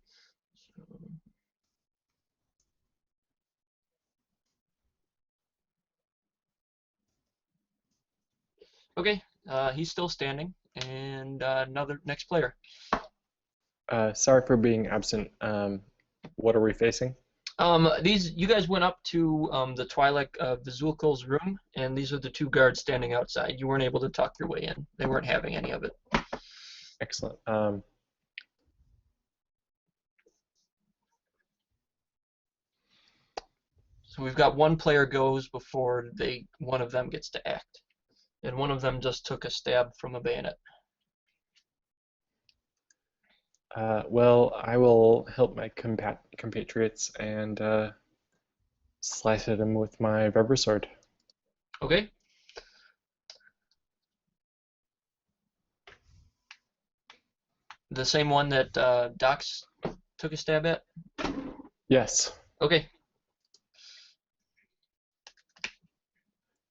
Okay. He's still standing, and another next player. Sorry for being absent. What are we facing? You guys went up to the Twi'lek Vizulkal's room, and these are the 2 guards standing outside. You weren't able to talk your way in. They weren't having any of it. Excellent. So we've got 1 player goes before one of them gets to act, and one of them just took a stab from a bayonet. Well, I will help my compatriots and slice at him with my rubber sword. Okay. The same one that Dox took a stab at? Yes. Okay.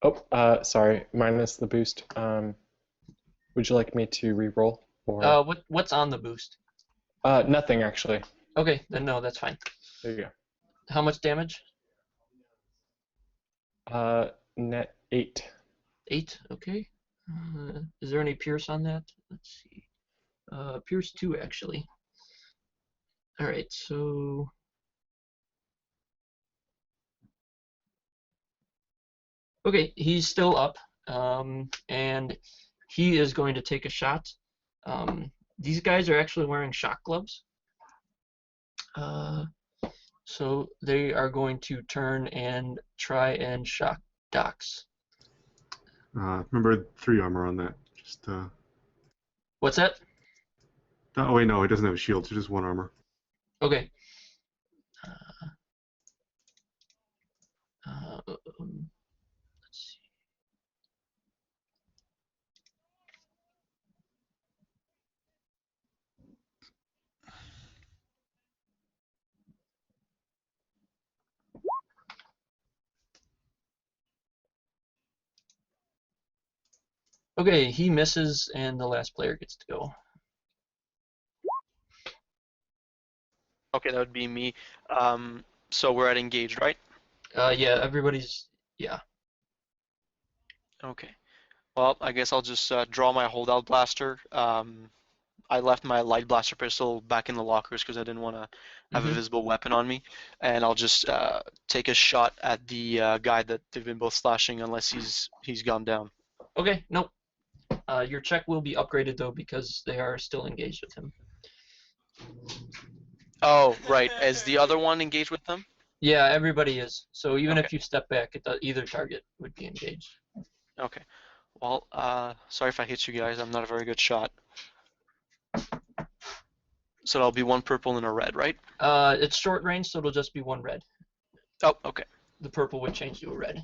Oh, sorry. Minus the boost. Would you like me to re-roll? Or What's on the boost? nothing actually. Okay, then no, that's fine. There you How much damage? go. Net 8. 8. Okay. Is there any pierce on that? Let's see. Pierce 2 actually. All right, so. Okay, he's still up, and he is going to take a shot. These guys are actually wearing shock gloves. So they are going to turn and try and shock Dox. Remember 3 armor on that. Just What's that? oh wait, no, he doesn't have a shield. So just 1 armor. Okay. Let's see. Okay, he misses, and the last player gets to go. Okay, that would be me. So we're at engaged, right? Yeah, everybody's. Yeah. Okay. Well, I guess I'll just draw my holdout blaster. I left my light blaster pistol back in the lockers because I didn't want to have a visible weapon on me, and I'll just take a shot at the guy that they've been both slashing, unless he's gone down. Okay, nope. Your check will be upgraded though because they are still engaged with him. Oh, right. Is the other one engaged with them? Yeah, everybody is. So even Okay. if you step back, either target would be engaged. Okay. Well, sorry if I hit you guys. I'm not a very good shot. So that'll be 1 purple and a red, right? It's short range, so it'll just be 1 red. Oh, okay. The purple would change to a red.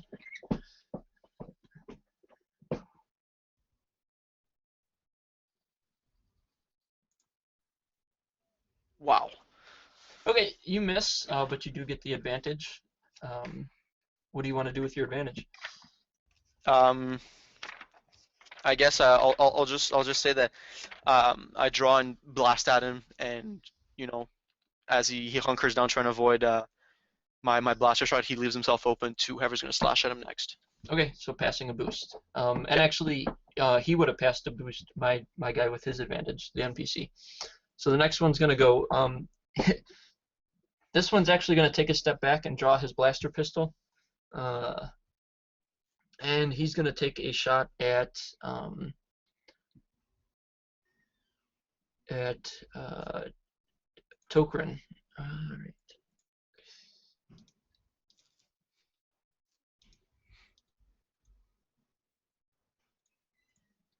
Wow. Okay, you miss, but you do get the advantage. What do you want to do with your advantage? I guess I'll just say that I draw and blast at him, and as he hunkers down trying to avoid my blaster shot, he leaves himself open to whoever's going to slash at him next. Okay, so passing a boost. And actually, he would have passed a boost, my guy with his advantage, the NPC. So the next one's going to go. This one's actually going to take a step back and draw his blaster pistol. And he's going to take a shot at Tokrin. Right.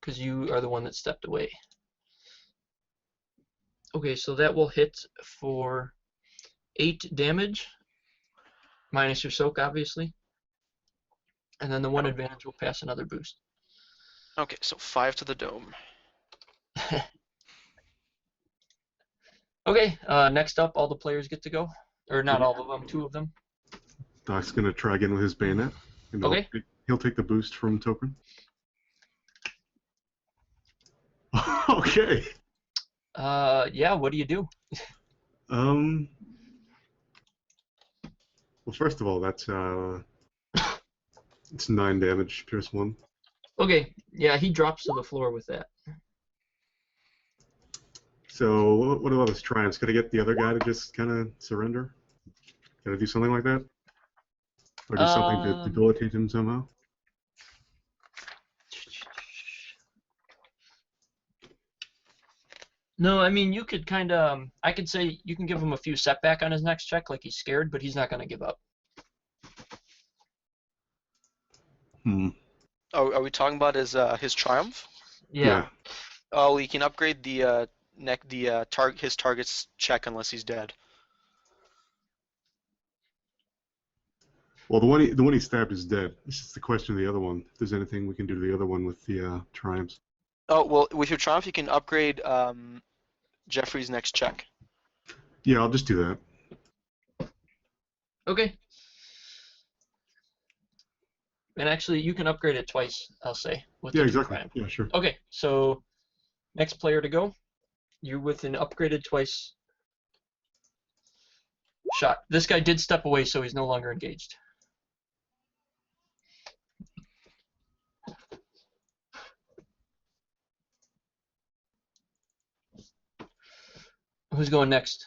Because you are the one that stepped away. Okay, so that will hit for 8 damage, minus your soak, obviously. And then the 1 advantage will pass another boost. Okay, so 5 to the dome. Okay, next up, all the players get to go. Or not all of them, 2 of them. Doc's gonna try again with his bayonet. And Okay. he'll take the boost from Tokrin. Okay. Yeah. What do you do? Well, first of all, that's it's 9 damage, pierce 1. Okay. Yeah, he drops to the floor with that. So what about his triumphs? Could I get the other guy to just kind of surrender? Can I do something like that? Or do something to debilitate him somehow? No, I mean you could kind of. I could say you can give him a few setback on his next check, like he's scared, but he's not gonna give up. Hmm. Oh, are we talking about his triumph? Yeah. Oh, he can upgrade the his target's check unless he's dead. Well, the one he stabbed is dead. This is the question of the other one. If there's anything we can do to the other one with the triumphs. Oh, well, with your triumph, you can upgrade Jeffrey's next check. Yeah, I'll just do that. Okay. And actually, you can upgrade it twice, I'll say. With Yeah, the exactly. triumph. Yeah, sure. Okay, so next player to go. You're with an upgraded twice shot. This guy did step away, so he's no longer engaged. Who's going next?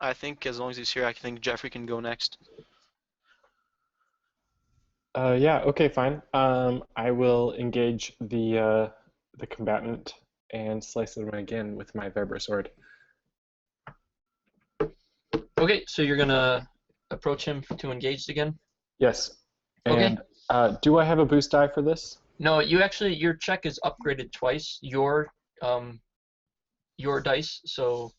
I think as long as he's here, I think Jeffrey can go next. Yeah. Okay. Fine. I will engage the combatant and slice him again with my vibro sword. Okay, so you're gonna approach him to engage again? Yes. Okay. And do I have a boost die for this? No, your check is upgraded twice. Your dice, so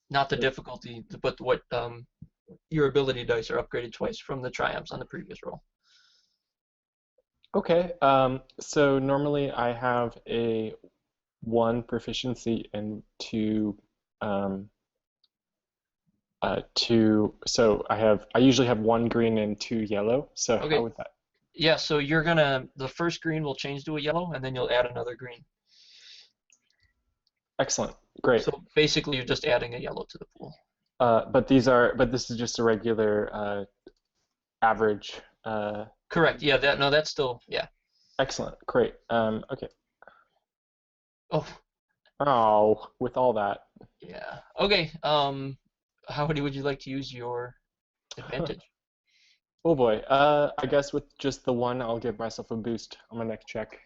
not the difficulty, but what your ability dice are upgraded twice from the triumphs on the previous roll. Okay. So normally I have a 1 proficiency and 2 so I usually have 1 green and 2 yellow. So Okay. how would that? Yeah, so the first green will change to a yellow, and then you'll add another green. Excellent. Great. So basically, you're just adding a yellow to the pool. But this is just a regular average. Correct. Yeah. That's still yeah. Excellent. Great. Okay. Oh. Oh, with all that. Yeah. Okay. How would you like to use your advantage? Oh boy. I guess with just the 1, I'll give myself a boost on my next check.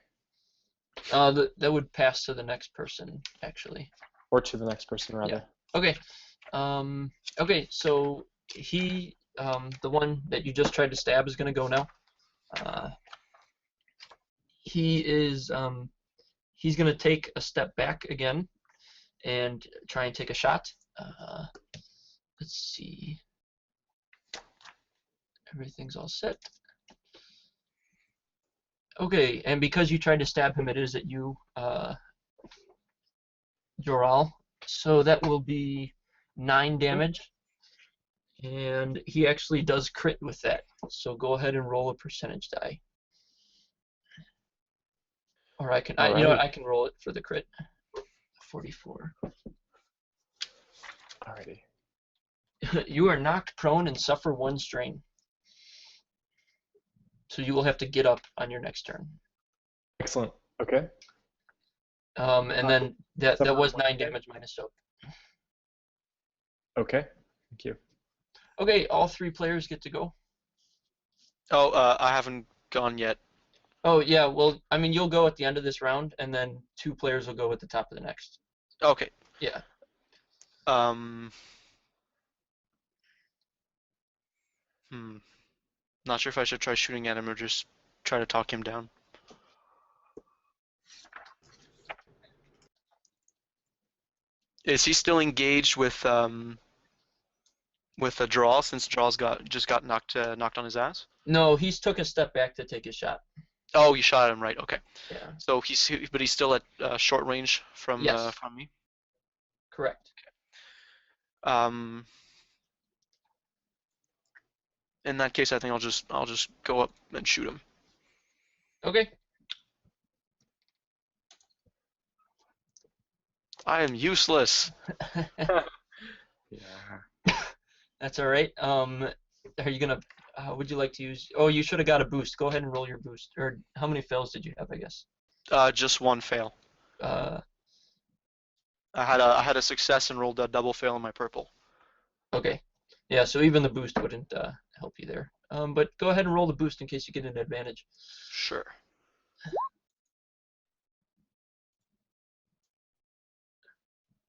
That would pass to the next person, actually. Or to the next person, rather. Yeah. Okay. Okay. So he, the one that you just tried to stab, is gonna go now. He's gonna take a step back again, and try and take a shot. Let's see. Everything's all set. Okay, and because you tried to stab him, it is at you, Joral. So that will be 9 damage. And he actually does crit with that. So go ahead and roll a percentage die. Or I can, you know what, I can roll it for the crit. 44. Alrighty. You are knocked prone and suffer 1 strain. So you will have to get up on your next turn. Excellent. Okay. And then that was 9 damage minus soak. Okay. Thank you. Okay, all 3 players get to go. Oh, I haven't gone yet. Oh yeah, well, I mean, you'll go at the end of this round, and then 2 players will go at the top of the next. Okay. Yeah. Not sure if I should try shooting at him or just try to talk him down. Is he still engaged with a draw since Draw's just got knocked on his ass? No, he's took a step back to take his shot. Oh, you shot at him, right? Okay. Yeah. So he's still at short range from Yes. from me. Correct. Okay. In that case, I think I'll just go up and shoot him. Okay. I am useless. Yeah. That's all right. Are you gonna? Would you like to use? Oh, you should have got a boost. Go ahead and roll your boost. Or how many fails did you have? I guess. Just one fail. Uh, I had a success and rolled a double fail in my purple. okay. Yeah. So even the boost wouldn't help you there. But go ahead and roll the boost in case you get an advantage. Sure.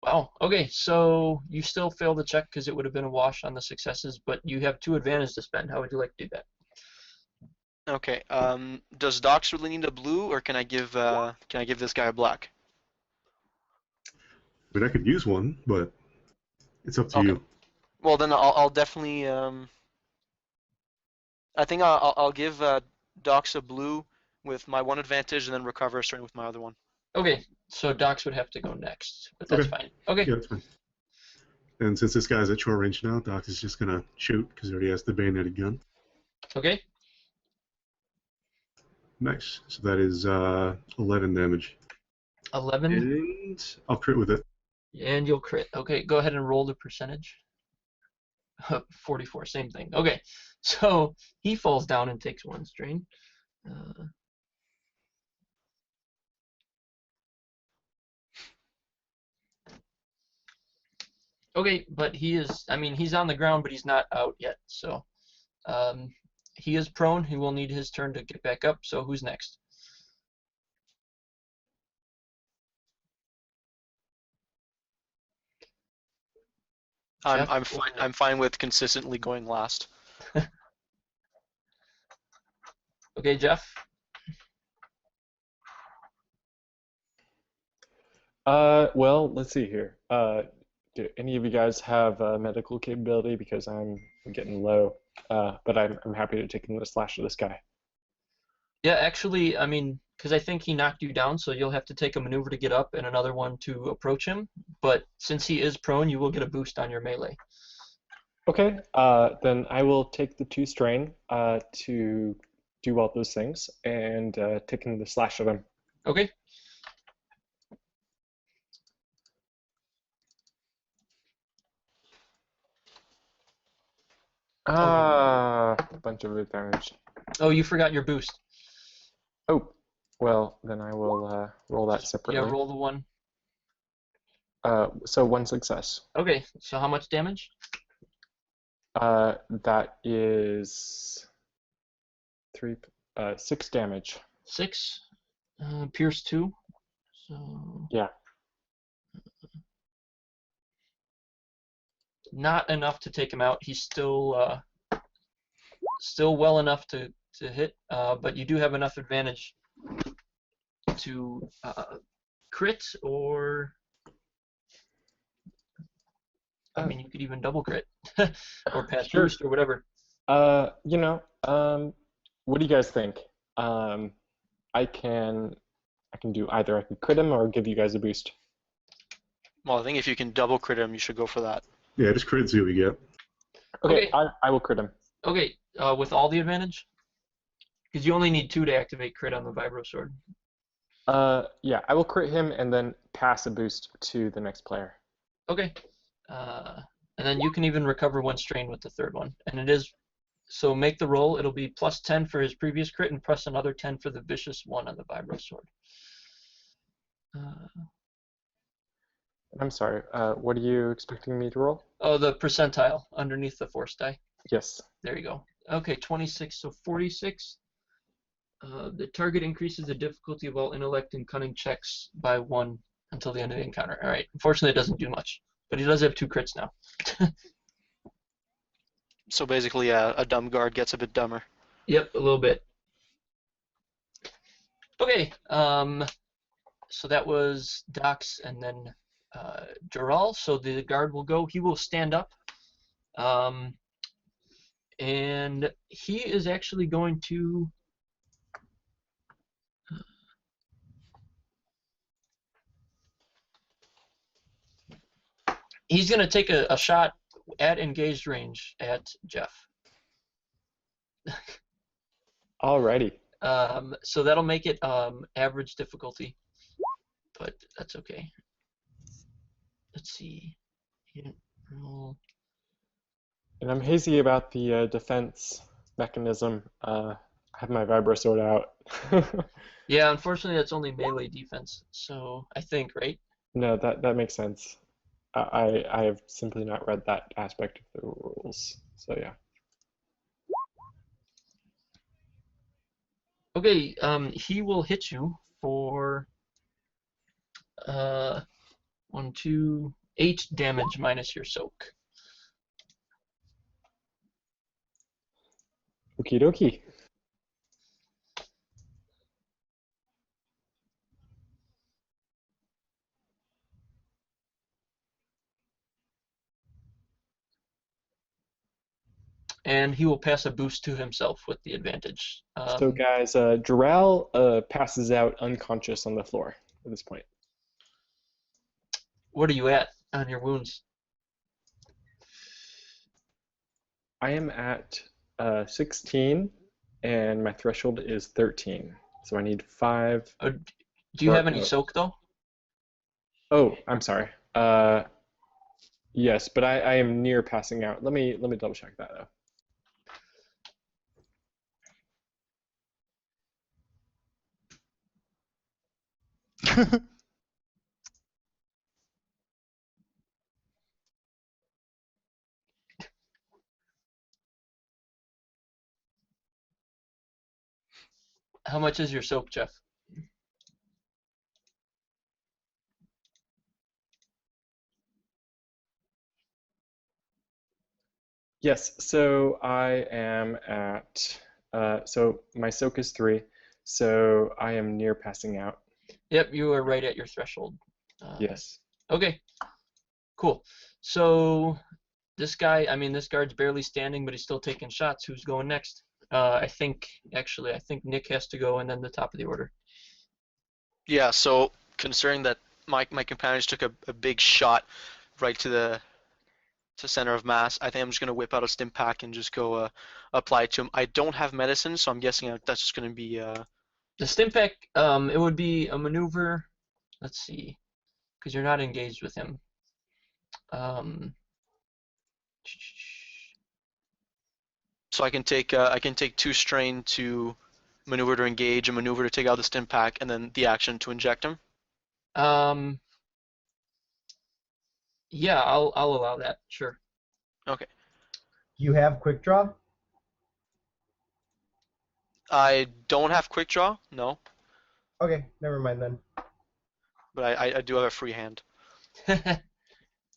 Wow. Okay. So you still failed the check because it would have been a wash on the successes, but you have 2 advantage to spend. How would you like to do that? Okay. Does Docs really need a blue, or can I give this guy a black? I mean, I could use one, but it's up to Okay. you. Well, then I'll definitely I think I'll give Docs a blue with my 1 advantage, and then recover a strain with my other one. Okay. So Docs would have to go next, but that's Okay. fine. Okay. Yeah, that's fine. And since this guy's at short range now, Doc is just gonna shoot because he already has the bayoneted gun. Okay. Nice. So that is 11 damage. 11. And I'll crit with it. And you'll crit. Okay, go ahead and roll the percentage. 44, same thing. Okay, so he falls down and takes 1 strain. Okay, but he is, I mean, he's on the ground, but he's not out yet. So he is prone. He will need his turn to get back up. So who's next? Jeff? I'm fine with consistently going last. Okay, Jeff. Well, let's see here. Do any of you guys have medical capability? Because I'm getting low, but I'm happy to take the slash of this guy. Yeah, actually, I mean, because I think he knocked you down, so you'll have to take a maneuver to get up and another one to approach him. But since he is prone, you will get a boost on your melee. Okay, then I will take the 2 strain to do all those things and taking the slash of him. Okay. A bunch of advantage. Oh, you forgot your boost. Oh, well, then I will roll that separately. Yeah, roll the 1. So 1 success. Okay, so how much damage? That is 6 damage. 6. Pierce 2. So Yeah. Not enough to take him out. He's still well enough to hit, but you do have enough advantage to crit, or I mean, you could even double crit or pass Sure. boost or whatever. What do you guys think? I can do either. I can crit him or give you guys a boost. Well, I think if you can double crit him, you should go for that. Yeah, just crit and see what we get. Okay, I will crit him. Okay, with all the advantage? Because you only need 2 to activate crit on the Vibro Sword. Yeah, I will crit him and then pass a boost to the next player. Okay. And then you can even recover 1 strain with the 3rd one. And it is, so make the roll. It'll be plus 10 for his previous crit and plus another 10 for the vicious 1 on the Vibro Sword. I'm sorry, what are you expecting me to roll? Oh, the percentile underneath the force die. Yes. There you go. Okay, 26, so 46. The target increases the difficulty of all intellect and cunning checks by 1 until the end of the encounter. All right. Unfortunately, it doesn't do much, but he does have 2 crits now. So basically, a dumb guard gets a bit dumber. Yep, a little bit. Okay. So that was Dox and then Joral. So the guard will go. He will stand up. And he is actually going to take a shot at engaged range at Jeff. Alrighty. So that'll make it average difficulty, but that's okay. Let's see. He didn't roll. And I'm hazy about the defense mechanism. I have my vibro sword out. Yeah, unfortunately, that's only melee defense. So I think, right? No, that makes sense. I have simply not read that aspect of the rules. So yeah. Okay. He will hit you for 1, 2, 8 damage minus your soak. Okie dokie. And he will pass a boost to himself with the advantage. So guys, Doral passes out unconscious on the floor at this point. What are you at on your wounds? I am at 16, and my threshold is 13. So I need 5. Do you have any no. soak though? Oh, I'm sorry. Yes, but I am near passing out. Let me double check that though. How much is your soak, Jeff? Yes, so I am at, so my soak is 3, so I am near passing out. Yep, you are right at your threshold. Yes. Okay, cool. So this guy, I mean, this guard's barely standing, but he's still taking shots. Who's going next? I think Nick has to go, and then the top of the order. Yeah, so considering that my companions took a big shot right to the center of mass, I think I'm just going to whip out a stim pack and just go apply it to him. I don't have medicine, so I'm guessing that's just going to be... The stim pack, it would be a maneuver. Let's see, because you're not engaged with him. So I can take 2 strain to maneuver to engage, a maneuver to take out the stim pack, and then the action to inject him. Yeah, I'll allow that. Sure. Okay. Do you have quick draw? I don't have quick draw, no, Okay, never mind then. but I do have a free hand.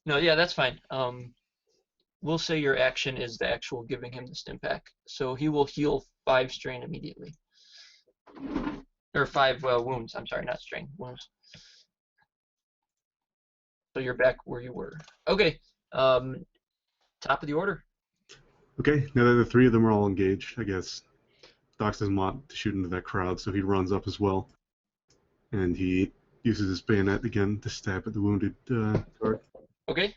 No, yeah, that's fine. We'll say your action is the actual giving him the stim pack. So he will heal 5 strain immediately. Or 5 wounds. I'm sorry, not strain. Wounds. So you're back where you were. Okay. Top of the order. Okay, now that the 3 of them are all engaged, I guess Dox doesn't want to shoot into that crowd, so he runs up as well. And he uses his bayonet again to stab at the wounded guard. Okay.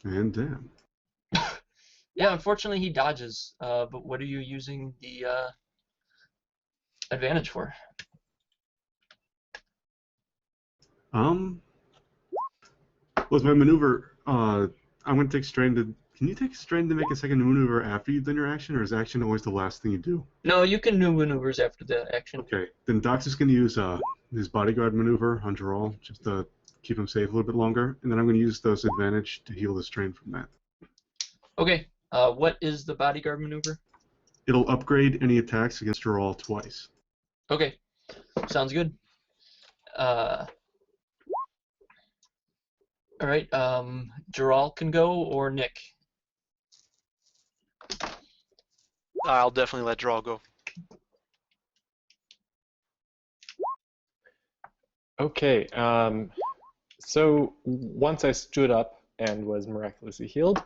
And damn. Yeah, unfortunately he dodges. But what are you using the advantage for? Was my maneuver? I'm gonna take strain to. Can you take strain to make a second maneuver after you've done your action, or is action always the last thing you do? No, you can do maneuvers after the action. Okay, then Dox is gonna use his bodyguard maneuver on Geralt just to keep him safe a little bit longer, and then I'm gonna use those advantage to heal the strain from that. Okay. What is the bodyguard maneuver? It'll upgrade any attacks against Geralt twice. Okay. Sounds good. All right. Geralt can go, or Nick. I'll definitely let draw go. Okay, so once I stood up and was miraculously healed,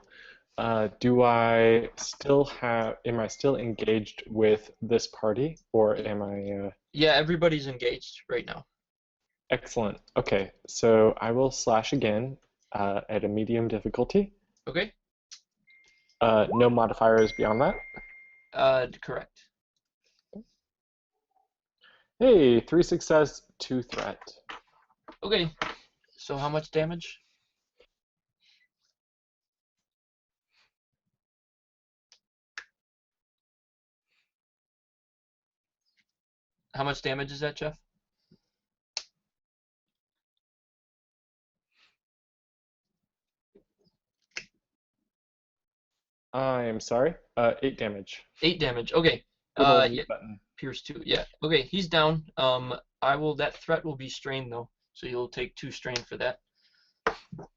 am I still engaged with this party, or am I... Yeah, everybody's engaged right now. Excellent. Okay, so I will slash again at a medium difficulty. Okay. No modifiers beyond that. Correct. Hey, 3 success, 2 threat. Okay. So how much damage? How much damage is that, Jeff? I'm sorry. 8 damage. 8 damage. Okay. Good old Yeah. mute button. Pierce 2. Yeah. Okay, he's down. That threat will be strain though, so you'll take 2 strain for that.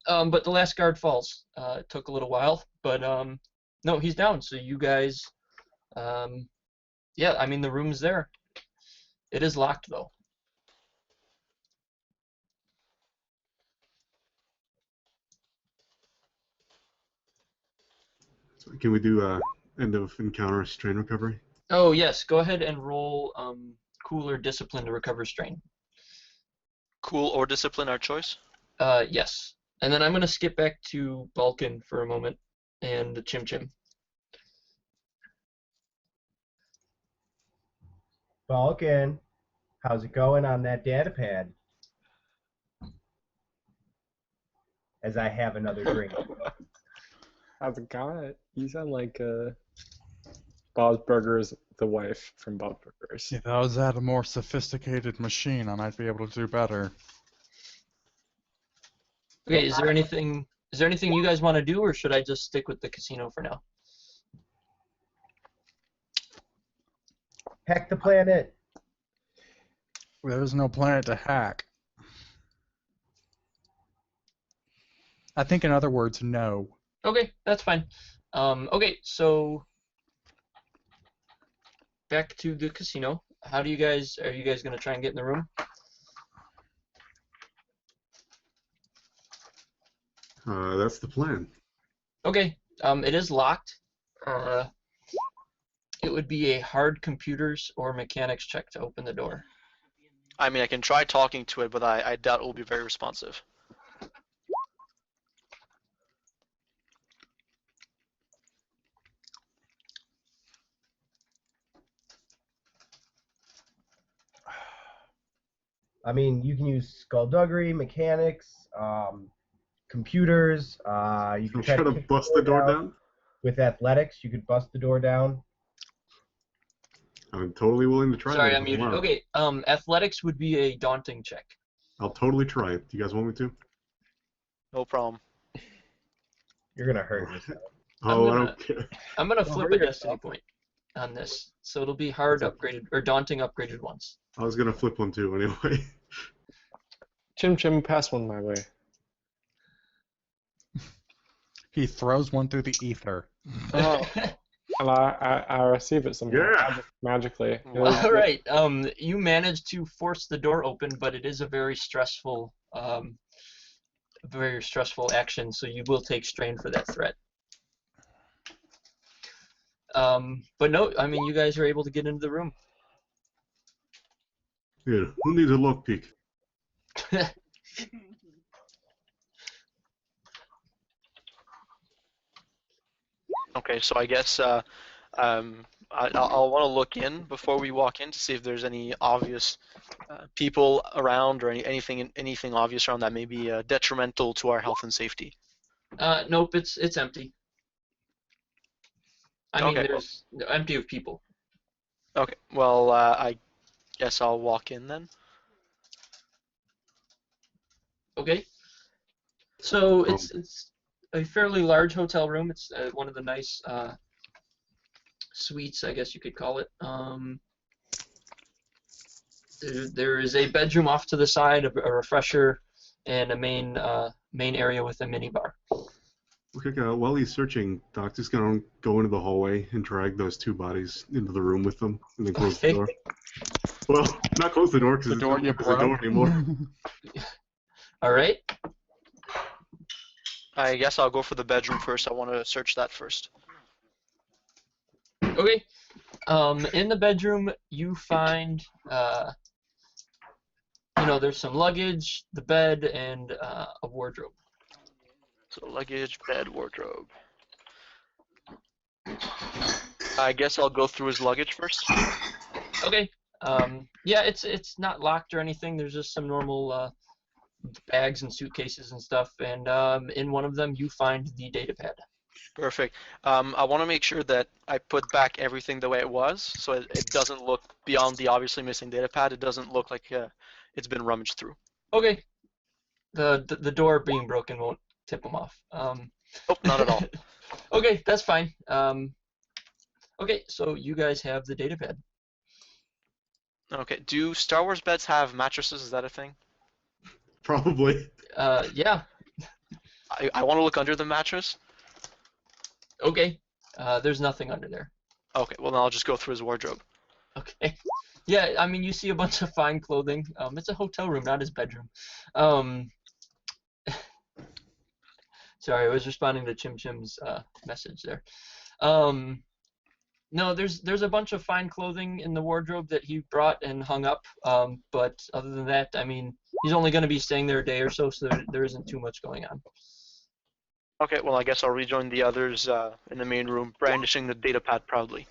But the last guard falls. It took a little while, but no, he's down. So you guys, yeah, I mean the room's there. It is locked though. So can we do end of encounter strain recovery? Oh yes, go ahead and roll cool or discipline to recover strain. Cool or discipline, our choice. Yes. And then I'm gonna skip back to Balkan for a moment and the Chim Chim. Balkan, how's it going on that data pad? As I have another drink. How's it going? You sound like Bob's Burgers, the wife from Bob's Burgers. If I was at a more sophisticated machine, I might be able to do better. Okay, is there anything you guys want to do, or should I just stick with the casino for now? Hack the planet. There is no planet to hack. I think, in other words, no. Okay, that's fine. Okay, so back to the casino. Are you guys gonna try and get in the room? That's the plan. Okay, it is locked. It would be a hard computers or mechanics check to open the door. I mean, I can try talking to it, but I doubt it will be very responsive. I mean, you can use skullduggery, mechanics, computers. You can Try to kick bust the door down. With athletics. You could bust the door down. I'm totally willing to try Sorry, that. I'm muted. Okay, athletics would be a daunting check. I'll totally try it. Do you guys want me to? No problem. You're gonna hurt yourself. Oh, I don't care. I'm gonna flip a hurt destiny yourself. point on this, so it'll be hard upgraded or daunting upgraded once. I was gonna flip one too anyway. Chim Chim, pass one my way. He throws one through the ether. Oh, and I receive it somehow. Yeah. Magically. All right. You managed to force the door open, but it is a very stressful action, so you will take strain for that threat. But no, I mean, you guys are able to get into the room. Here, who needs a lockpick? Okay, so I guess I'll want to look in before we walk in to see if there's any obvious people around or anything obvious around that may be detrimental to our health and safety. Nope, it's empty. I mean, Okay. there's empty of people. Okay, well, I guess I'll walk in then. Okay. So it's a fairly large hotel room. It's one of the nice suites, I guess you could call it. There is a bedroom off to the side, a refresher, and a main area with a minibar. Okay, while he's searching, Doc's just gonna go into the hallway and drag those 2 bodies into the room with them, and then close the door. Well, not close the door because it's not the door anymore. All right. I guess I'll go for the bedroom first. I want to search that first. Okay. In the bedroom, you find, there's some luggage, the bed, and a wardrobe. So luggage, bed, wardrobe. I guess I'll go through his luggage first. Okay. Yeah, it's not locked or anything. There's just some normal bags and suitcases and stuff, and in one of them you find the datapad. Perfect. I want to make sure that I put back everything the way it was, so it doesn't look beyond the obviously missing datapad. It doesn't look like it's been rummaged through. Okay. The door being broken won't tip them off. Oh, not at all. Okay, that's fine. Okay, so you guys have the datapad. Okay. Do Star Wars beds have mattresses? Is that a thing? Probably. Yeah. I want to look under the mattress. Okay. There's nothing under there. Okay. Well, then I'll just go through his wardrobe. Okay. Yeah, I mean, you see a bunch of fine clothing. It's a hotel room, not his bedroom. Sorry, I was responding to Chim Chim's message there. No, there's a bunch of fine clothing in the wardrobe that he brought and hung up. But other than that, I mean, he's only going to be staying there a day or so, so there isn't too much going on. Okay. Well, I guess I'll rejoin the others in the main room, brandishing the datapad proudly.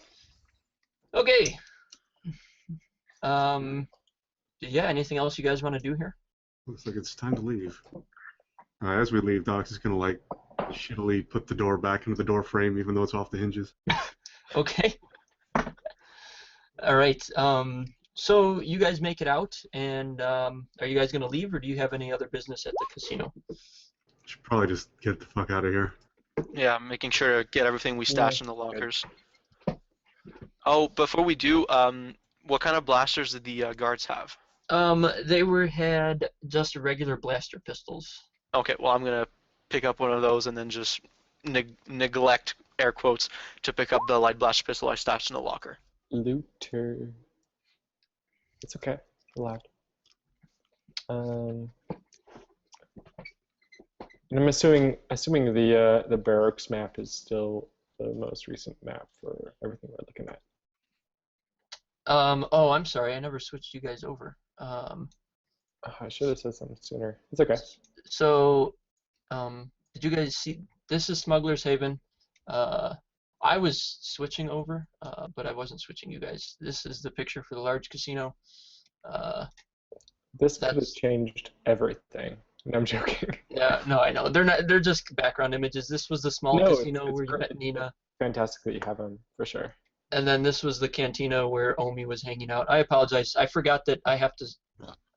Okay. Yeah, anything else you guys want to do here? Looks like it's time to leave. As we leave, Doc is gonna like shittily put the door back into the door frame, even though it's off the hinges. Okay. All right. So you guys make it out, and are you guys gonna leave, or do you have any other business at the casino? Should probably just get the fuck out of here. Yeah, making sure to get everything we stashed in the lockers. Oh, before we do, what kind of blasters did the guards have? They had just regular blaster pistols. Okay, well, I'm gonna pick up one of those and then just neglect, air quotes, to pick up the light blaster pistol I stashed in the locker. Looter. It's okay. Allowed. And I'm assuming the barracks map is still the most recent map for everything we're looking at. Oh, I'm sorry, I never switched you guys over. I should have said something sooner. It's okay. So, did you guys see? This is Smuggler's Haven. I was switching over, but I wasn't switching you guys. This is the picture for the large casino. This could have changed everything. No, I'm joking. Yeah, no, I know. They're not. They're just background images. This was the small casino where you met Nina. Fantastic that you have them, for sure. And then this was the cantina where Omi was hanging out. I apologize. I forgot that I have to.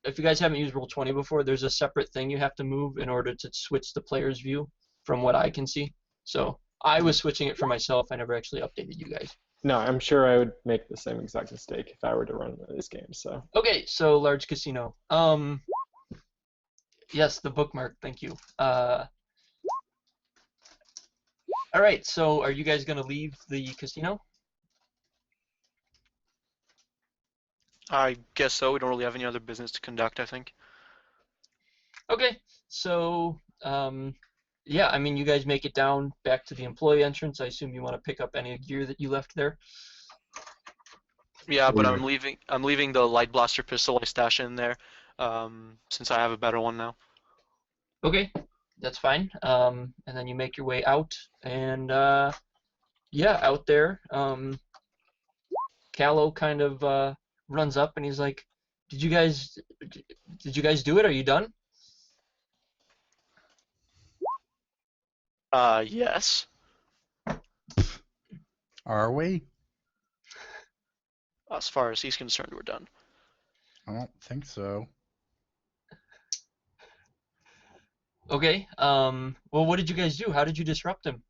If you guys haven't used Roll20 before, there's a separate thing you have to move in order to switch the player's view from what I can see. So I was switching it for myself. I never actually updated you guys. No, I'm sure I would make the same exact mistake if I were to run one of these games. So. Okay, so large casino. Yes, the bookmark. Thank you. All right. So are you guys gonna leave the casino? I guess so. We don't really have any other business to conduct, I think. Okay, so yeah, I mean, you guys make it down back to the employee entrance. I assume you want to pick up any gear that you left there. Yeah, but I'm leaving the light blaster pistol I stashed in there, since I have a better one now. Okay, that's fine. And then you make your way out, and yeah, out there, Callow kind of runs up and he's like, did you guys do it? Are you done? Yes. Are we? As far as he's concerned, we're done. I don't think so. Okay. Well, what did you guys do? How did you disrupt him?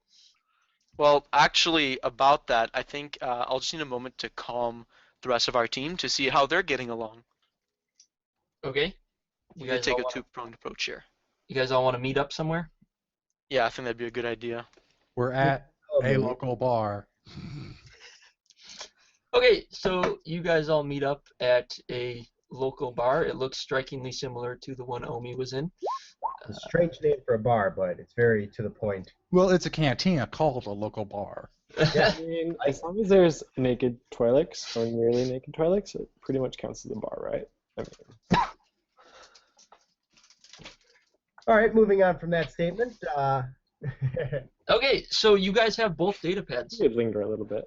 Well, actually, about that, I think I'll just need a moment to calm the rest of our team to see how they're getting along. Okay. We could take a two-pronged approach here. You guys all want to meet up somewhere? Yeah, I think that'd be a good idea. We're at a local bar. Okay, so you guys all meet up at a local bar. It looks strikingly similar to the one Omi was in. A strange name for a bar, but it's very to the point. Well, it's a cantina called a local bar. Yeah, I mean, as long as there's naked toilets or nearly naked toilets, it pretty much counts as a bar, right? I mean. All right, moving on from that statement. Okay, so you guys have both data pads. You could linger a little bit.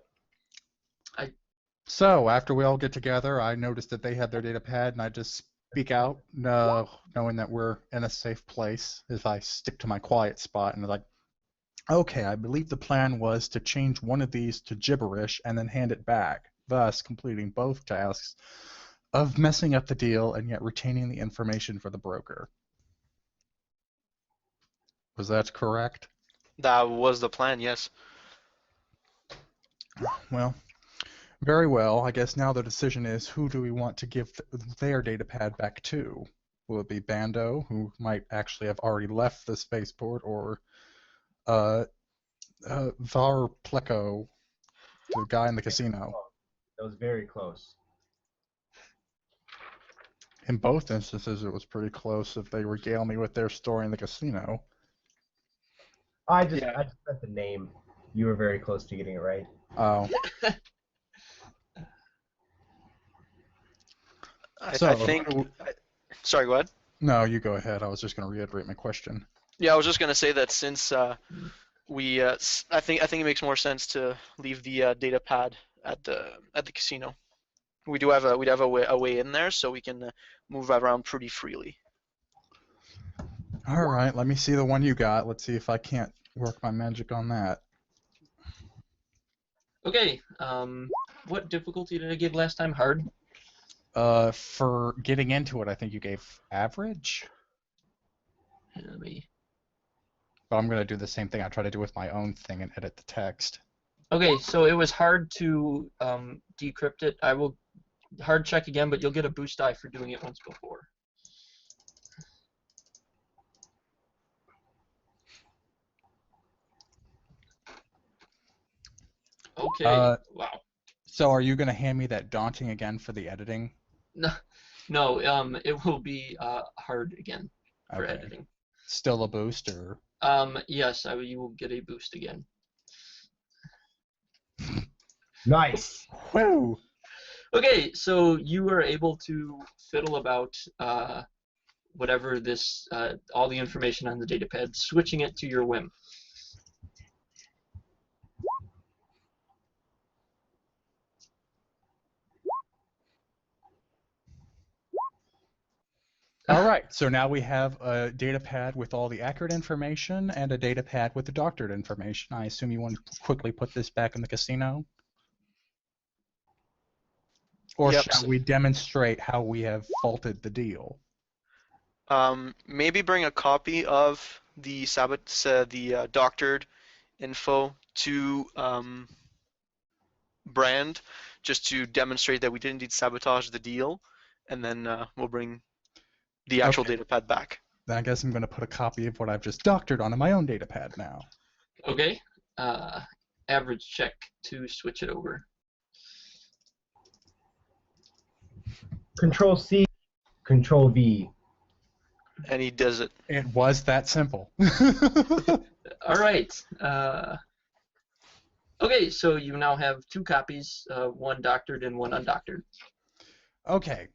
So after we all get together, I noticed that they had their data pad, and I just speak out, no, knowing that we're in a safe place. If I stick to my quiet spot and like, okay, I believe the plan was to change one of these to gibberish and then hand it back, thus completing both tasks of messing up the deal and yet retaining the information for the broker. Was that correct? That was the plan, yes. Well, very well. I guess now the decision is who do we want to give their data pad back to? Will it be Bando, who might actually have already left the spaceport, or Var Pleco, the guy in the casino? That was very close. In both instances, it was pretty close if they regale me with their story in the casino. I just meant the name. You were very close to getting it right. Oh. I think. Sorry, go ahead. No, you go ahead. I was just going to reiterate my question. Yeah, I was just gonna say that since I think it makes more sense to leave the data pad at the casino. We'd have a way in there, so we can move around pretty freely. All right, let me see the one you got. Let's see if I can't work my magic on that. Okay, what difficulty did I give last time? Hard? For getting into it, I think you gave average. Let me... But I'm going to do the same thing I try to do with my own thing and edit the text. Okay, so it was hard to decrypt it. I will hard check again, but you'll get a boost die for doing it once before. Okay, wow. So are you going to hand me that daunting again for the editing? No, it will be hard again for editing. Still a boost, or? Yes, you will get a boost again. Nice. Woo! Okay, so you were able to fiddle about whatever this, all the information on the datapad, switching it to your whim. All right, so now we have a data pad with all the accurate information and a data pad with the doctored information. I assume you want to quickly put this back in the casino? Or shall we demonstrate how we have faulted the deal? Maybe bring a copy of the doctored info to Brand, just to demonstrate that we did indeed sabotage the deal, and then we'll bring the actual data pad back. Then I guess I'm going to put a copy of what I've just doctored onto my own data pad now. Okay. Average check to switch it over. Control C, Control V. And he does it. It was that simple. All right. Okay, so you now have two copies, one doctored and one undoctored. Okay.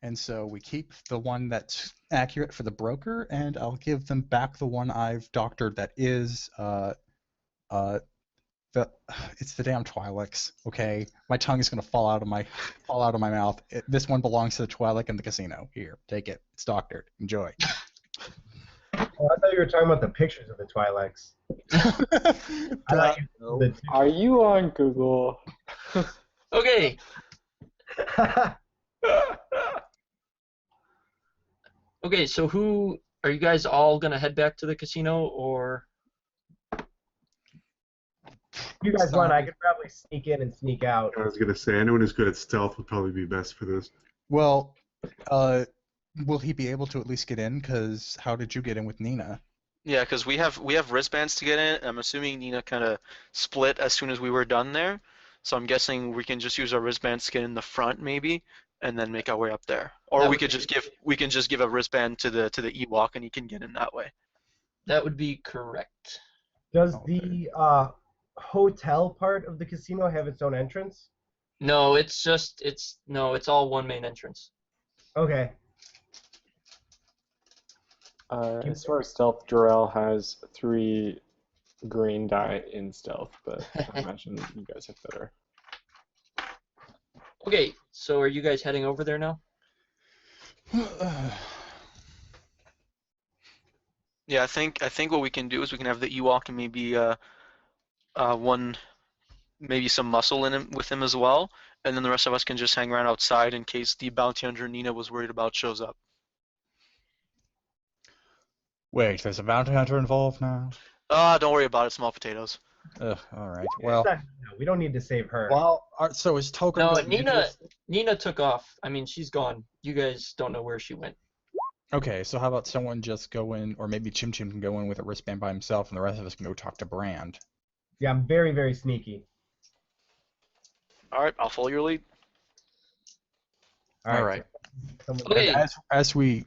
And so we keep the one that's accurate for the broker, and I'll give them back the one I've doctored that is it's the damn Twi'leks. Okay, my tongue is gonna fall out of my mouth. This one belongs to the Twi'lek in the casino. Here, take it. It's doctored. Enjoy. Oh, I thought you were talking about the pictures of the Twi'leks. Are you on Google? Okay. Okay, so who are you guys all gonna head back to the casino, or? You guys want? I could probably sneak in and sneak out. I was gonna say anyone who's good at stealth would probably be best for this. Well, will he be able to at least get in? Because how did you get in with Nina? Yeah, because we have wristbands to get in. I'm assuming Nina kind of split as soon as we were done there, so I'm guessing we can just use our wristbands to get in the front maybe, and then make our way up there. Or we can just give a wristband to the Ewok and he can get in that way. That would be correct. Does the hotel part of the casino have its own entrance? No, it's all one main entrance. Okay. As far as stealth, Jarrell has 3 green die in stealth, but I imagine you guys have better. Okay, so are you guys heading over there now? Yeah, I think what we can do is we can have the Ewok and maybe one maybe some muscle in him with him as well, and then the rest of us can just hang around outside in case the bounty hunter Nina was worried about shows up. Wait, there's a bounty hunter involved now? Don't worry about it, small potatoes. Ugh, all right. It's Well, not- no, we don't need to save her. well, so is Tokram No, going into this? Nina took off. I mean, she's gone. You guys don't know where she went. Okay, so how about someone just go in, or maybe Chim Chim can go in with a wristband by himself, and the rest of us can go talk to Brand. Yeah, I'm very, very sneaky. All right, I'll follow your lead. All right. Someone- Okay. As we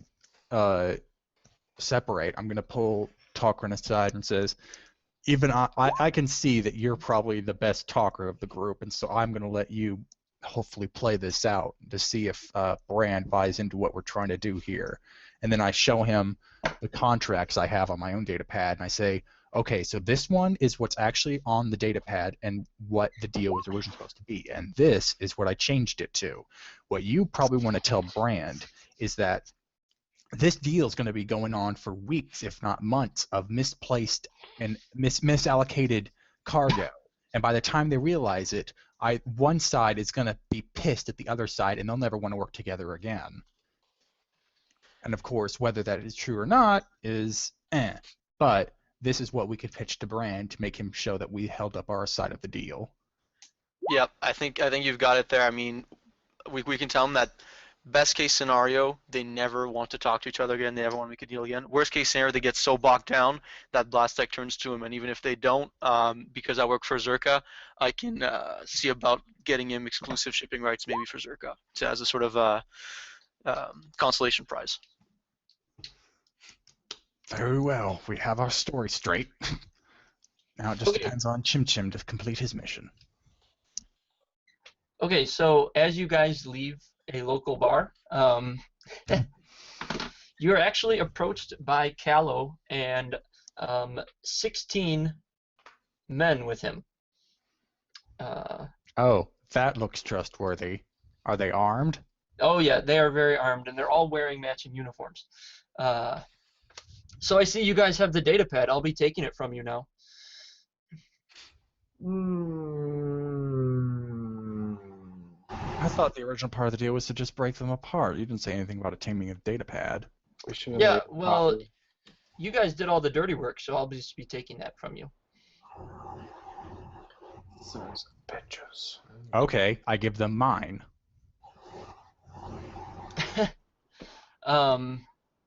separate, I'm gonna pull Tokram aside and says, even I can see that you're probably the best talker of the group, and so I'm gonna let you hopefully play this out to see if Brand buys into what we're trying to do here. And then I show him the contracts I have on my own data pad, and I say, okay, so this one is what's actually on the data pad and what the deal was originally supposed to be, and this is what I changed it to. What you probably want to tell Brand is that this deal is going to be going on for weeks, if not months, of misplaced and misallocated cargo. And by the time they realize it, one side is going to be pissed at the other side, and they'll never want to work together again. And of course, whether that is true or not is But this is what we could pitch to Brand to make him show that we held up our side of the deal. Yep, I think you've got it there. I mean, we can tell them that best case scenario, they never want to talk to each other again. They never want to make a deal again. Worst case scenario, they get so bogged down that Blast Tech turns to him. And even if they don't, because I work for Zerka, I can see about getting him exclusive shipping rights maybe for Zerka as a sort of consolation prize. Very well. We have our story straight. Now it just depends on Chim Chim to complete his mission. Okay, so as you guys leave a local bar, you're actually approached by Callow and 16 men with him. Oh, that looks trustworthy. Are they armed? Oh yeah, they are very armed, and they're all wearing matching uniforms. So I see you guys have the data pad. I'll be taking it from you now. I thought the original part of the deal was to just break them apart. You didn't say anything about attaining a data pad. We should have Yeah, made well, coffee. you guys did all the dirty work, so I'll just be taking that from you. Sons of bitches. Okay, I give them mine.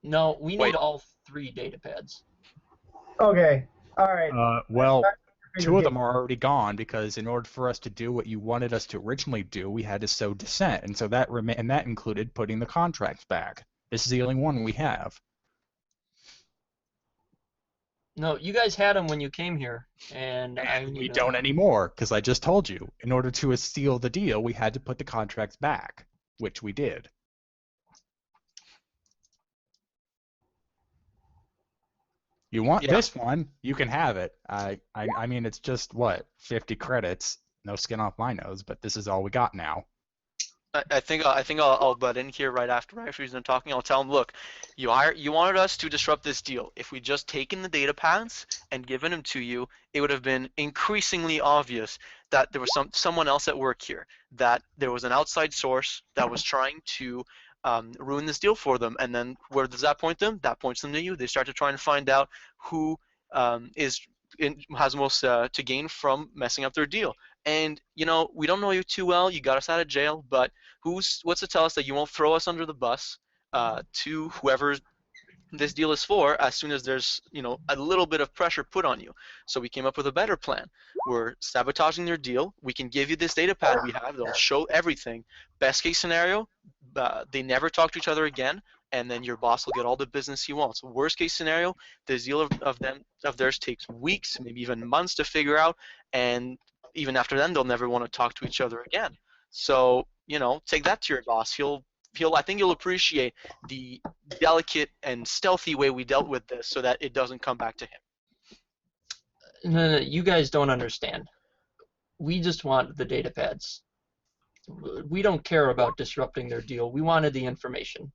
No, we need Wait. all 3 data pads. Okay. All right. Well, 2 of them are already gone because in order for us to do what you wanted us to originally do, we had to sow dissent, and so that that included putting the contracts back. This is the only one we have. No, you guys had them when you came here, and We don't anymore because I just told you. In order to seal the deal, we had to put the contracts back, which we did. You want this one, you can have it. I mean, it's just, what, 50 credits, no skin off my nose, but this is all we got now. I think I'll butt in here right after he's done talking. I'll tell him, look, you wanted us to disrupt this deal. If we just taken the data pads and given them to you, it would have been increasingly obvious that there was someone else at work here, that there was an outside source that was trying to ruin this deal for them. And then where does that point them? That points them to you. They start to try and find out who has most to gain from messing up their deal. And we don't know you too well. You got us out of jail, but what's to tell us that you won't throw us under the bus to whoever this deal is for as soon as there's a little bit of pressure put on you? So we came up with a better plan. We're sabotaging their deal. We can give you this data pad we have. They'll show everything. Best case scenario, they never talk to each other again, and then your boss will get all the business he wants. Worst case scenario, this deal of theirs takes weeks, maybe even months to figure out, and even after then, they'll never want to talk to each other again. So, take that to your boss. I think you'll appreciate the delicate and stealthy way we dealt with this so that it doesn't come back to him. No, you guys don't understand. We just want the data pads. We don't care about disrupting their deal. We wanted the information.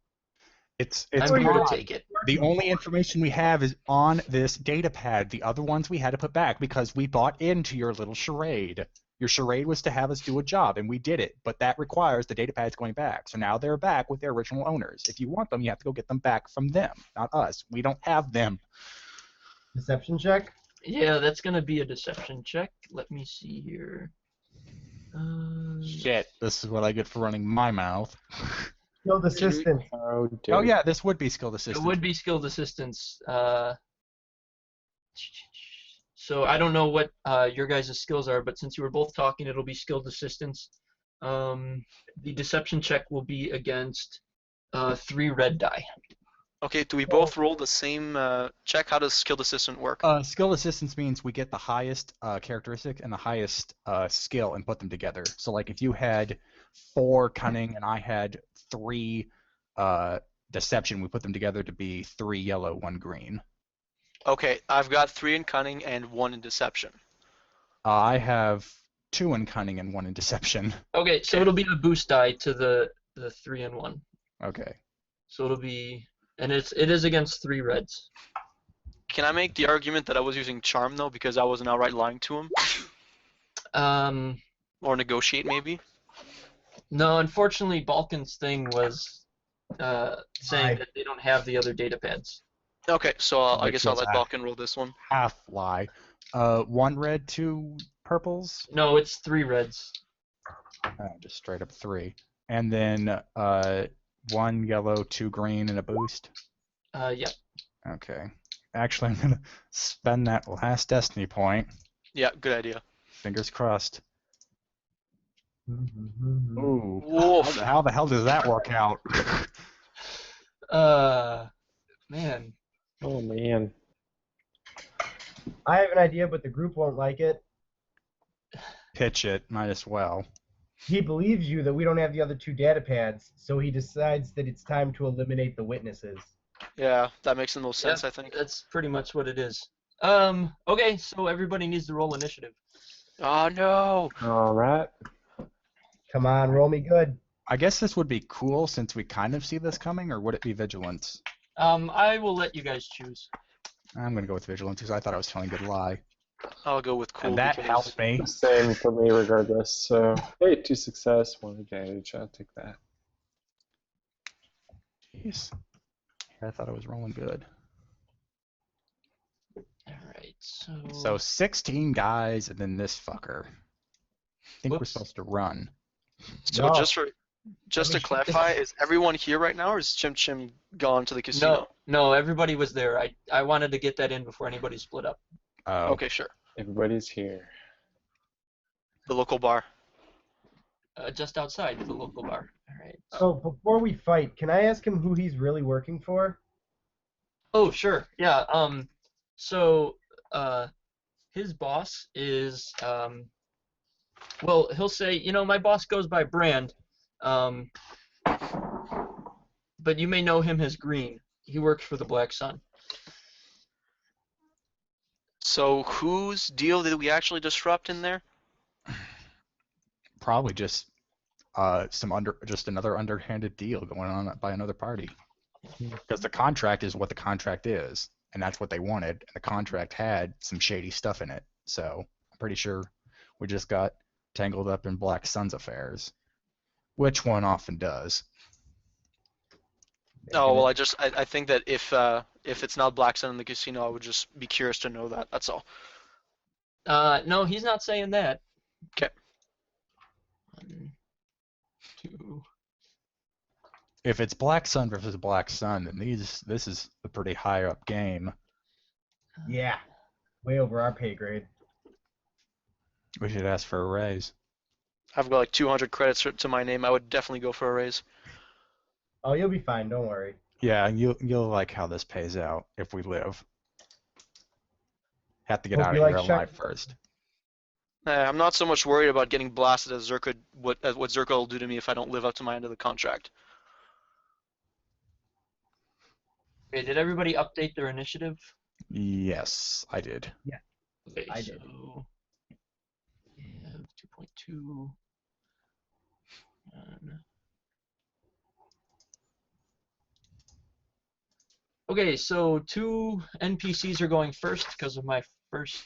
It's I'm here to mine. take it. The only information we have is on this data pad. The other ones we had to put back because we bought into your little charade. Your charade was to have us do a job, and we did it, but that requires the data pads going back. So now they're back with their original owners. If you want them, you have to go get them back from them, not us. We don't have them. Deception check? Yeah, that's going to be a deception check. Let me see here. Shit, this is what I get for running my mouth. Skilled assistant. Oh, Oh yeah, this would be skilled It assistance. would be skilled assistance. So I don't know what your guys' skills are, but since you were both talking, it'll be skilled assistance. The deception check will be against 3 red die. Okay, do we both roll the same check? How does skilled assistant work? Skilled assistance means we get the highest characteristic and the highest skill and put them together. So like if you had 4 cunning and I had 3 deception, we put them together to be 3 yellow, 1 green. Okay, I've got 3 in cunning and 1 in deception. I have 2 in cunning and 1 in deception. Okay, so it'll be a boost die to the 3 and 1. Okay. So it'll be, and it is against 3 reds. Can I make the argument that I was using charm though because I wasn't outright lying to him? Or negotiate maybe? No, unfortunately, Balkan's thing was saying that they don't have the other data pads. Okay, so I guess I'll let half. Balkan roll this one. Half lie. 1 red, 2 purples. No, it's 3 reds. Just straight up 3. And then 1 yellow, 2 green, and a boost. Yeah. Okay. Actually, I'm gonna spend that last destiny point. Yeah, good idea. Fingers crossed. Mm-hmm. Ooh. Woof. How the hell does that work out? Man. Oh man. I have an idea, but the group won't like it. Pitch it. Might as well. He believes you that we don't have the other 2 data pads, so he decides that it's time to eliminate the witnesses. Yeah, that makes the most sense, Yeah, I think. That's pretty much what it is. Okay, so everybody needs to roll initiative. Oh no! All right. Come on, roll me good. I guess this would be cool since we kind of see this coming, or would it be vigilance? I will let you guys choose. I'm gonna go with vigilance because I thought I was telling a good lie. I'll go with cool And that because helped me. Same for me regardless. So, hey, 2 success, 1 advantage. I'll take that. Jeez. I thought I was rolling good. Alright, So 16 guys and then this fucker. I think we're Whoops. supposed to run. So No. just to clarify, is everyone here right now or is Chim Chim gone to the casino? No, everybody was there. I wanted to get that in before anybody split up. Oh. Okay, sure. Everybody's here. The local bar. Just outside the local bar. Alright. So before we fight, can I ask him who he's really working for? Oh, sure. Yeah. So, his boss is, well, he'll say, my boss goes by Brand, but you may know him as Green. He works for the Black Sun. So whose deal did we actually disrupt in there? Probably just just another underhanded deal going on by another party. Because the contract is what the contract is, and that's what they wanted. And the contract had some shady stuff in it. So I'm pretty sure we just got tangled up in Black Sun's affairs, which one often does. Oh well, I think that if it's not Black Sun in the casino, I would just be curious to know that. That's all. No, he's not saying that. 'Kay. 1, 2. If it's Black Sun versus Black Sun, then this is a pretty high up game. Yeah, way over our pay grade. We should ask for a raise. I've got like 200 credits to my name. I would definitely go for a raise. Oh, you'll be fine. Don't worry. Yeah, you'll like how this pays out if we live. Have to get Hope out you of like here Chuck- alive first. I'm not so much worried about getting blasted as Zerka, what Zerka will do to me if I don't live up to my end of the contract. Okay, did everybody update their initiative? Yes, I did. Okay, I so did. we have 2.2. Okay, so 2 NPCs are going first because of my first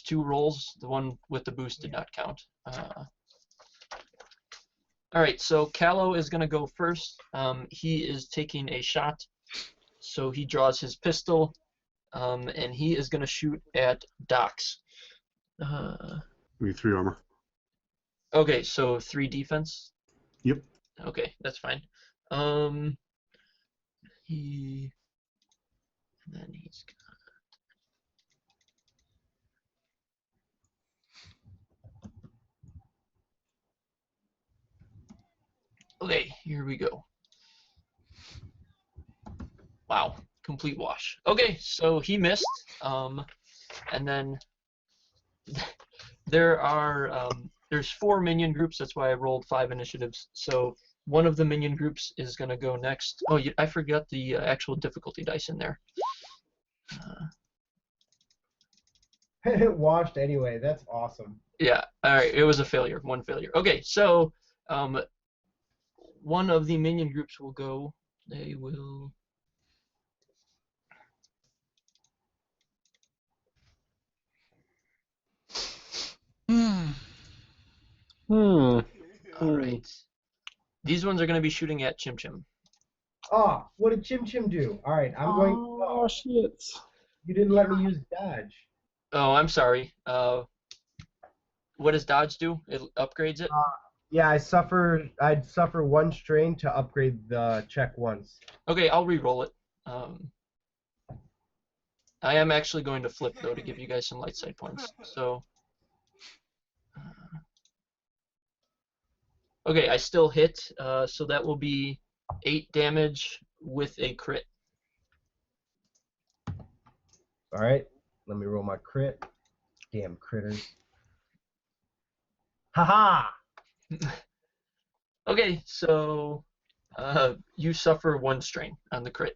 2 rolls. The one with the boost did not count. All right, so Callow is going to go first. He is taking a shot, so he draws his pistol, and he is going to shoot at Dox. We have 3 armor. Okay, so 3 defense. Yep. Okay, that's fine. And then he's okay, here we go. Wow, complete wash. Okay, so he missed. And then there's 4 minion groups. That's why I rolled 5 initiatives. So one of the minion groups is gonna go next. Oh, I forgot the actual difficulty dice in there. It washed anyway. That's awesome. Yeah. All right. It was a failure. 1 failure. Okay. So one of the minion groups will go. They will. Hmm. All right. These ones are going to be shooting at Chim Chim. Oh, what did Chim Chim do? All right, I'm going. Oh, shit. You didn't let me use dodge. Oh, I'm sorry. What does dodge do? It upgrades it? Yeah, I'd suffer 1 strain to upgrade the check once. Okay, I'll re-roll it. I am actually going to flip, though, to give you guys some light side points. So, okay, I still hit, so that will be 8 damage with a crit. All right, let me roll my crit. Damn critters. Haha! Okay, so you suffer 1 strain on the crit.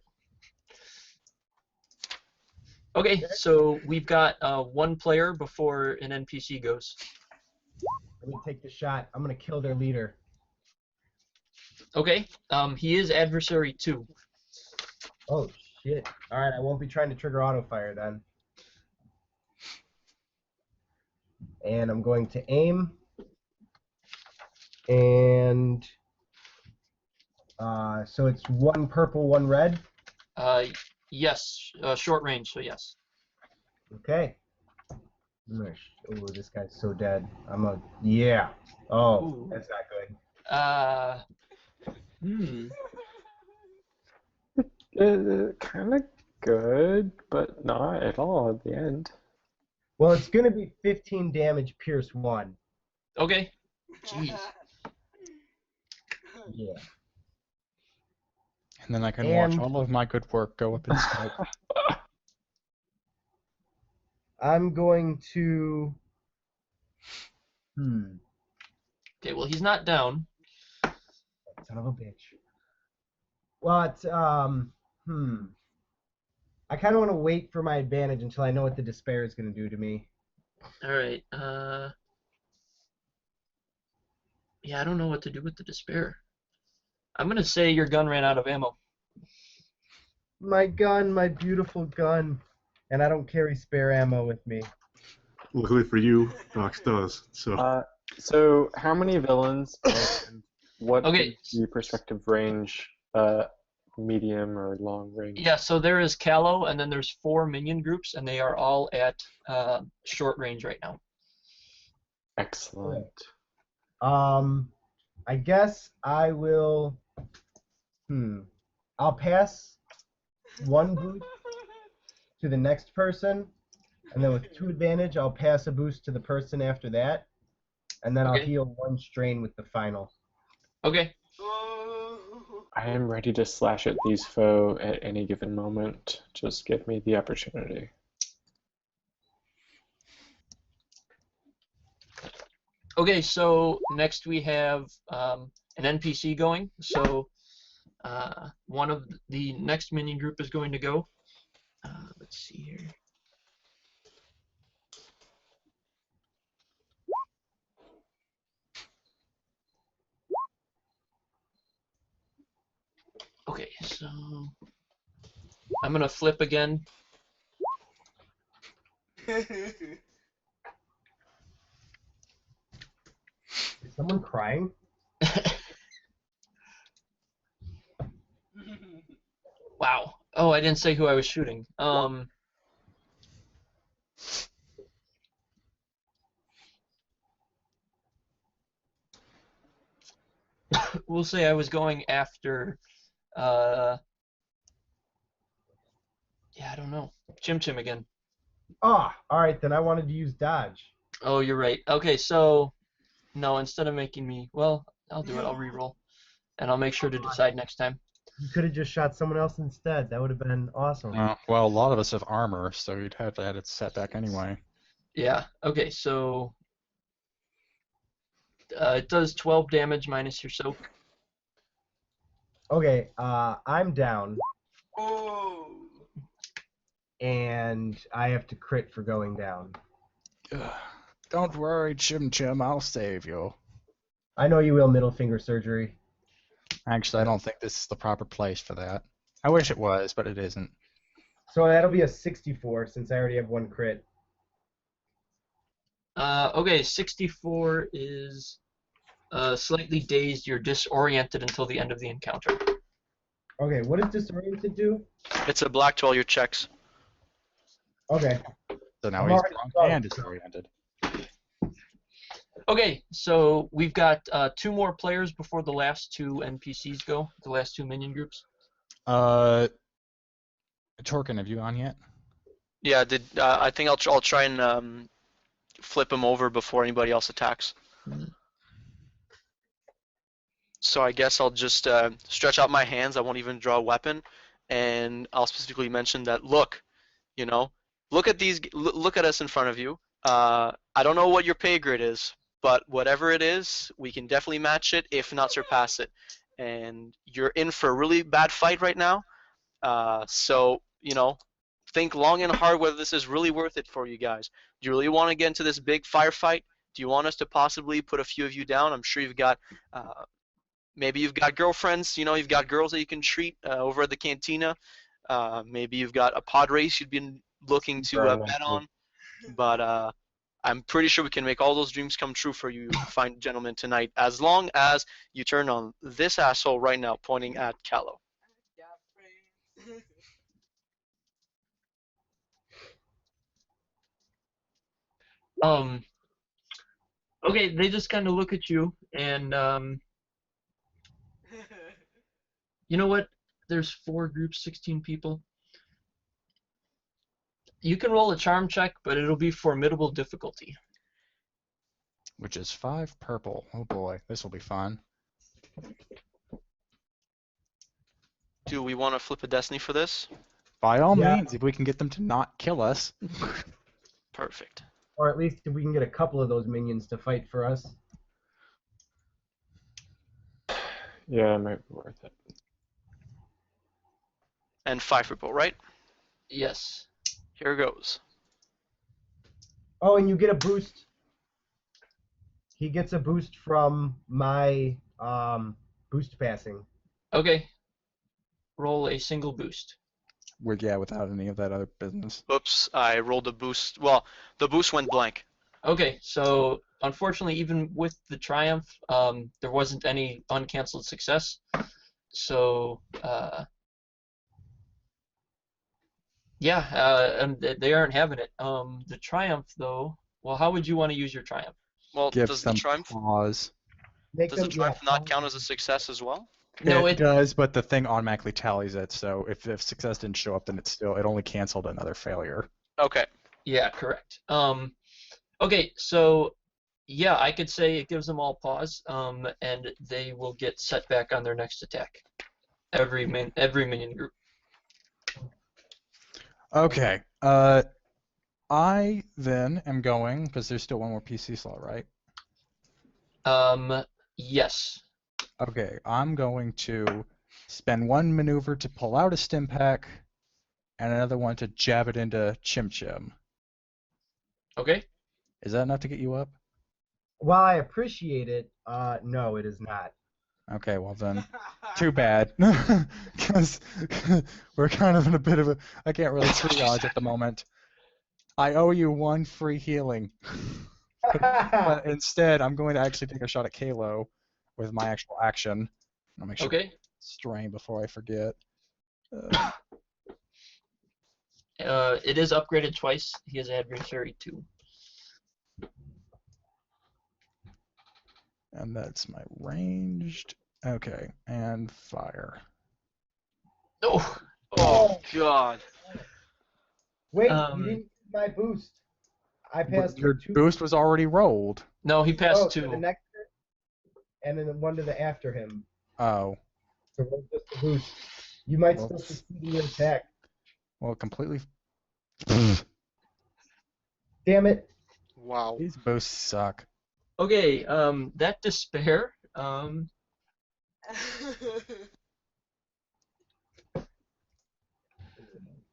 Okay, so we've got 1 player before an NPC goes. Let me take the shot. I'm gonna kill their leader. Okay, he is adversary 2. Oh shit! All right, I won't be trying to trigger auto fire then. And I'm going to aim. And so it's 1 purple, 1 red. Yes, short range, so yes. Okay. Oh, this guy's so dead. Yeah. Oh, Ooh. that's not good. Kind of good, but not at all at the end. Well, it's going to be 15 damage, pierce 1. Okay. Jeez. Yeah. And then I can watch all of my good work go up in smoke. I'm going to... Okay, well, he's not down. Son of a bitch. Well, it's, I kind of want to wait for my advantage until I know what the despair is going to do to me. Alright, yeah, I don't know what to do with the despair. I'm gonna say your gun ran out of ammo. My gun, my beautiful gun. And I don't carry spare ammo with me. Luckily for you, Dox does. So how many villains and what Okay. is the perspective range, medium or long range? Yeah, so there is Callow, and then there's 4 minion groups, and they are all at short range right now. Excellent. I guess I will... I'll pass 1 boost to the next person, and then with 2 advantage, I'll pass a boost to the person after that, and then I'll heal 1 strain with the final. Okay. I am ready to slash at these foe at any given moment. Just give me the opportunity. Okay, so next we have an NPC going. So one of the next minion group is going to go. Let's see here. Okay, so I'm gonna flip again. Is someone crying? Wow. Oh, I didn't say who I was shooting. We'll say I was going after. Yeah, I don't know. Chim Chim again. Ah, all right. Then I wanted to use dodge. Oh, you're right. Okay, so no, instead of making me, well, I'll do it. I'll re-roll, and I'll make sure to decide next time. You could have just shot someone else instead. That would have been awesome. Well, a lot of us have armor, so you'd have to have it set back anyway. Yeah. Okay, so it does 12 damage minus your soak. Okay, I'm down, Oh. and I have to crit for going down. Don't worry, Chim Chim, I'll save you. I know you will, middle finger surgery. Actually, I don't think this is the proper place for that. I wish it was, but it isn't. So that'll be a 64 since I already have one crit. Okay, 64 is slightly dazed. You're disoriented until the end of the encounter. Okay, what does disoriented do? It's a black to all your checks. Okay. So now I'm he's already drunk drunk. and disoriented. Okay, so we've got 2 more players before the last 2 NPCs go, the last 2 minion groups. Torkin, have you on yet? Yeah, I think I'll try and flip him over before anybody else attacks. So I guess I'll just stretch out my hands. I won't even draw a weapon, and I'll specifically mention that look at these, look at us in front of you. I don't know what your pay grade is, but whatever it is, we can definitely match it, if not surpass it. And you're in for a really bad fight right now. So think long and hard whether this is really worth it for you guys. Do you really want to get into this big firefight? Do you want us to possibly put a few of you down? I'm sure you've got maybe you've got girlfriends, you've got girls that you can treat over at the cantina. Maybe you've got a pod race you've been looking to bet on. But I'm pretty sure we can make all those dreams come true for you fine gentlemen tonight, as long as you turn on this asshole right now, pointing at Callow. Okay, they just kind of look at you, and you know what? There's 4 groups, 16 people. You can roll a charm check, but it'll be formidable difficulty. Which is 5 purple. Oh boy, this will be fun. Do we want to flip a destiny for this? By all Yeah. means, if we can get them to not kill us. Perfect. Or at least if we can get a couple of those minions to fight for us. Yeah, it might be worth it. And 5 purple, right? Yes. Here goes. Oh, and you get a boost. He gets a boost from my boost passing. Okay. Roll a single boost. Without any of that other business. Oops, I rolled a boost. Well, the boost went blank. Okay, so unfortunately, even with the triumph, there wasn't any uncancelled success. So, and they aren't having it. The triumph, though, well, how would you want to use your triumph? Well, Give does some the triumph pause. does the triumph not count as a success as well? No, it does, but the thing automatically tallies it. So if success didn't show up, then it only canceled another failure. Okay. Yeah, correct. Okay, so yeah, I could say it gives them all pause, and they will get set back on their next attack. Every minion group. Okay. I then am going, because there's still one more PC slot, right? Yes. Okay, I'm going to spend 1 maneuver to pull out a stim pack, and another one to jab it into Chim Chim. Okay. Is that enough to get you up? While I appreciate it, no, it is not. Okay, well then, too bad. Because we're kind of in a bit of a... I can't really triage at the moment. I owe you 1 free healing. But instead, I'm going to actually take a shot at Kalo with my actual action. I'll make sure Okay. strain before I forget. It is upgraded twice. He has adversary 2. And that's my ranged. Okay, and fire. Oh. Oh God. Wait, you Um, didn't use my boost. I But passed your with 2. boost was already rolled. No, he passed Oh, to the 2. next turn, and then the one to the after him. Oh. So roll just the boost. You might Well, still succeed in your attack. Well, completely. Damn it. Wow. These boosts suck. Okay. That despair. All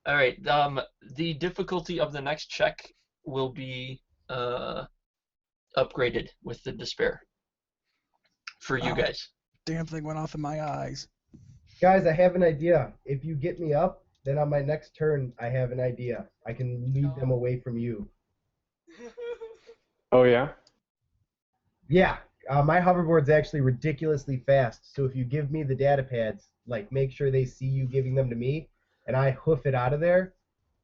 right. The difficulty of the next check will be upgraded with the despair for you Oh. guys. Damn thing went off in my eyes. Guys, I have an idea. If you get me up, then on my next turn, I have an idea. I can lead them away from you. Oh yeah. Yeah, my hoverboard's actually ridiculously fast. So if you give me the data pads, like make sure they see you giving them to me, and I hoof it out of there,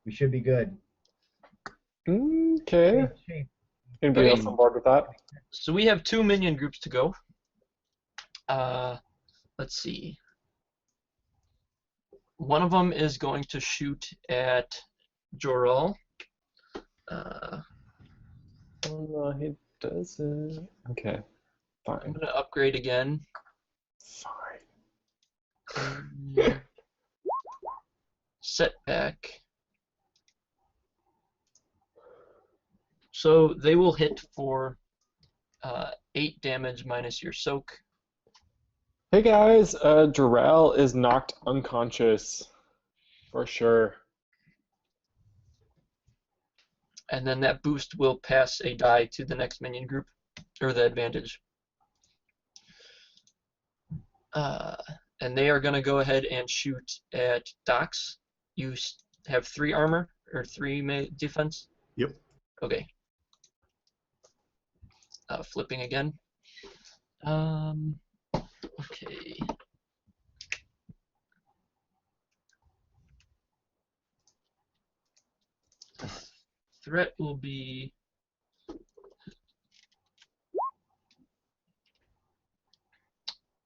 we should be good. Okay. Shape, shape. Anybody Okay. else on board with that? So we have 2 minion groups to go. Let's see. One of them is going to shoot at Joral. Oh no, he doesn't. Okay. I'm Fine. going to upgrade again. Fine. Setback. So they will hit for 8 damage minus your soak. Hey guys, Jarrell is knocked unconscious. For sure. And then that boost will pass a die to the next minion group, or the advantage. And they are going to go ahead and shoot at Dox. You have 3 armor, or 3 defense? Yep. Okay. Flipping again. Okay. Threat will be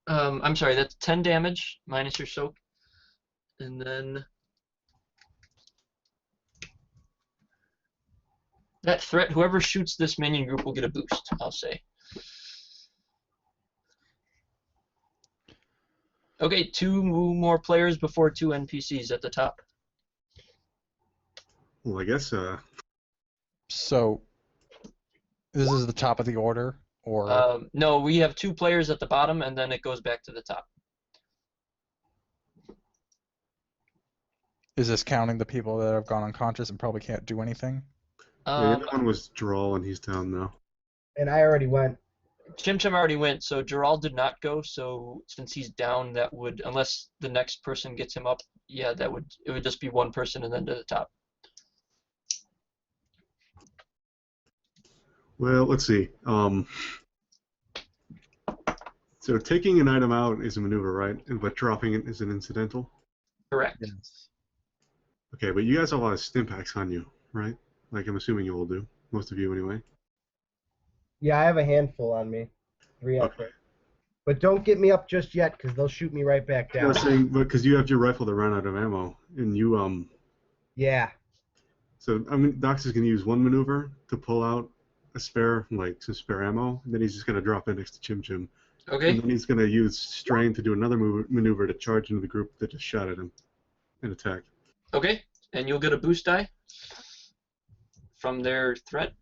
I'm sorry, that's 10 damage minus your soak. And then that threat, whoever shoots this minion group will get a boost, I'll say. Okay, 2 more players before 2 NPCs at the top. Well, I guess So, this is the top of the order, or No, we have 2 players at the bottom, and then it goes back to the top. is this counting the people that have gone unconscious and probably can't do anything? yeah, the other one was Drawl, and he's down now. And I already went. Chim Chim already went, so Gerald did not go. So since he's down, that would, unless the next person gets him up, yeah, it would just be 1 person and then to the top. Well, let's see. So taking an item out is a maneuver, right? But dropping it is an incidental. Correct. Yes. Okay, but you guys have a lot of stimpaks on you, right? Like I'm assuming you all do. Most of you, anyway. Yeah, I have a handful on me. 3 Okay. effort. But don't get me up just yet, because they'll shoot me right back I down. was saying, because you have your rifle that ran out of ammo, and you Yeah. So I mean, Dox is gonna use 1 maneuver to pull out a spare, like some spare ammo, and then he's just gonna drop it next to Chim Chim. Okay. And then he's gonna use strain to do another maneuver to charge into the group that just shot at him and attack. Okay. And you'll get a boost die from their threat.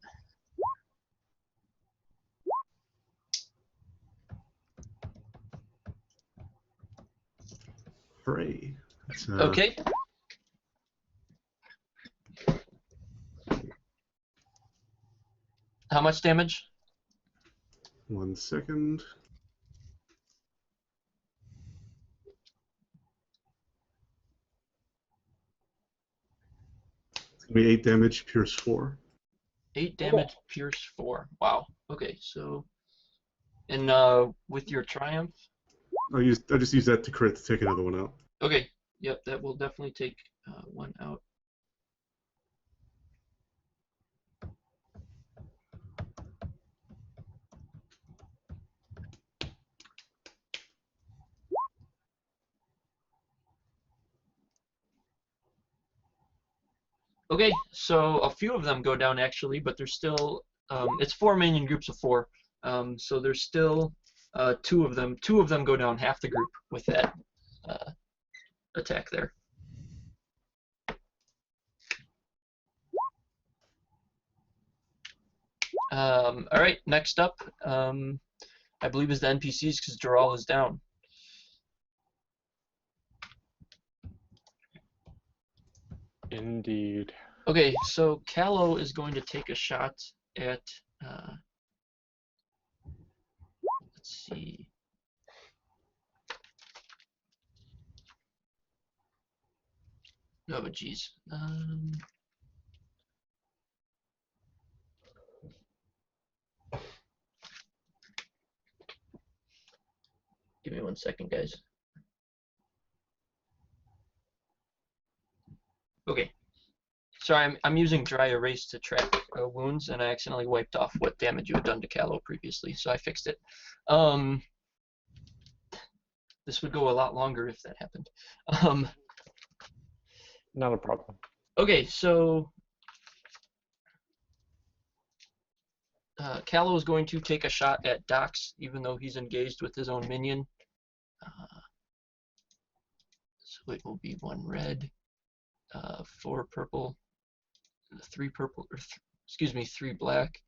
Hooray! That's, Okay. How much damage? 1 second. Be 8 damage, pierce 4. 8 damage, pierce 4. Wow. Okay, so and with your triumph. I just use that to crit to take another one out. Okay. Yep, that will definitely take one out. Okay, so a few of them go down actually, but there's still it's 4 minion groups of 4. So there's still 2 of them. 2 of them go down, half the group with that attack there. All right, next up, I believe is the NPCs because Dural is down. Indeed. Okay, so Callow is going to take a shot at. Let's see. Oh, geez. Give me 1 second, guys. Okay. Sorry, I'm using dry erase to track wounds, and I accidentally wiped off what damage you had done to Callow previously, so I fixed it. This would go a lot longer if that happened. Not a problem. Okay, so Callow is going to take a shot at Dox, even though he's engaged with his own minion. So it will be 1 red, 4 purple, 3 purple, or excuse me, 3 black.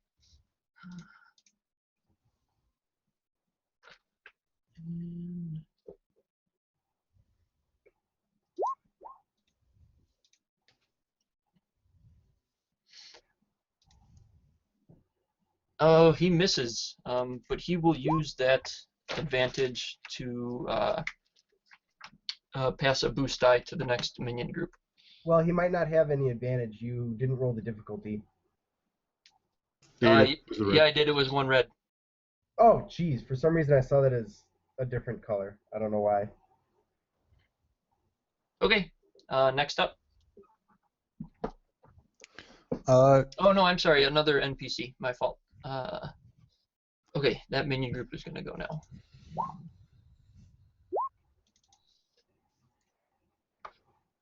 Oh, he misses, but he will use that advantage to pass a boost die to the next minion group. Well, he might not have any advantage. You didn't roll the difficulty. Yeah, I did. It was 1 red. Oh, geez. For some reason, I saw that as a different color. I don't know why. Okay, next up. Uh, Oh, no, I'm sorry. Another NPC. My fault. Okay, that minion group is going to go now.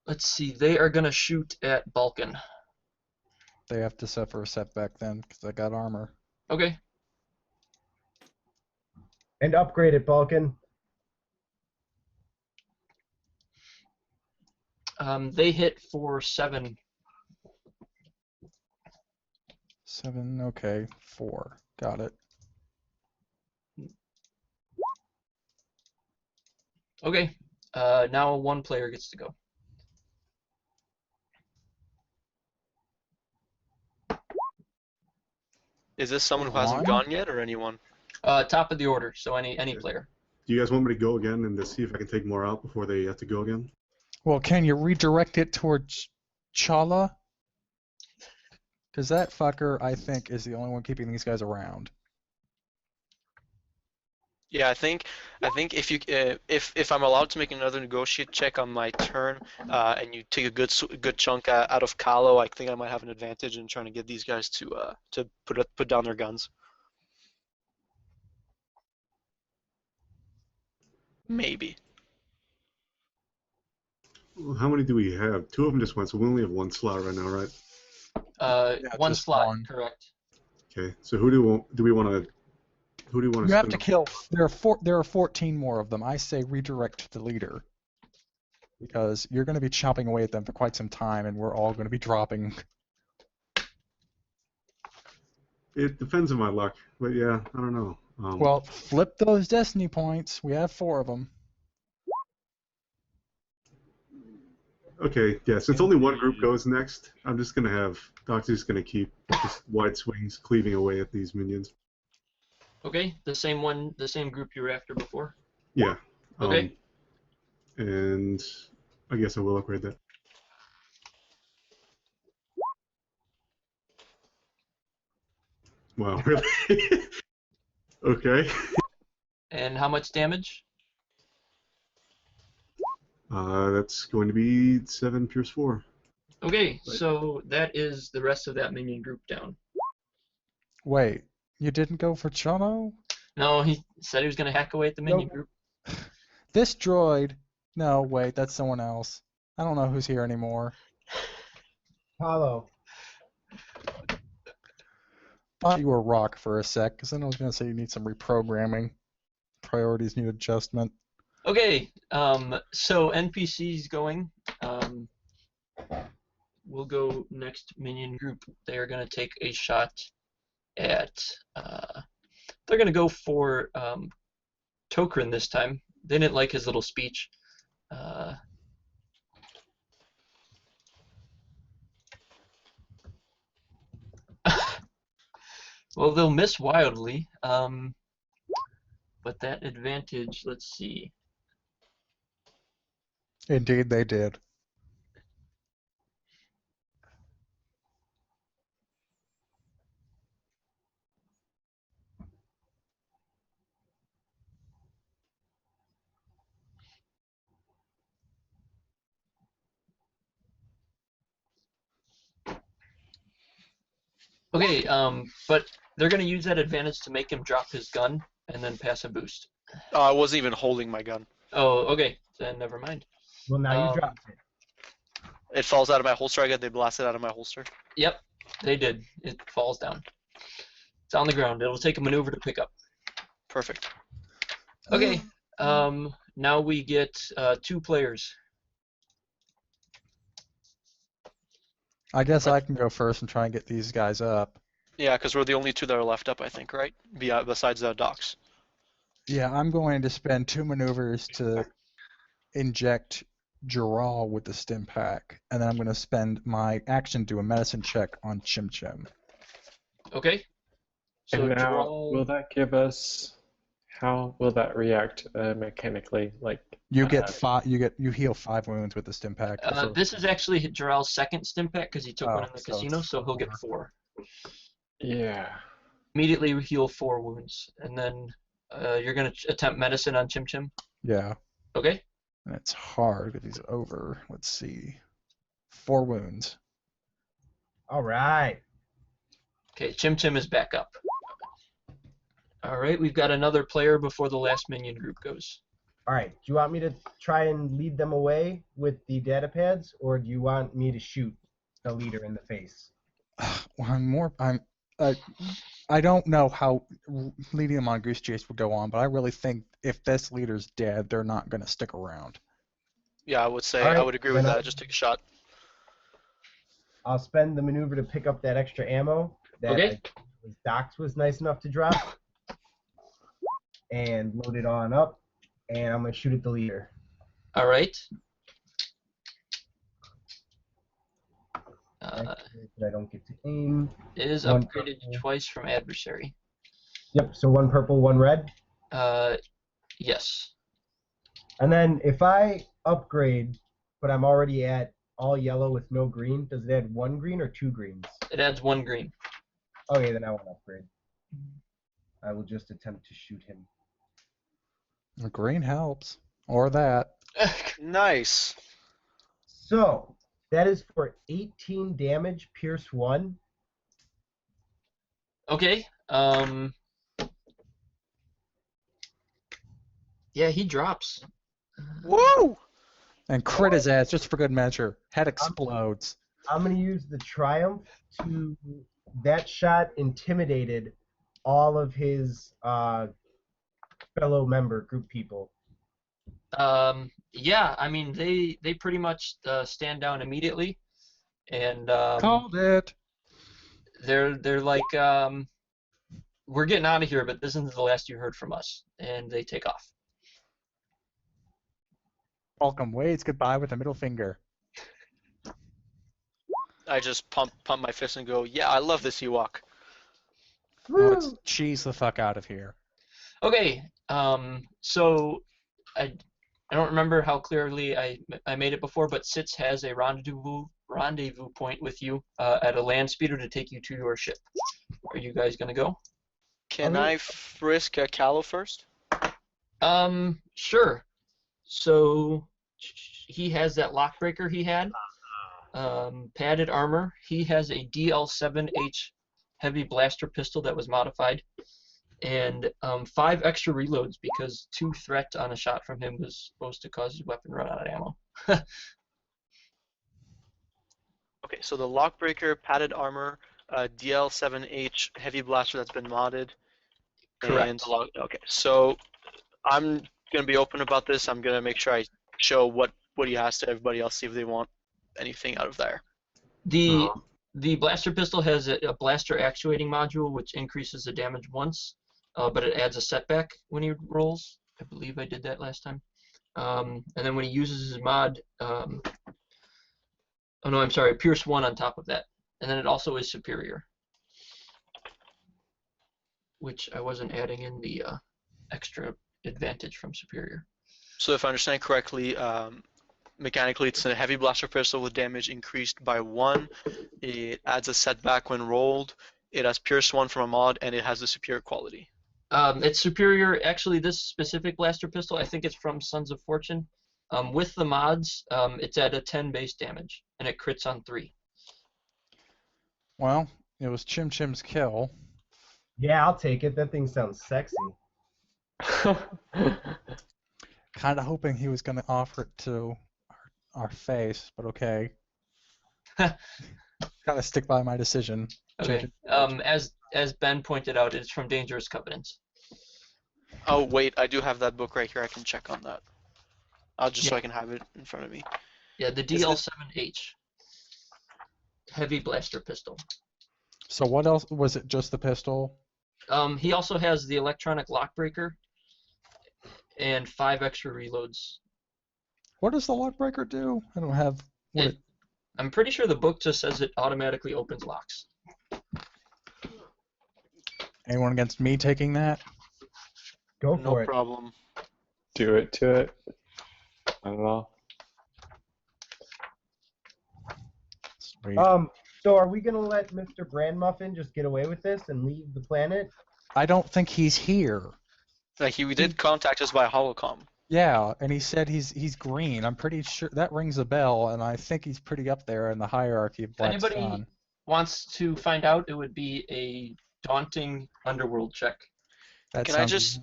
Let's see. They are going to shoot at Balkan. they have to suffer a setback then, because I got armor. Okay. And upgrade it, Balkan. They hit for 7. 7, okay. 4. Got it. Okay. Now 1 player gets to go. Is this someone who hasn't gone yet, or anyone? Top of the order, so any player. Do you guys want me to go again and to see if I can take more out before they have to go again? Well, can you redirect it towards Chala? Because that fucker, I think, is the only one keeping these guys around. Yeah, I think if you if I'm allowed to make another negotiate check on my turn, and you take a good chunk out of Callow, I think I might have an advantage in trying to get these guys to put down their guns. Maybe. How many do we have? 2 of them just went, so we only have 1 slot right now, right? Yeah, 1 just slot, 1. correct. Okay, so who do we want to? Who do you want to? You have to kill. There are 14 more of them. I say redirect the leader, because you're going to be chopping away at them for quite some time, and we're all going to be dropping. It depends on my luck, but yeah, I don't know. Well, flip those destiny points. We have 4 of them. Okay, yeah, since only 1 group goes next, I'm just gonna have Doxy's gonna keep just wide swings cleaving away at these minions. Okay, the same group you were after before. Yeah. Okay. And I guess I will upgrade that. Wow, really? Okay. And how much damage? That's going to be 7 Pierce 4. Okay, so that is the rest of that minion group down. Wait, you didn't go for Chono? No, he said he was going to hack away at the minion Nope. group. This droid. No, wait, that's someone else. I don't know who's here anymore. Apollo. Thought you were Rock for a sec, because then I was going to say you need some reprogramming. Priorities need adjustment. Okay, so NPC's going. We'll go next minion group. They are going to take a shot at. They're going to go for Tokrin this time. They didn't like his little speech. Well, they'll miss wildly, but that advantage, let's see. Indeed, they did. Okay, but they're going to use that advantage to make him drop his gun and then pass a boost. I wasn't even holding my gun. Oh, okay, then never mind. Well, now you dropped it. It falls out of my holster. I got they blasted out of my holster. Yep, they did. It falls down. It's on the ground. It'll take a maneuver to pick up. Perfect. Okay, now we get 2 players. I guess I can go first and try and get these guys up. Yeah, because we're the only 2 that are left up, I think, right? Besides the docs. Yeah, I'm going to spend 2 maneuvers to inject Jaral with the stim pack, and then I'm going to spend my action to do a medicine check on Chim Chim. Okay. So And now, Jaral, will that give us? How will that react mechanically? Like You get you heal 5 wounds with the stim pack. this is actually Jaral's second stim pack because he took one in the so casino, it's so he'll get 4. Yeah. Immediately heal 4 wounds, and then you're going to attempt medicine on Chim Chim. Yeah, Okay. and it's hard if he's over. Let's see, 4 wounds. All right. Okay, Chim Chim is back up. All right, we've got another player before the last minion group goes. All right. Do you want me to try and lead them away with the data pads, or do you want me to shoot the leader in the face? Well, I don't know how leading them on Goose Chase would go on, but I really think if this leader's dead, they're not going to stick around. Yeah, I would say All right, I would agree with then that. Just take a shot. I'll spend the maneuver to pick up that extra ammo that Okay. Docs was nice enough to drop, and load it on up, and I'm going to shoot at the leader. All right. I don't get to aim. It is One upgraded purple. twice from adversary. Yep, so 1 purple, 1 red. Yes. And then if I upgrade, but I'm already at all yellow with no green, does it add 1 green or 2 greens? It adds 1 green. Okay, then I won't upgrade. I will just attempt to shoot him. A green helps, or that. Nice. So, that is for 18 damage, Pierce 1. Okay. Yeah, he drops. Woo! And crit his ass just for good measure. Head explodes. I'm going to use the Triumph to... That shot intimidated all of his fellow member group people. Yeah, I mean they pretty much stand down immediately, and Called it. they're like we're getting out of here, but this isn't the last you heard from us, and they take off. Malcolm waves goodbye with a middle finger. I just pump my fist and go, yeah, I love this Ewok. Let's cheese the fuck out of here. Okay, so I don't remember how clearly I made it before, but Sitz has a rendezvous point with you at a land speeder to take you to your ship. are you guys gonna go? Can I frisk Callow first? Sure. So he has that lockbreaker he had. Padded armor. He has a DL7H heavy blaster pistol that was modified, and 5 extra reloads because 2 threat on a shot from him was supposed to cause his weapon run out of ammo. Okay, so the lockbreaker, padded armor, DL7H heavy blaster that's been modded. Correct. And okay, so I'm gonna be open about this. I'm gonna make sure I show what he has to everybody else, see if they want anything out of there. The blaster pistol has a blaster actuating module which increases the damage once, but it adds a setback when he rolls. I believe I did that last time. And then when he uses his mod, oh no, I'm sorry, Pierce 1 on top of that. And then it also is superior, which I wasn't adding in the extra advantage from superior. So if I understand correctly, mechanically it's a heavy blaster pistol with damage increased by 1. It adds a setback when rolled. It has Pierce 1 from a mod, and it has the superior quality. It's superior. Actually, this specific blaster pistol, I think it's from Sons of Fortune. With the mods, it's at a 10 base damage, and it crits on 3. Well, it was Chim Chim's kill. Yeah, I'll take it. That thing sounds sexy. Kind of hoping he was going to offer it to our face, but okay. Gotta stick by my decision. Okay. As Ben pointed out, it's from Dangerous Covenants. Oh wait, I do have that book right here. I can check on that. So I can have it in front of me. Yeah, the DL7H heavy blaster pistol. So what else? Was it just the pistol? He also has the electronic lockbreaker and 5 extra reloads. What does the lockbreaker do? I don't have. I'm pretty sure the book just says it automatically opens locks. Anyone against me taking that? Go for No it. problem. Do it to it. I don't know. Sweet. So are we gonna let Mr. Brandmuffin just get away with this and leave the planet? I don't think he's here. Like he did contact us by holocom. Yeah, and he said he's green. I'm pretty sure that rings a bell, and I think he's pretty up there in the hierarchy of If Black anybody Sun. wants to find out, it would be a daunting underworld check. That Can I sounds-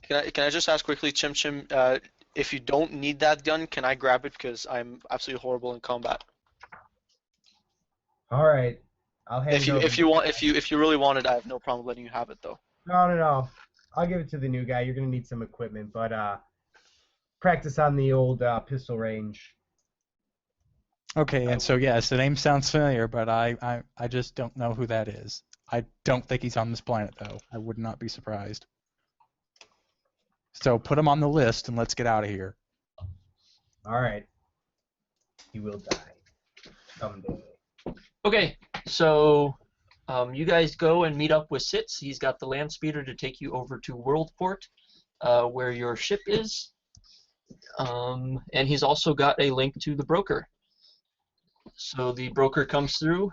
Can I just ask quickly, Chim Chim, if you don't need that gun, can I grab it because I'm absolutely horrible in combat? All right, I'll hand it over. If you really want it, I have no problem letting you have it though. No. I'll give it to the new guy. You're gonna need some equipment, but practice on the old pistol range. Okay, and so yes, the name sounds familiar, but I just don't know who that is. I don't think he's on this planet though. I would not be surprised. So put him on the list and let's get out of here. All right. He will die someday. Okay, so you guys go and meet up with Sitz. He's got the land speeder to take you over to Worldport, where your ship is. And he's also got a link to the broker. So the broker comes through.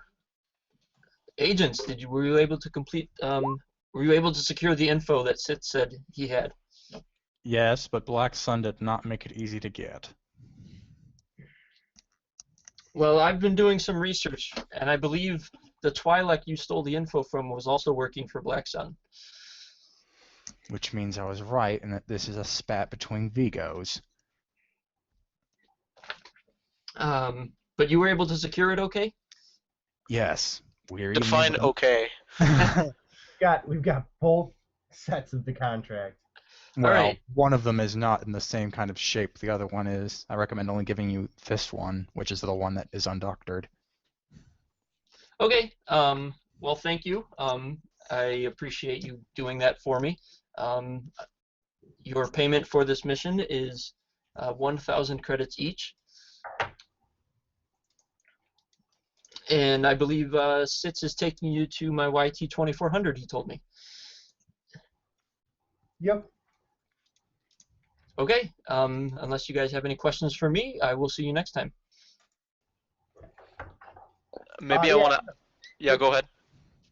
Agents, were you able to complete? Were you able to secure the info that Sitz said he had? Yes, but Black Sun did not make it easy to get. Well, I've been doing some research, and I believe the Twi'lek you stole the info from was also working for Black Sun. Which means I was right, and that this is a spat between Vigos. But you were able to secure it, okay? Yes. Define okay. We've got both sets of the contract. Well, Alright. one of them is not in the same kind of shape the other one is. I recommend only giving you this one, which is the one that is undoctored. Okay. Well, thank you. I appreciate you doing that for me. Your payment for this mission is 1,000 credits each. And I believe Sitz is taking you to my YT 2400, he told me. Yep. Okay. Unless you guys have any questions for me, I will see you next time. Maybe Yeah. I want to. Yeah, go ahead.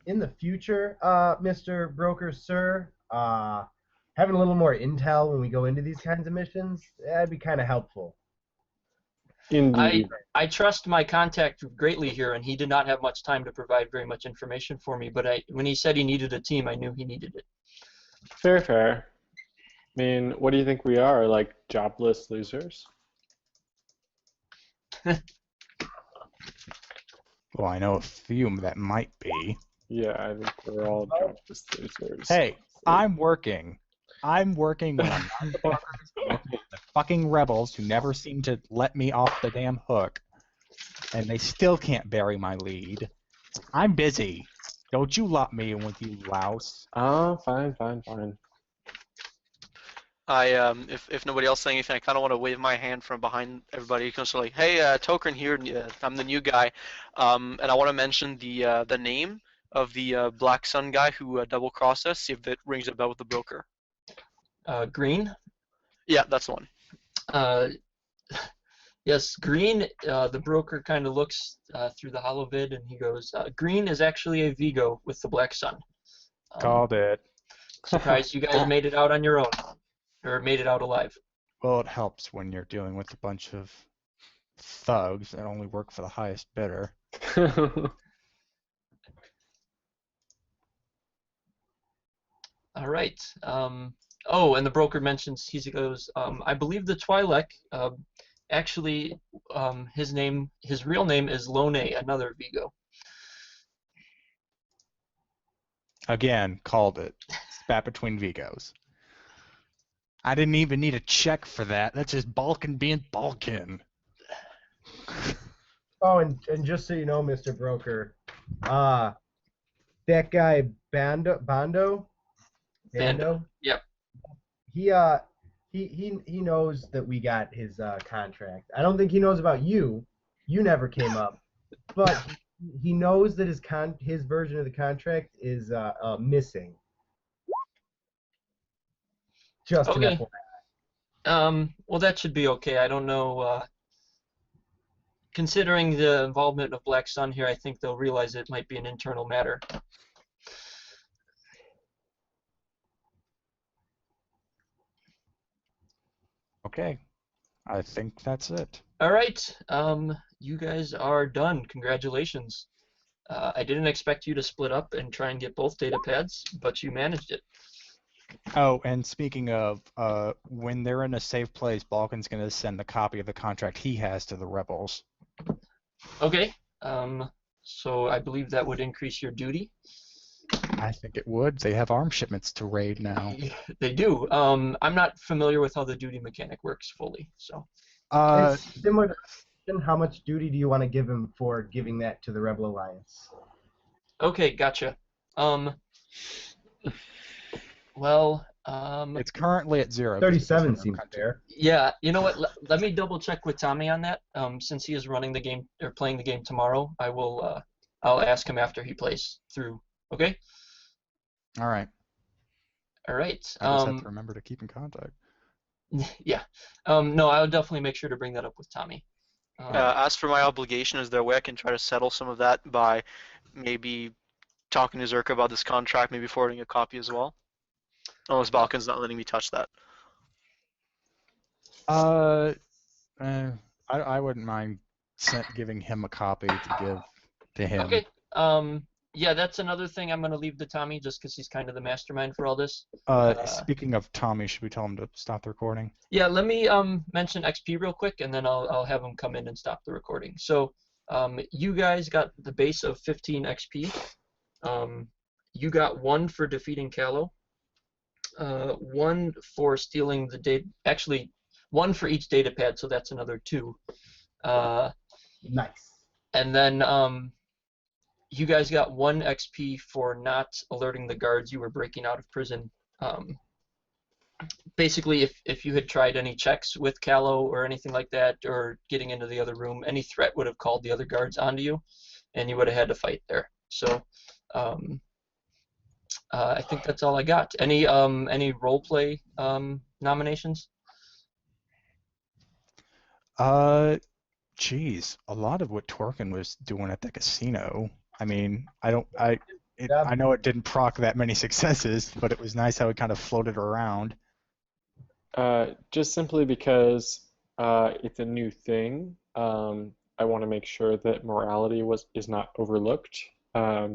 in the future, Mr. Broker, sir, having a little more intel when we go into these kinds of missions, that'd be kind of helpful. Indeed. I trust my contact greatly here, and he did not have much time to provide very much information for me. But when he said he needed a team, I knew he needed it. Fair, fair. I mean, what do you think we are? Like jobless losers? Well, I know a few that might be. Yeah, I think we're all jobless losers. Hey, I'm working. I'm working when I'm not the broker. I'm working with the fucking rebels who never seem to let me off the damn hook. And they still can't bury my lead. I'm busy. Don't you lump me in with you louse. Oh, fine, fine, fine. If nobody else saying anything, I kind of want to wave my hand from behind everybody. Because like, hey, Token here. I'm the new guy, and I want to mention the name of the Black Sun guy who double-crossed us. See if it rings a bell with the broker. Green? Yeah, that's the one. Yes, Green, the broker kind of looks through the holovid and he goes, Green is actually a Vigo with the Black Sun. Called it. Surprised you guys made it out on your own, or made it out alive. Well, it helps when you're dealing with a bunch of thugs that only work for the highest bidder. All right. Oh, and the broker mentions, he goes, I believe the Twi'lek, actually, his real name is Lone, another Vigo. Again, called it. Spat between Vigos. I didn't even need a check for that. That's just Balkan being Balkan. Oh, and just so you know, Mr. Broker, that guy Bando. Yep. He knows that we got his contract. I don't think he knows about you. You never came up, but he knows that his version of the contract is missing. Just an Okay. FYI. Well, that should be okay. I don't know. Considering the involvement of Black Sun here, I think they'll realize it might be an internal matter. Okay. I think that's it. All right. You guys are done. Congratulations. I didn't expect you to split up and try and get both data pads, but you managed it. Oh, and speaking of, when they're in a safe place, Balkan's going to send the copy of the contract he has to the rebels. Okay. So I believe that would increase your duty. I think it would. They have arms shipments to raid now. They do. I'm not familiar with how the duty mechanic works fully, so. It's similar to how much duty do you want to give him for giving that to the Rebel Alliance? Okay, gotcha. Well, it's currently at 0. 37 seems fair. Yeah, you know what? Let me double check with Tommy on that. Since he is running the game or playing the game tomorrow, I will. I'll ask him after he plays through. Okay. All right. All right. I just have to remember to keep in contact. Yeah. No, I'll definitely make sure to bring that up with Tommy. As for my obligation, is there a way I can try to settle some of that by maybe talking to Zerka about this contract, maybe forwarding a copy as well? Unless Balkan's not letting me touch that. I wouldn't mind giving him a copy to give to him. Okay. Yeah, that's another thing I'm gonna leave to Tommy, just because he's kind of the mastermind for all this. Speaking of Tommy, should we tell him to stop the recording? Yeah, let me mention XP real quick, and then I'll have him come in and stop the recording. So, you guys got the base of 15 XP. You got 1 for defeating Callow. 1 for stealing the data. Actually, 1 for each data pad, so that's another 2. Nice. And then you guys got 1 XP for not alerting the guards you were breaking out of prison. Basically, if you had tried any checks with Callow or anything like that, or getting into the other room, any threat would have called the other guards onto you, and you would have had to fight there. So, I think that's all I got. Any roleplay nominations? Geez, a lot of what Torkin was doing at the casino. I mean, Yeah. I know it didn't proc that many successes, but it was nice how it kind of floated around. Just simply because it's a new thing. I want to make sure that morality is not overlooked. I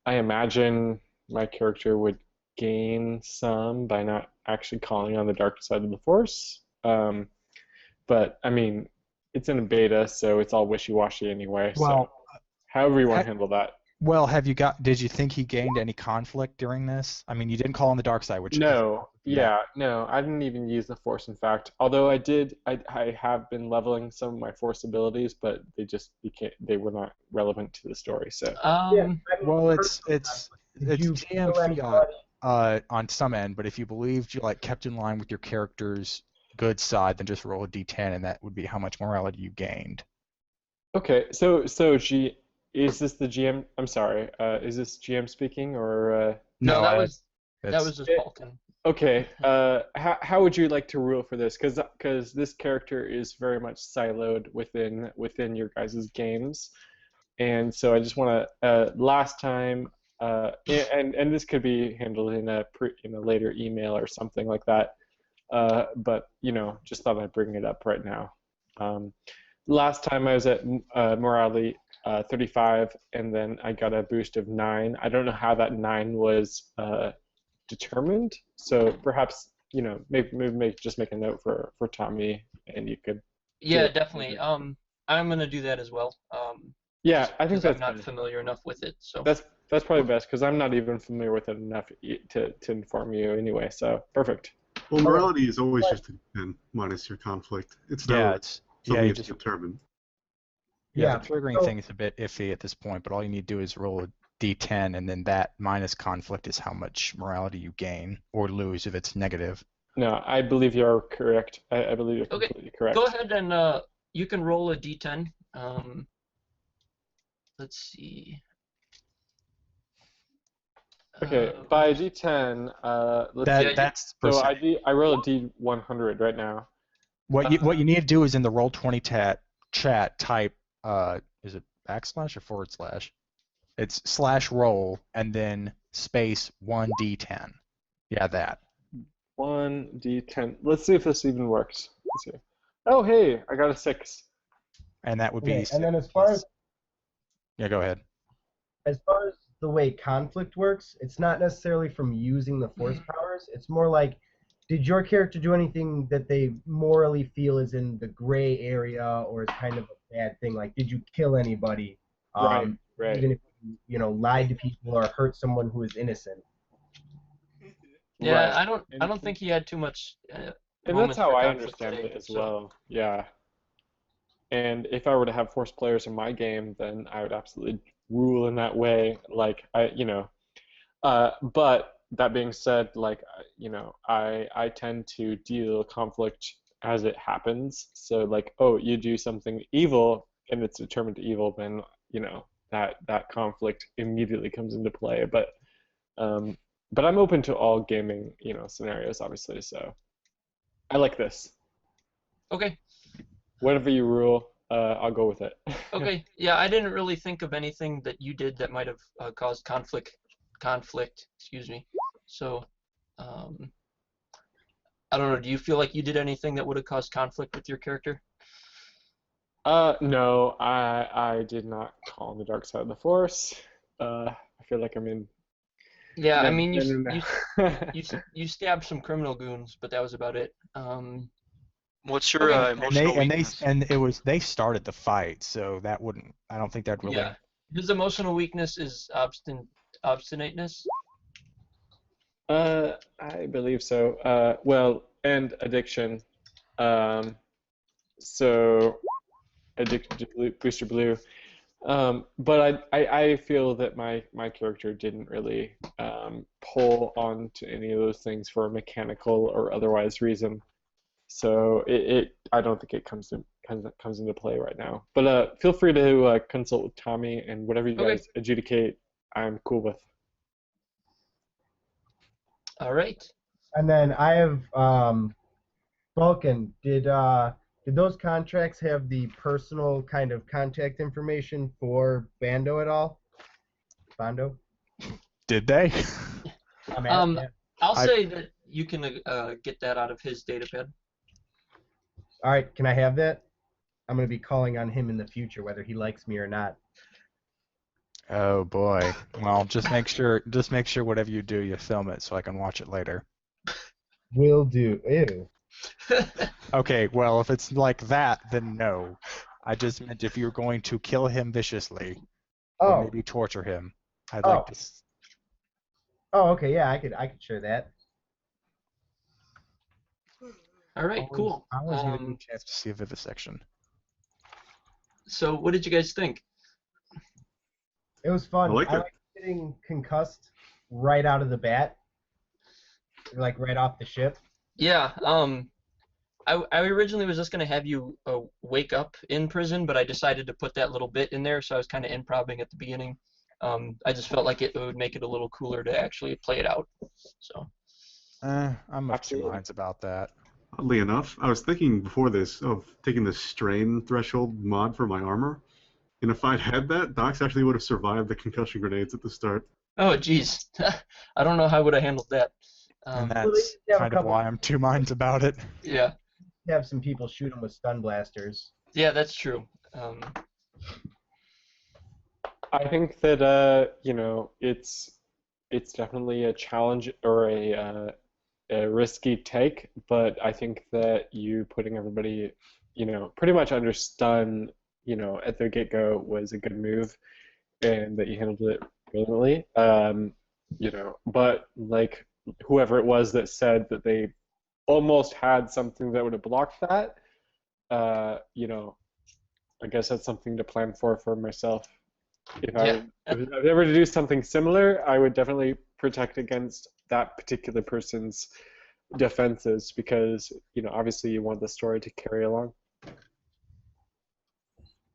imagine my character would gain some by not actually calling on the dark side of the Force. But I mean, it's in a beta, so it's all wishy-washy anyway. Well, So however you want to handle that. Well, did you think he gained any conflict during this? I mean, you didn't call on the dark side, which No, yeah. no, I didn't even use the Force, in fact. Although I have been leveling some of my Force abilities, but they were not relevant to the story. So Well, it's you GM kill fiat on some end, but if you believed you kept in line with your character's good side, then just roll a d10, and that would be how much morality you gained. okay, so is this the GM? I'm sorry, is this GM speaking or? No, that was that's just Balkan. Okay, how would you like to rule for this? Because this character is very much siloed within your guys' games, and so I just want to last time, and this could be handled in a later email or something like that. But just thought I'd bring it up right now. Last time I was at morality 35, and then I got a boost of 9. I don't know how that 9 was determined, so perhaps maybe just make a note for Tommy, and you could. Yeah, definitely. I'm gonna do that as well. Yeah, I think that's I'm not familiar enough with it, so. That's probably best because I'm not even familiar with it enough to inform you anyway. So perfect. Well, morality is always just a 10 minus your conflict. It's never something you that's just determined. the triggering thing is a bit iffy at this point, but all you need to do is roll a d10, and then that minus conflict is how much morality you gain or lose if it's negative. No, I believe you're correct. I believe you're completely correct. Go ahead and you can roll a d10. Let's see. Okay, by d10, That's so I roll a d100 right now. What you need to do is in the Roll20 chat type is it backslash or forward slash? It's /roll and then space 1d10. Yeah, that. 1d10. Let's see if this even works. Let's see. Oh, hey, I got a 6. And that would be. And then as far as go ahead. As far as the way conflict works, it's not necessarily from using the Force powers. It's more like, did your character do anything that they morally feel is in the gray area or is kind of a bad thing? Like, did you kill anybody? Right. Even if you lied to people or hurt someone who is innocent. Yeah, right. I don't think he had too much. And that's how I understand it as well. Yeah. And if I were to have Force players in my game, then I would absolutely rule in that way. Like but that being said, I tend to deal conflict as it happens. So you do something evil and it's determined to evil, then that conflict immediately comes into play. But I'm open to all gaming scenarios, obviously. So I like this. Okay. Whatever you rule, I'll go with it. Okay. Yeah, I didn't really think of anything that you did that might have caused conflict. Excuse me. So, I don't know. Do you feel like you did anything that would have caused conflict with your character? No, I did not call on the dark side of the Force. I feel like I'm in. Yeah, I mean, you stabbed some criminal goons, but that was about it. What's your emotional weakness? They started the fight, so that wouldn't. I don't think that really. Yeah, his emotional weakness is obstinateness. I believe so. Well, and addiction. So addicted to Booster Blue. But I feel that my character didn't really pull on to any of those things for a mechanical or otherwise reason. So I don't think it comes into play right now. But feel free to consult with Tommy, and whatever you guys adjudicate, I'm cool with. All right. And then I have Vulcan. Did those contracts have the personal kind of contact information for Bando at all? Bando? Did they? I'm Um, asking. I'll I- say that you can get that out of his datapad. All right, can I have that? I'm going to be calling on him in the future, whether he likes me or not. Oh boy. Well, just make sure whatever you do, you film it so I can watch it later. Will do. Ew. Okay, well, if it's like that, then no. I just meant if you're going to kill him viciously, or Oh. maybe torture him, I'd Oh. like to. Oh, okay. Yeah, I could share that. All right, cool. I always need a good chance to see a vivisection. So what did you guys think? It was fun. I liked it. like getting concussed right out of the bat, like right off the ship. Yeah, I originally was just gonna have you wake up in prison, but I decided to put that little bit in there, so I was kind of improvising at the beginning. I just felt like it would make it a little cooler to actually play it out. So. I'm of two Absolutely. minds about that. Oddly enough, I was thinking before this of taking the strain threshold mod for my armor, and if I'd had that, Docs actually would have survived the concussion grenades at the start. Oh, geez. I don't know how I would have handled that. And Well, that's they have a kind of couple- why I'm two minds about it. Yeah. Have some people shoot him with stun blasters. Yeah, that's true. I think that it's definitely a challenge or a risky take, but I think that you putting everybody, pretty much under stun, at the get-go was a good move, and that you handled it brilliantly. But like whoever it was that said that they almost had something that would have blocked that, I guess that's something to plan for myself. If I was ever to do something similar, I would definitely protect against that particular person's defenses because, obviously you want the story to carry along.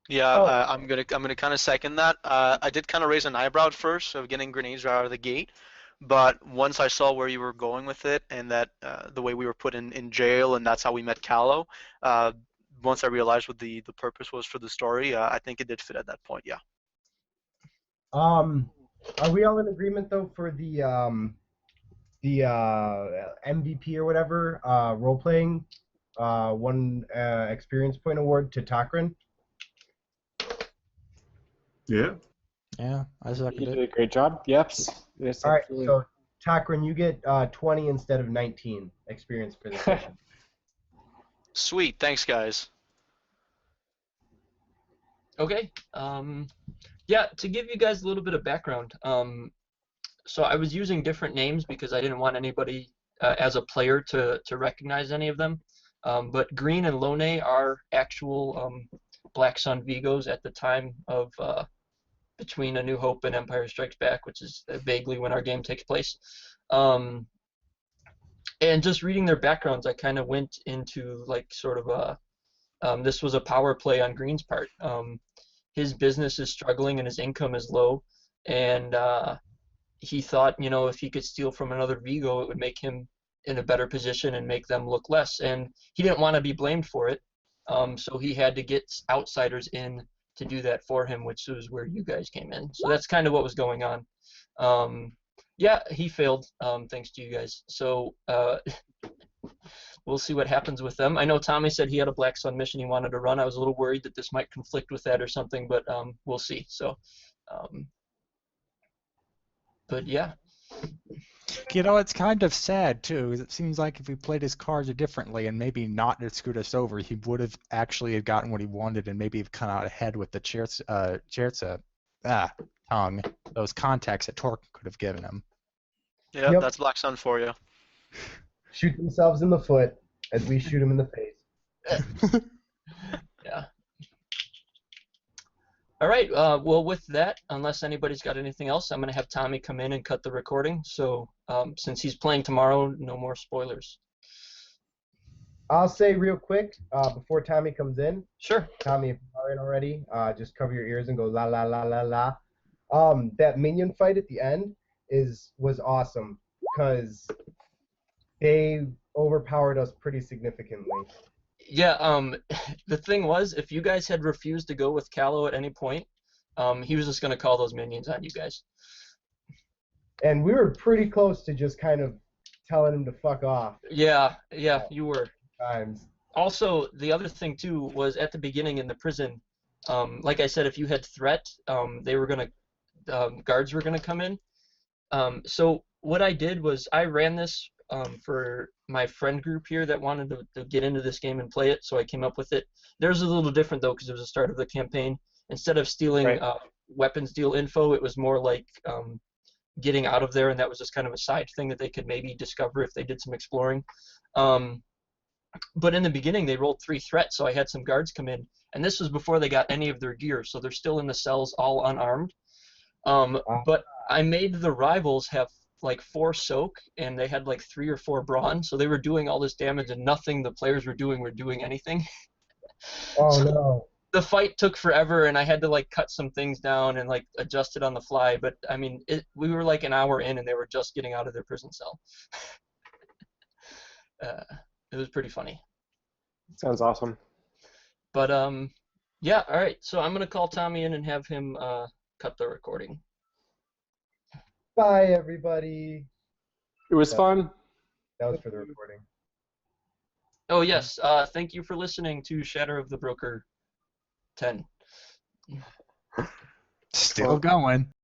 Yeah, Oh. I'm gonna kind of second that. I did kind of raise an eyebrow at first of getting grenades right out of the gate, but once I saw where you were going with it and that the way we were put in jail and that's how we met Callow, once I realized what the purpose was for the story, I think it did fit at that point. Yeah. Are we all in agreement though for the MVP or whatever role playing one experience point award to Takrin? Yeah. Yeah, I You second did it. a great job. Yes. Yes. All right, Absolutely. so Takrin, you get 20 instead of 19 experience for this session. Sweet. Thanks, guys. Okay. Yeah, to give you guys a little bit of background, so I was using different names because I didn't want anybody as a player to recognize any of them. But Green and Lone are actual Black Sun Vigos at the time of between A New Hope and Empire Strikes Back, which is vaguely when our game takes place. And just reading their backgrounds, I kind of went into like sort of a this was a power play on Green's part. His business is struggling and his income is low, and he thought, if he could steal from another Vigo, it would make him in a better position and make them look less. And he didn't want to be blamed for it, so he had to get outsiders in to do that for him, which was where you guys came in. So that's kind of what was going on. Yeah, he failed, thanks to you guys. So we'll see what happens with them. I know Tommy said he had a Black Sun mission he wanted to run. I was a little worried that this might conflict with that or something, but we'll see. So, but yeah. It's kind of sad too, 'cause it seems like if he played his cards differently and maybe not had screwed us over, he would have actually gotten what he wanted and maybe have come out ahead with the tongue, those contacts that Torque could have given him. Yeah, Yep. that's Black Sun for you. Shoot themselves in the foot as we shoot them in the face. Yeah. All right. Well, with that, unless anybody's got anything else, I'm going to have Tommy come in and cut the recording. So since he's playing tomorrow, no more spoilers. I'll say real quick before Tommy comes in. Sure. Tommy, if you are in already, just cover your ears and go la la la la la. That minion fight at the end was awesome because they overpowered us pretty significantly. Yeah. The thing was, if you guys had refused to go with Callow at any point, he was just going to call those minions on you guys. And we were pretty close to just kind of telling him to fuck off Yeah, you were. times. Also, the other thing too was at the beginning in the prison, like I said, if you had threat, they were gonna guards were gonna come in. So what I did was I ran this for my friend group here that wanted to get into this game and play it. So I came up with it. Theirs was a little different though because it was the start of the campaign. Instead of stealing Right. weapons deal info, it was more like getting out of there, and that was just kind of a side thing that they could maybe discover if they did some exploring. But in the beginning, they rolled 3 threats, so I had some guards come in, and this was before they got any of their gear, so they're still in the cells all unarmed. But I made the rivals have like 4 soak, and they had like 3 or 4 brawn, so they were doing all this damage, and nothing the players were doing anything. Oh So no. the fight took forever, and I had to like cut some things down and like adjust it on the fly. But I mean, we were like an hour in, and they were just getting out of their prison cell. It was pretty funny. Sounds awesome. But yeah, all right. So I'm gonna call Tommy in and have him cut the recording. Bye, everybody. It was fun. That was for the recording. Oh yes. Thank you for listening to Shatter of the Broker 10. Still going.